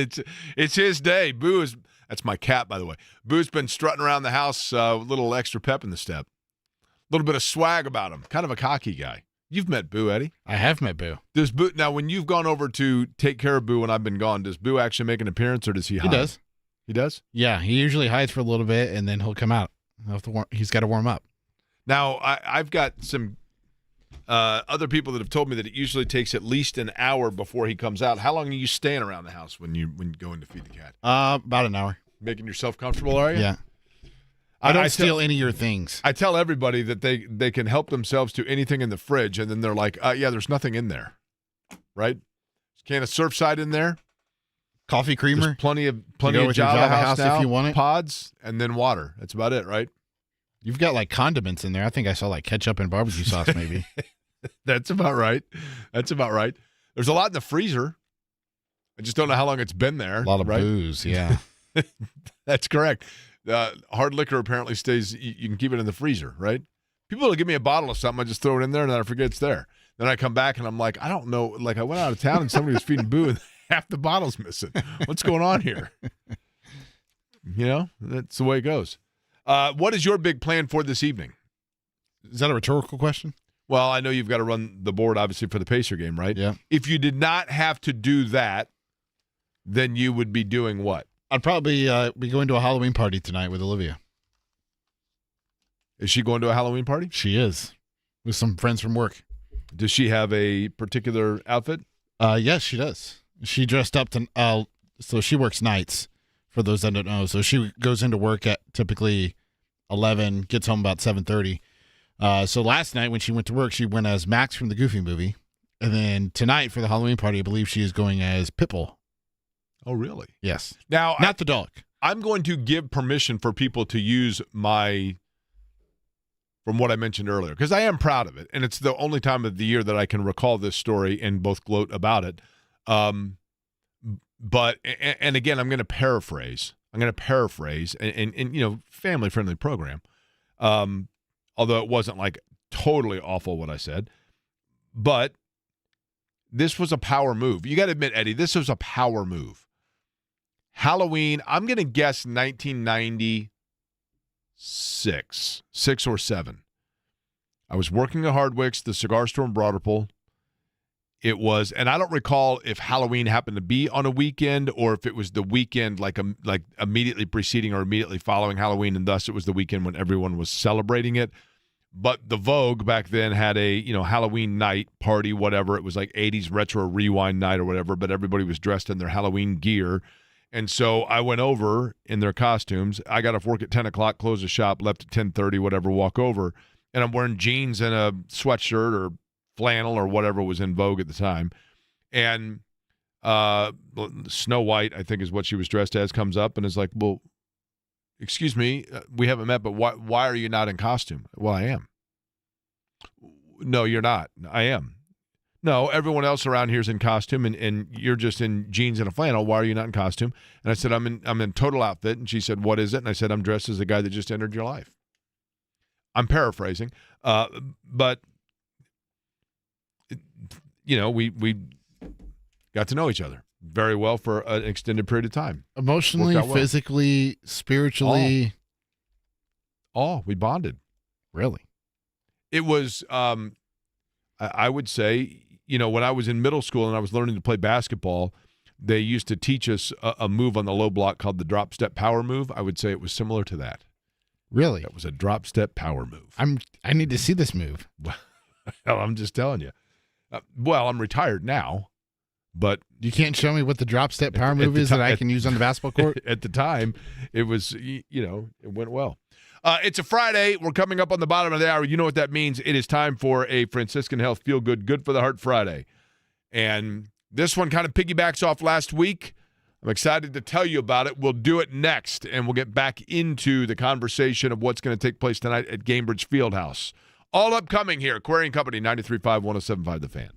It's his day. That's my cat, by the way. Boo's been strutting around the house, a little extra pep in the step. A little bit of swag about him. Kind of a cocky guy. You've met Boo, Eddie. I have met Boo. Does Boo now? When you've gone over to take care of Boo when I've been gone, does Boo actually make an appearance, or does he hide? He does. He does. Yeah, he usually hides for a little bit, and then he'll come out. He's got to warm up. Now I've got some other people that have told me that it usually takes at least an hour before he comes out. How long are you staying around the house when you go in to feed the cat? About an hour. Making yourself comfortable, are you? Yeah. I don't steal any of your things. I tell everybody that they can help themselves to anything in the fridge, and then they're like, there's nothing in there, right? Can of Surfside in there? Coffee creamer? There's plenty of Java House now, if you want it. Pods, and then water. That's about it, right? You've got like condiments in there. I think I saw like ketchup and barbecue sauce maybe. That's about right. There's a lot in the freezer. I just don't know how long it's been there. A lot of booze, yeah. That's correct. Hard liquor apparently stays, you can keep it in the freezer, right? People will give me a bottle of something, I just throw it in there, and then I forget it's there. Then I come back, and I'm like, I don't know. Like, I went out of town, and somebody was feeding Boo, and half the bottle's missing. What's going on here? That's the way it goes. What is your big plan for this evening? Is that a rhetorical question? Well, I know you've got to run the board, obviously, for the Pacer game, right? Yeah. If you did not have to do that, then you would be doing what? I'd probably be going to a Halloween party tonight with Olivia. Is she going to a Halloween party? She is, with some friends from work. Does she have a particular outfit? Yes, she does. She dressed up to. So she works nights. For those that don't know, so she goes into work at typically 11, gets home about 7:30. So last night when she went to work, she went as Max from the Goofy movie, and then tonight for the Halloween party, I believe she is going as Pitbull. Oh, really? Yes. Now, Not the dog. I'm going to give permission for people to use from what I mentioned earlier, because I am proud of it, and it's the only time of the year that I can recall this story and both gloat about it. But again, I'm going to paraphrase. And family-friendly program. Although it wasn't like totally awful what I said, but this was a power move. You got to admit, Eddie, this was a power move. Halloween, I'm going to guess 1996, 6 or 7. I was working at Hardwick's, the cigar store in Broad Ripple. It was, and I don't recall if Halloween happened to be on a weekend or if it was the weekend like immediately preceding or immediately following Halloween, and thus it was the weekend when everyone was celebrating it. But the Vogue back then had a Halloween night party, whatever. It was like 80s retro rewind night or whatever, but everybody was dressed in their Halloween gear. And so I went over in their costumes. I got off work at 10 o'clock, closed the shop, left at 10:30, whatever, walk over. And I'm wearing jeans and a sweatshirt or flannel or whatever was in vogue at the time. And Snow White, I think is what she was dressed as, comes up and is like, well, excuse me, we haven't met, but why are you not in costume? Well, I am. No, you're not. I am. No, everyone else around here is in costume, and you're just in jeans and a flannel. Why are you not in costume? And I said, I'm in total outfit. And she said, what is it? And I said, I'm dressed as the guy that just entered your life. I'm paraphrasing, but we got to know each other very well for an extended period of time. Emotionally, Worked out well. physically, spiritually. We bonded. Really? It was, I would say, when I was in middle school and I was learning to play basketball, they used to teach us a move on the low block called the drop step power move. I would say it was similar to that. Really? That was a drop step power move. I need to see this move. Well, I'm just telling you. I'm retired now, but You can't show me what the drop step power move is that I can use on the basketball court? at the time, it was, it went well. It's a Friday. We're coming up on the bottom of the hour. You know what that means. It is time for a Franciscan Health Feel Good, Good for the Heart Friday. And this one kind of piggybacks off last week. I'm excited to tell you about it. We'll do it next, and we'll get back into the conversation of what's going to take place tonight at Gainbridge Fieldhouse. All upcoming here. Aquarian Company, 93.5, 107.5 The Fan.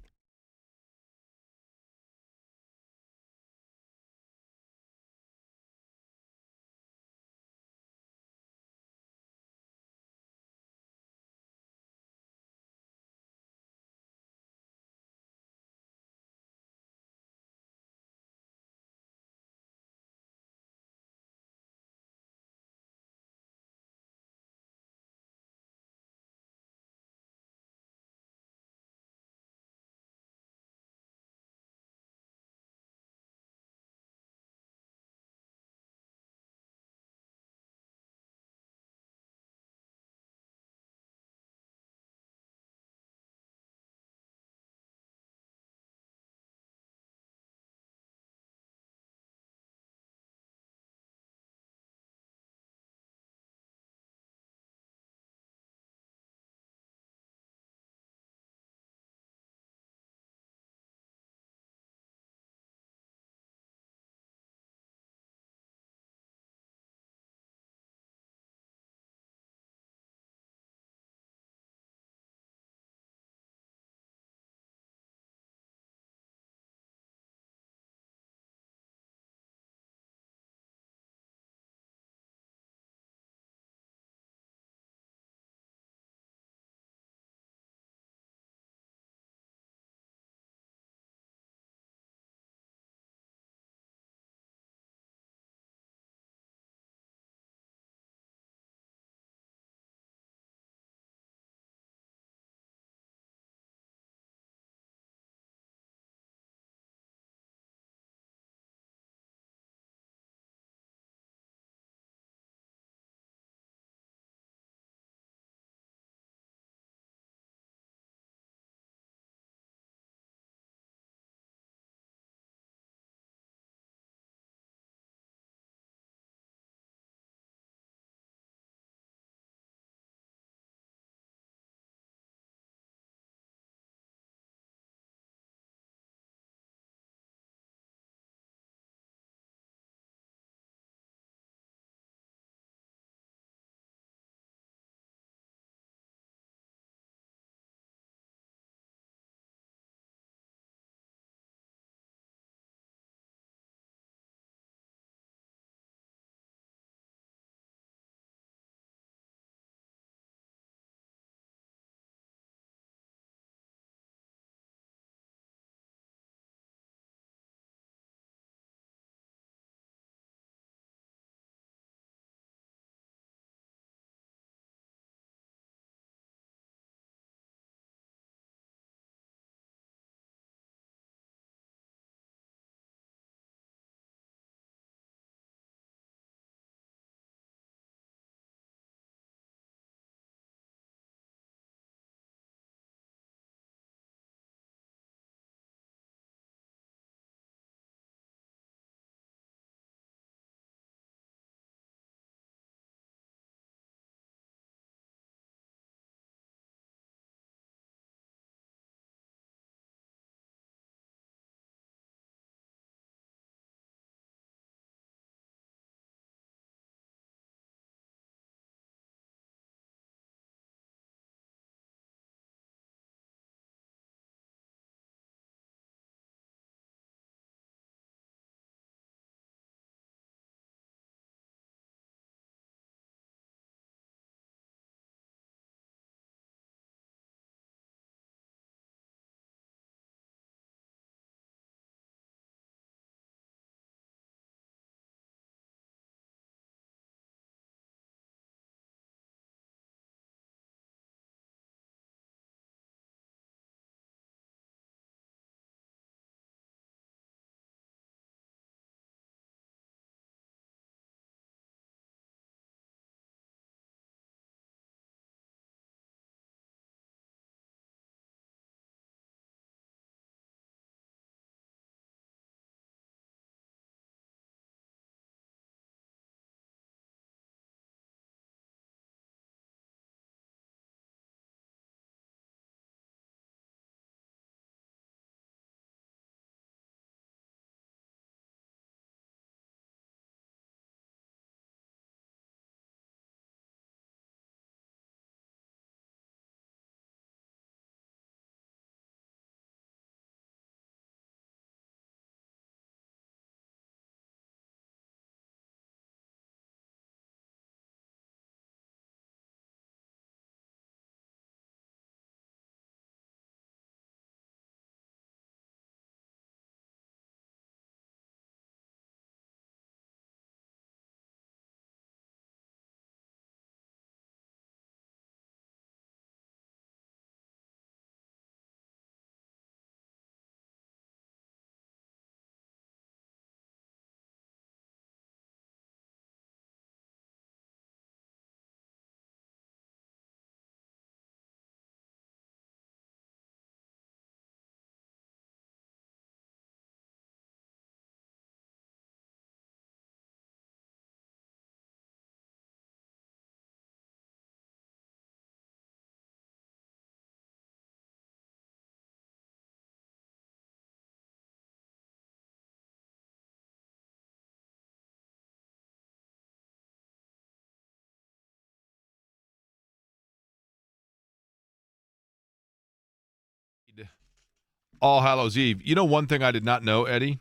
All Hallows Eve. You know one thing I did not know, Eddie?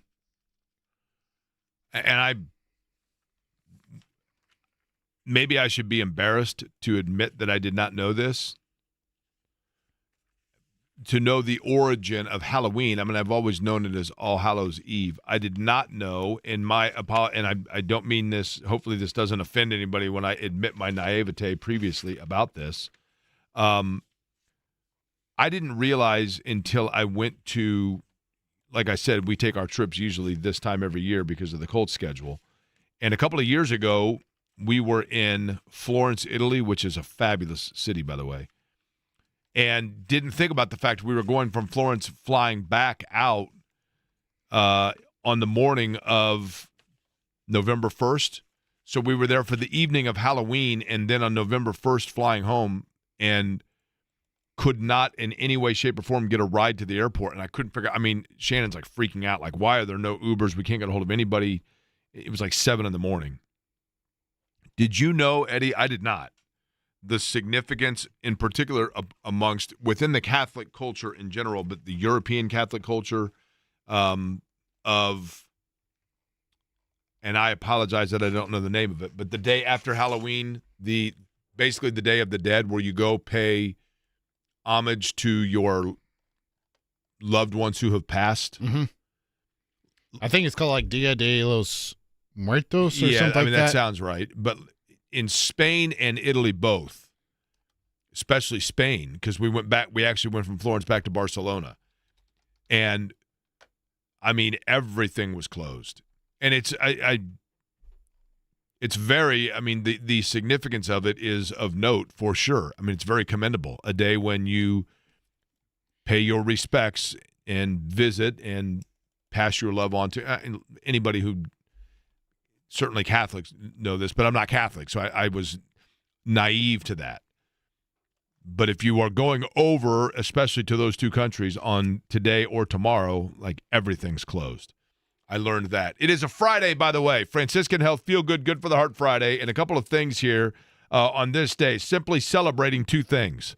And maybe I should be embarrassed to admit that I did not know this. To know the origin of Halloween. I mean, I've always known it as All Hallows Eve. I did not know, and I don't mean this, hopefully this doesn't offend anybody when I admit my naivete previously about this. I didn't realize until I went to, like I said, we take our trips usually this time every year because of the Colts schedule. And a couple of years ago, we were in Florence, Italy, which is a fabulous city, by the way, and didn't think about the fact we were going from Florence flying back out on the morning of November 1st. So we were there for the evening of Halloween, and then on November 1st flying home, and could not in any way, shape, or form get a ride to the airport. And I couldn't figure out, I mean, Shannon's like freaking out, like, why are there no Ubers? We can't get a hold of anybody. It was like 7 a.m. Did you know, Eddie, I did not, the significance in particular amongst, within the Catholic culture in general, but the European Catholic culture of, and I apologize that I don't know the name of it, but the day after Halloween, basically the Day of the Dead, where you go pay homage to your loved ones who have passed. Mm-hmm. I think it's called like Dia de los Muertos or something like that. I mean, that sounds right. But in Spain and Italy both, especially Spain, because we actually went from Florence back to Barcelona. And, I mean, everything was closed. And it's very, I mean, the significance of it is of note for sure. I mean, it's very commendable. A day when you pay your respects and visit and pass your love on to anybody who, certainly Catholics know this, but I'm not Catholic, so I was naive to that. But if you are going over, especially to those two countries on today or tomorrow, like everything's closed. I learned that. It is a Friday, by the way. Franciscan Health Feel Good, Good for the Heart Friday. And a couple of things here on this day. Simply celebrating 2 things.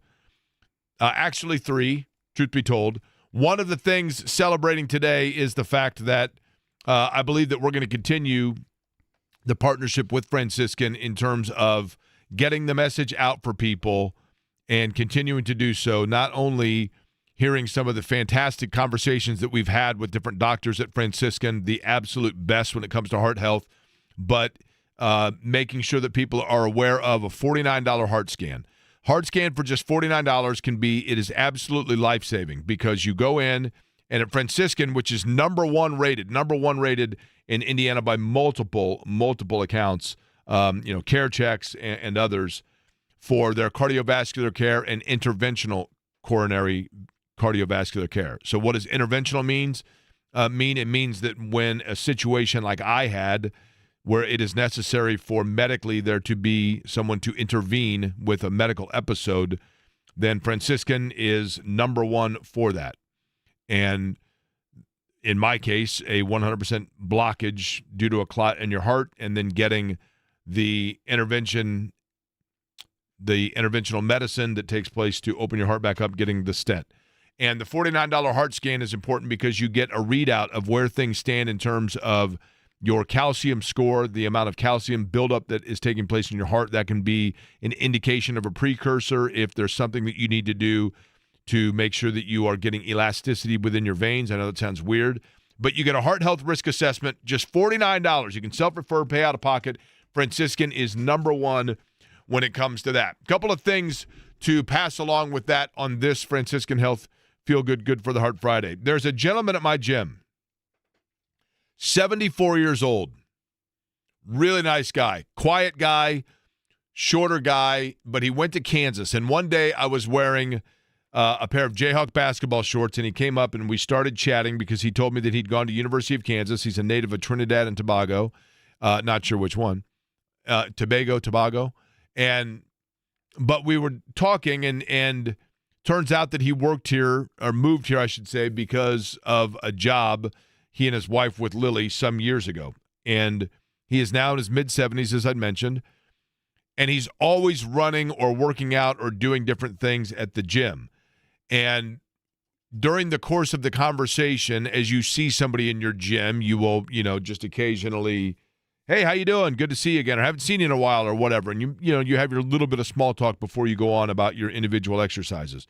Actually 3, truth be told. One of the things celebrating today is the fact that I believe that we're going to continue the partnership with Franciscan in terms of getting the message out for people and continuing to do so, not only hearing some of the fantastic conversations that we've had with different doctors at Franciscan, the absolute best when it comes to heart health, but making sure that people are aware of a $49 heart scan. Heart scan for just $49 it is absolutely life-saving because you go in, and at Franciscan, which is number one rated in Indiana by multiple accounts, Care Checks and others, for their cardiovascular care and interventional coronary cardiovascular care. So what does interventional mean? It means that when a situation like I had, where it is necessary for medically there to be someone to intervene with a medical episode, then Franciscan is number one for that. And in my case, a 100% blockage due to a clot in your heart, and then getting the interventional medicine that takes place to open your heart back up, getting the stent. And the $49 heart scan is important because you get a readout of where things stand in terms of your calcium score, the amount of calcium buildup that is taking place in your heart. That can be an indication of a precursor if there's something that you need to do to make sure that you are getting elasticity within your veins. I know that sounds weird, but you get a heart health risk assessment, just $49. You can self-refer, pay out of pocket. Franciscan is number one when it comes to that. A couple of things to pass along with that on this Franciscan Health Feel Good, Good for the Heart Friday. There's a gentleman at my gym, 74 years old, really nice guy, quiet guy, shorter guy, but he went to Kansas. And one day I was wearing a pair of Jayhawk basketball shorts, and he came up and we started chatting because he told me that he'd gone to University of Kansas. He's a native of Trinidad and Tobago, not sure which one, Tobago. But we were talking, and turns out that he worked here, or moved here, I should say, because of a job he and his wife with Lily some years ago. And he is now in his mid-70s, as I mentioned, and he's always running or working out or doing different things at the gym. And during the course of the conversation, as you see somebody in your gym, you will, just occasionally, hey, how you doing? Good to see you again. Or haven't seen you in a while or whatever. And you have your little bit of small talk before you go on about your individual exercises.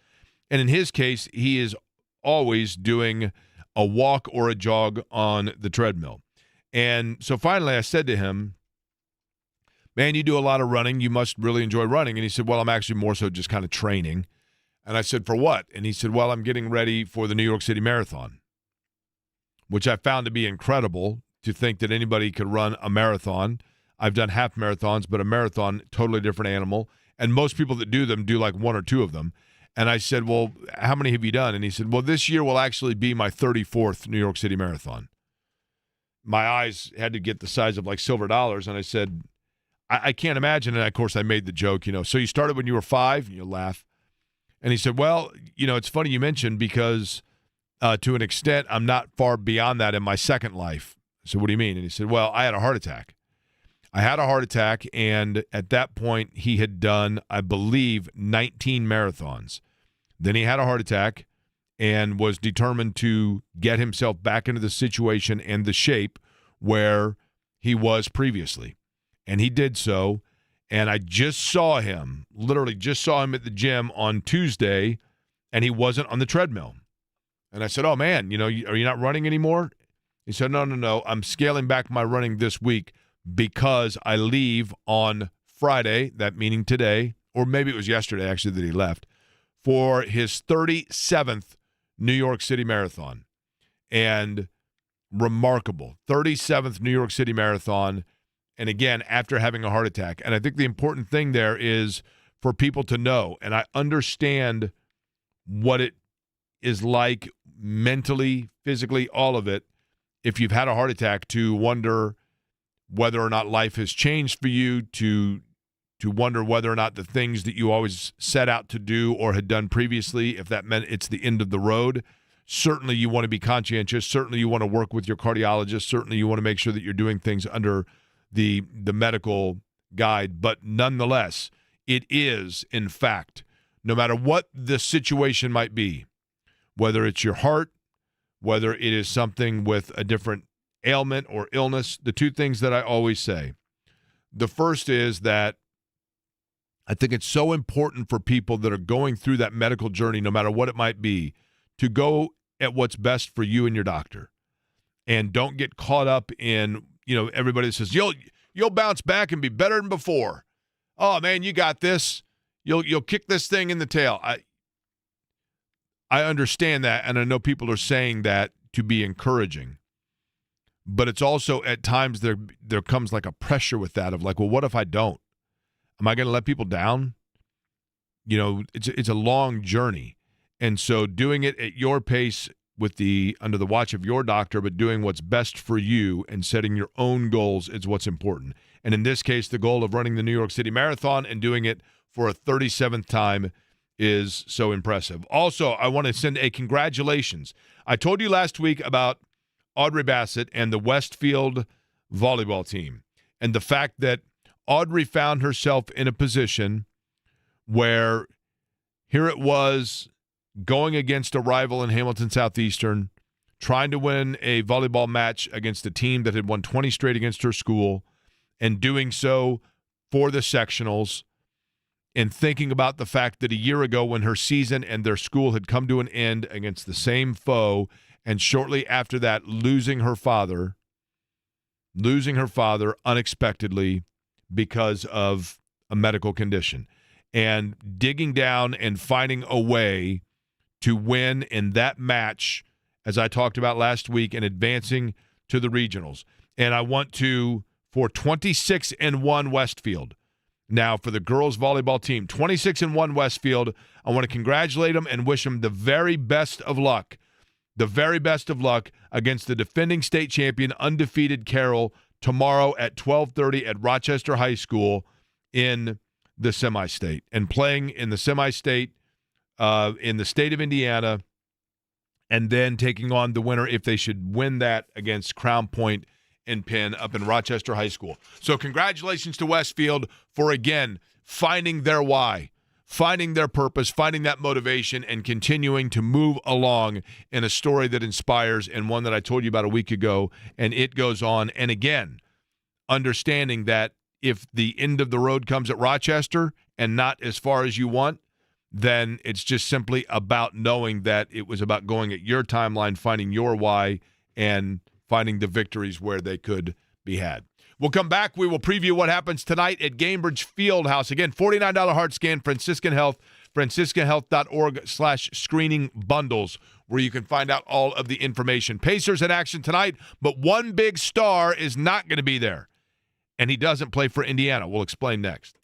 And in his case, he is always doing a walk or a jog on the treadmill. And so finally I said to him, man, you do a lot of running. You must really enjoy running. And he said, well, I'm actually more so just kind of training. And I said, for what? And he said, well, I'm getting ready for the New York City Marathon, which I found to be incredible to think that anybody could run a marathon. I've done half marathons, but a marathon, totally different animal. And most people that do them do like one or two of them. And I said, well, how many have you done? And he said, well, this year will actually be my 34th New York City Marathon. My eyes had to get the size of like silver dollars. And I said, I can't imagine. And of course, I made the joke, so you started when you were 5, and you laugh. And he said, well, it's funny you mentioned because to an extent, I'm not far beyond that in my second life. I said, what do you mean? And he said, well, I had a heart attack. And at that point, he had done, I believe, 19 marathons. Then he had a heart attack and was determined to get himself back into the situation and the shape where he was previously. And he did so. And I just saw him, literally just saw him at the gym on Tuesday, and he wasn't on the treadmill. And I said, oh, man, are you not running anymore? He said, no. I'm scaling back my running this week because I leave on Friday, that meaning today, or maybe it was yesterday actually that he left, for his 37th New York City Marathon. And remarkable, 37th New York City Marathon. And again, after having a heart attack. And I think the important thing there is for people to know, and I understand what it is like mentally, physically, all of it, if you've had a heart attack, to wonder whether or not life has changed for you, to wonder whether or not the things that you always set out to do or had done previously, if that meant it's the end of the road. Certainly you want to be conscientious. Certainly you want to work with your cardiologist. Certainly you want to make sure that you're doing things under the medical guide. But nonetheless, it is, in fact, no matter what the situation might be, whether it's your heart, whether it is something with a different ailment or illness, the two things that I always say. The first is that I think it's so important for people that are going through that medical journey, no matter what it might be, to go at what's best for you and your doctor. And don't get caught up in, everybody says, you'll bounce back and be better than before. Oh, man, you got this. You'll kick this thing in the tail. I understand that, and I know people are saying that to be encouraging. But it's also at times there comes like a pressure with that of like, well, what if I don't? Am I going to let people down? It's a long journey. And so doing it at your pace under the watch of your doctor, but doing what's best for you and setting your own goals is what's important. And in this case, the goal of running the New York City Marathon and doing it for a 37th time is so impressive. Also, I want to send a congratulations. I told you last week about Audrey Bassett and the Westfield volleyball team and the fact that Audrey found herself in a position where here it was going against a rival in Hamilton Southeastern, trying to win a volleyball match against a team that had won 20 straight against her school, and doing so for the sectionals, and thinking about the fact that a year ago when her season and their school had come to an end against the same foe, and shortly after that losing her father unexpectedly because of a medical condition, and digging down and finding a way to win in that match, as I talked about last week, and advancing to the regionals. And I want to, for 26-1 Westfield, now for the girls volleyball team, 26-1 Westfield, I want to congratulate them and wish them the very best of luck. The very best of luck against the defending state champion, undefeated Carroll, tomorrow at 12:30 at Rochester High School in the semi-state. And playing in the semi-state in the state of Indiana, and then taking on the winner if they should win that against Crown Point and Penn up in Rochester High School. So congratulations to Westfield for, again, finding their why, finding their purpose, finding that motivation, and continuing to move along in a story that inspires, and one that I told you about a week ago, and it goes on. And again, understanding that if the end of the road comes at Rochester and not as far as you want, then it's just simply about knowing that it was about going at your timeline, finding your why, and finding the victories where they could be had. We'll come back. We will preview what happens tonight at Gainbridge Fieldhouse. Again, $49 heart scan, Franciscan Health, franciscanhealth.org/screening bundles, where you can find out all of the information. Pacers in action tonight, but one big star is not going to be there, and he doesn't play for Indiana. We'll explain next.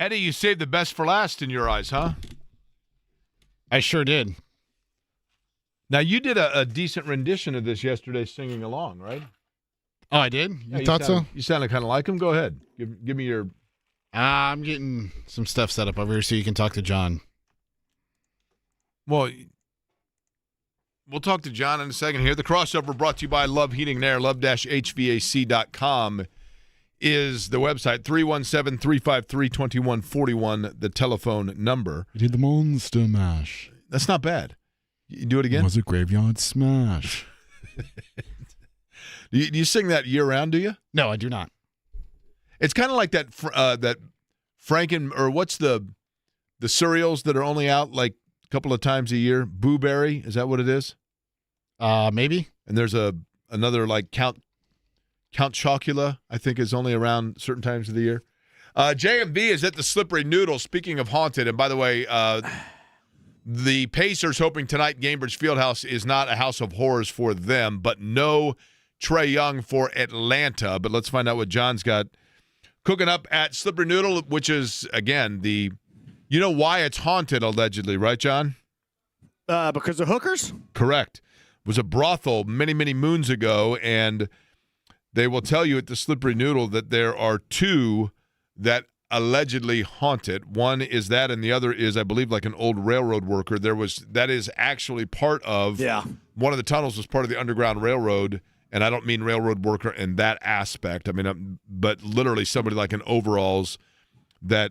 Eddie, you saved the best for last in your eyes, huh? I sure did. Now, you did a decent rendition of this yesterday singing along, right? Oh, I did? You thought so? so? You sounded kind of like him. Go ahead. Give me your... I'm getting some stuff set up over here so you can talk to John. Well, we'll talk to John in a second here. The crossover brought to you by Love Heating and Air. Love-HVAC.com is the website. 317-353-2141, the telephone number. You did the Monster Mash. That's not bad. You do it again? It was a graveyard smash. Do you sing that year-round, do you? No, I do not. It's kind of like that Franken, or what's the cereals that are only out like a couple of times a year? Boo Berry, is that what it is? Maybe. And there's another like Count Chocula, I think, is only around certain times of the year. JMV is at the Slippery Noodle. Speaking of haunted, and by the way, the Pacers hoping tonight Gainbridge Fieldhouse is not a house of horrors for them, but no Trae Young for Atlanta. But let's find out what John's got cooking up at Slippery Noodle, which is, again, you know why it's haunted, allegedly, right, John? Because of hookers? Correct. It was a brothel many, many moons ago, and they will tell you at the Slippery Noodle that there are two that allegedly haunt it. One is that, and the other is, I believe, like an old railroad worker. That is actually part of one of the tunnels was part of the Underground Railroad, and I don't mean railroad worker in that aspect. I mean, but literally somebody like in overalls that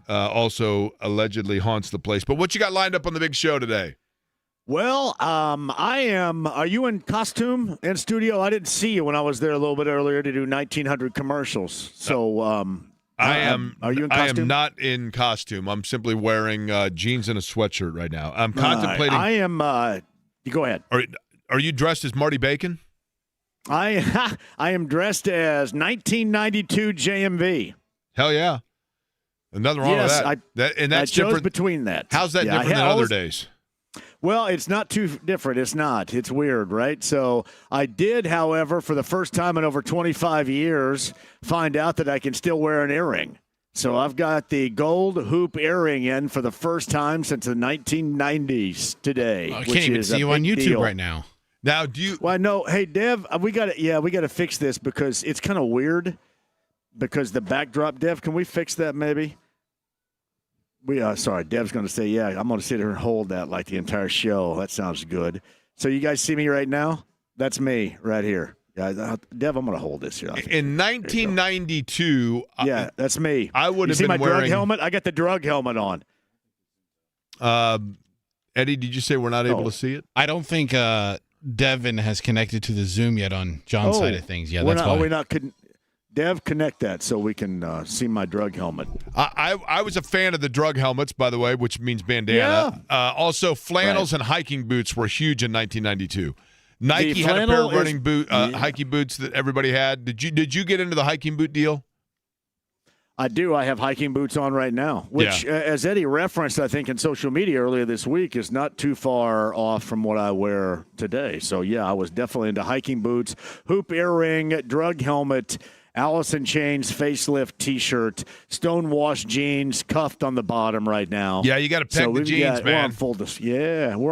also allegedly haunts the place. But what you got lined up on the big show today? Well, I am. Are you in costume in studio? I didn't see you when I was there a little bit earlier to do 1900 commercials. So, I am. Are you in I costume? am not in costume. I'm simply wearing jeans and a sweatshirt right now. I'm contemplating. I am. You go ahead. Are you dressed as Marty Bacon? I am dressed as 1992 JMV. Hell yeah! Nothing wrong with that. That's I chose different. between that. How's that different than other days? Well, it's not too different. It's not. It's weird, right? So I did, however, for the first time in over 25 years, find out that I can still wear an earring. So I've got the gold hoop earring in for the first time since the 1990s today. I can't even see you on YouTube right now. Now, do you? Well, no. Hey, Dev, we got to fix this because it's kind of weird. Because the backdrop, Dev, can we fix that maybe? Sorry, Dev's going to say, I'm going to sit here and hold that like the entire show. That sounds good. So you guys see me right now? That's me right here. Dev, I'm going to hold this here. In 1992, that's me. I would have been wearing. You see my wearing, drug helmet? I got the drug helmet on. Eddie, did you say we're not able to see it? I don't think Devin has connected to the Zoom yet on John's side of things. Yeah, that's why. We're not. Dev, connect that so we can see my drug helmet. I was a fan of the drug helmets, by the way, which means bandana. Yeah. Also, flannels and hiking boots were huge in 1992. Nike had a pair of hiking boots that everybody had. Did you get into the hiking boot deal? I do. I have hiking boots on right now, which, as Eddie referenced, I think, in social media earlier this week, is not too far off from what I wear today. So, I was definitely into hiking boots, hoop earring, drug helmet, Allison Chains facelift T-shirt, stonewashed jeans, cuffed on the bottom right now. Yeah, you got to peg the jeans, man. We're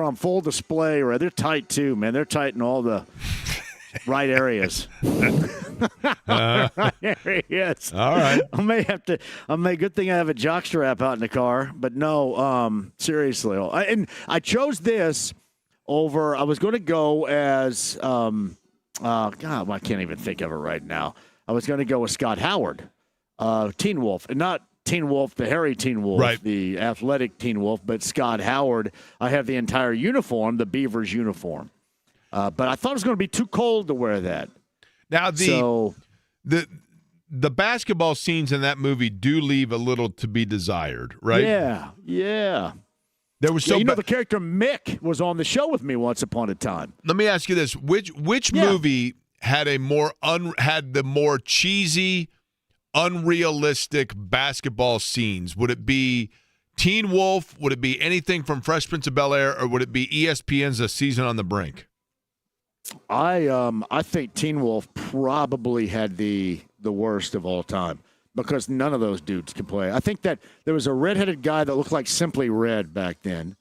on full display. Right, they're tight too, man. They're tight in all the right areas. Right areas. All right. Good thing I have a jock strap out in the car, but no, seriously. I chose this over. I was going to go as God, I can't even think of it right now. I was going to go with Scott Howard, Teen Wolf, and not Teen Wolf, the hairy Teen Wolf, right, the athletic Teen Wolf, but Scott Howard. I have the entire uniform, the Beavers uniform, but I thought it was going to be too cold to wear that. Now the basketball scenes in that movie do leave a little to be desired, right? Yeah. There was the character Mick was on the show with me once upon a time. Let me ask you this: which movie had the more cheesy, unrealistic basketball scenes? Would it be Teen Wolf? Would it be anything from Fresh Prince of Bel-Air, or would it be ESPN's A Season on the Brink? I think Teen Wolf probably had the worst of all time. because none of those dudes can play. I think that there was a redheaded guy that looked like Simply Red back then,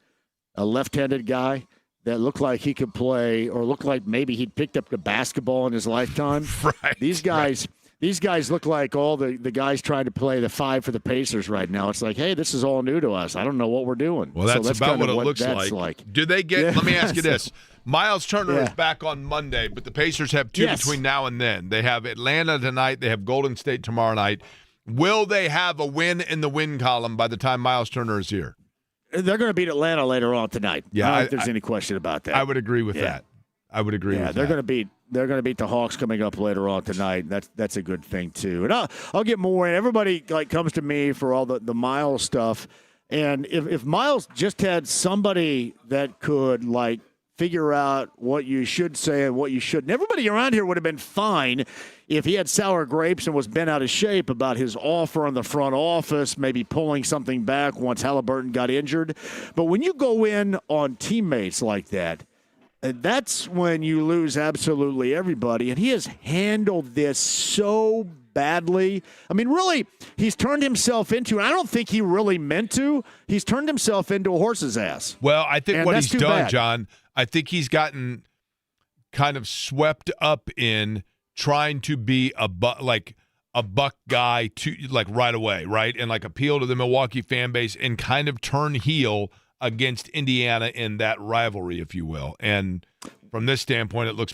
a left-handed guy that looked like he could play, or looked like maybe he'd picked up the basketball in his lifetime. Right. These guys look like all the guys trying to play the 5 for the Pacers right now. It's like, hey, this is all new to us. I don't know what we're doing. Well, that's about what it looks like. Do they get? Let me ask you this: Miles Turner is back on Monday, but the Pacers have 2 between now and then. They have Atlanta tonight. They have Golden State tomorrow night. Will they have a win in the win column by the time Miles Turner is here? They're going to beat Atlanta later on tonight. Yeah, I don't think there's any question about that. I would agree with that. I would agree with that. They're going to beat the Hawks coming up later on tonight. That's a good thing too. And I'll get more in. Everybody comes to me for all the Miles stuff. And if Miles just had somebody that could figure out what you should say and what you shouldn't. Everybody around here would have been fine if he had sour grapes and was bent out of shape about his offer in the front office, maybe pulling something back once Halliburton got injured. But when you go in on teammates like that, that's when you lose absolutely everybody. And he has handled this so badly. I mean, really, he's turned himself into, and I don't think he really meant to, he's turned himself into a horse's ass. Well, I think what he's done, bad. John, I think he's gotten kind of swept up in trying to be a buck guy to right away, right? And appeal to the Milwaukee fan base and kind of turn heel against Indiana in that rivalry, if you will. And from this standpoint, it looks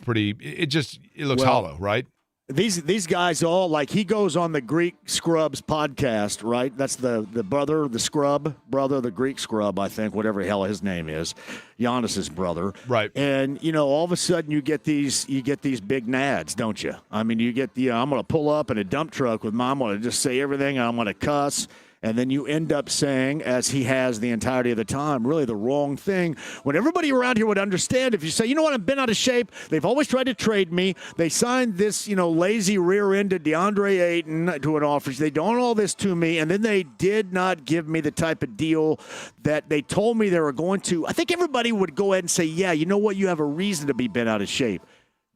hollow, right? These guys all, he goes on the Greek Scrubs podcast, right? That's the brother, the Scrub brother, the Greek Scrub, I think, whatever the hell his name is, Giannis's brother. Right. And, all of a sudden you get these big nads, don't you? I mean, you get I'm going to pull up in a dump truck with I'm going to just say everything, and I'm going to cuss. And then you end up saying, as he has the entirety of the time, really the wrong thing. When everybody around here would understand, if you say, you know what, I've been out of shape. They've always tried to trade me. They signed this, lazy rear-ended DeAndre Ayton to an offer. They done all this to me, and then they did not give me the type of deal that they told me they were going to. I think everybody would go ahead and say, yeah, you know what, you have a reason to be bent out of shape.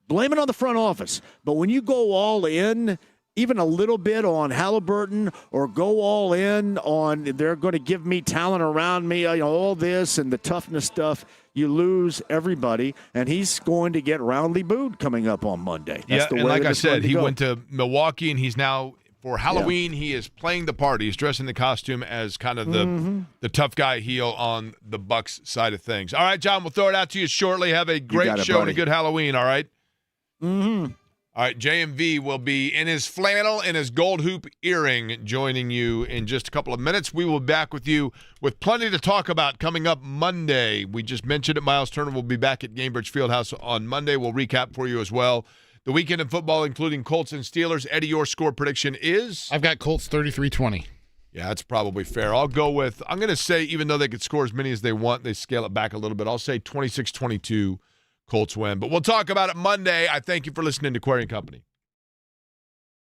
Blame it on the front office. But when you go all in, even a little bit on Halliburton, or go all in on they're going to give me talent around me, all this and the toughness stuff, you lose everybody, and he's going to get roundly booed coming up on Monday. That's the way, and like I said, he went to Milwaukee, and he's now, for Halloween, he is playing the part. He's dressing the costume as kind of the tough guy heel on the Bucks side of things. All right, John, we'll throw it out to you shortly. Have a great show and a good Halloween, all right? Mm-hmm. All right, JMV will be in his flannel and his gold hoop earring joining you in just a couple of minutes. We will be back with you with plenty to talk about coming up Monday. We just mentioned it. Miles Turner will be back at Gainbridge Fieldhouse on Monday. We'll recap for you as well. The weekend in football, including Colts and Steelers. Eddie, your score prediction is? I've got Colts 33-20. Yeah, that's probably fair. I'm going to say, even though they could score as many as they want, they scale it back a little bit. I'll say 26-22. Colts win. But we'll talk about it Monday. I thank you for listening to Query & Company.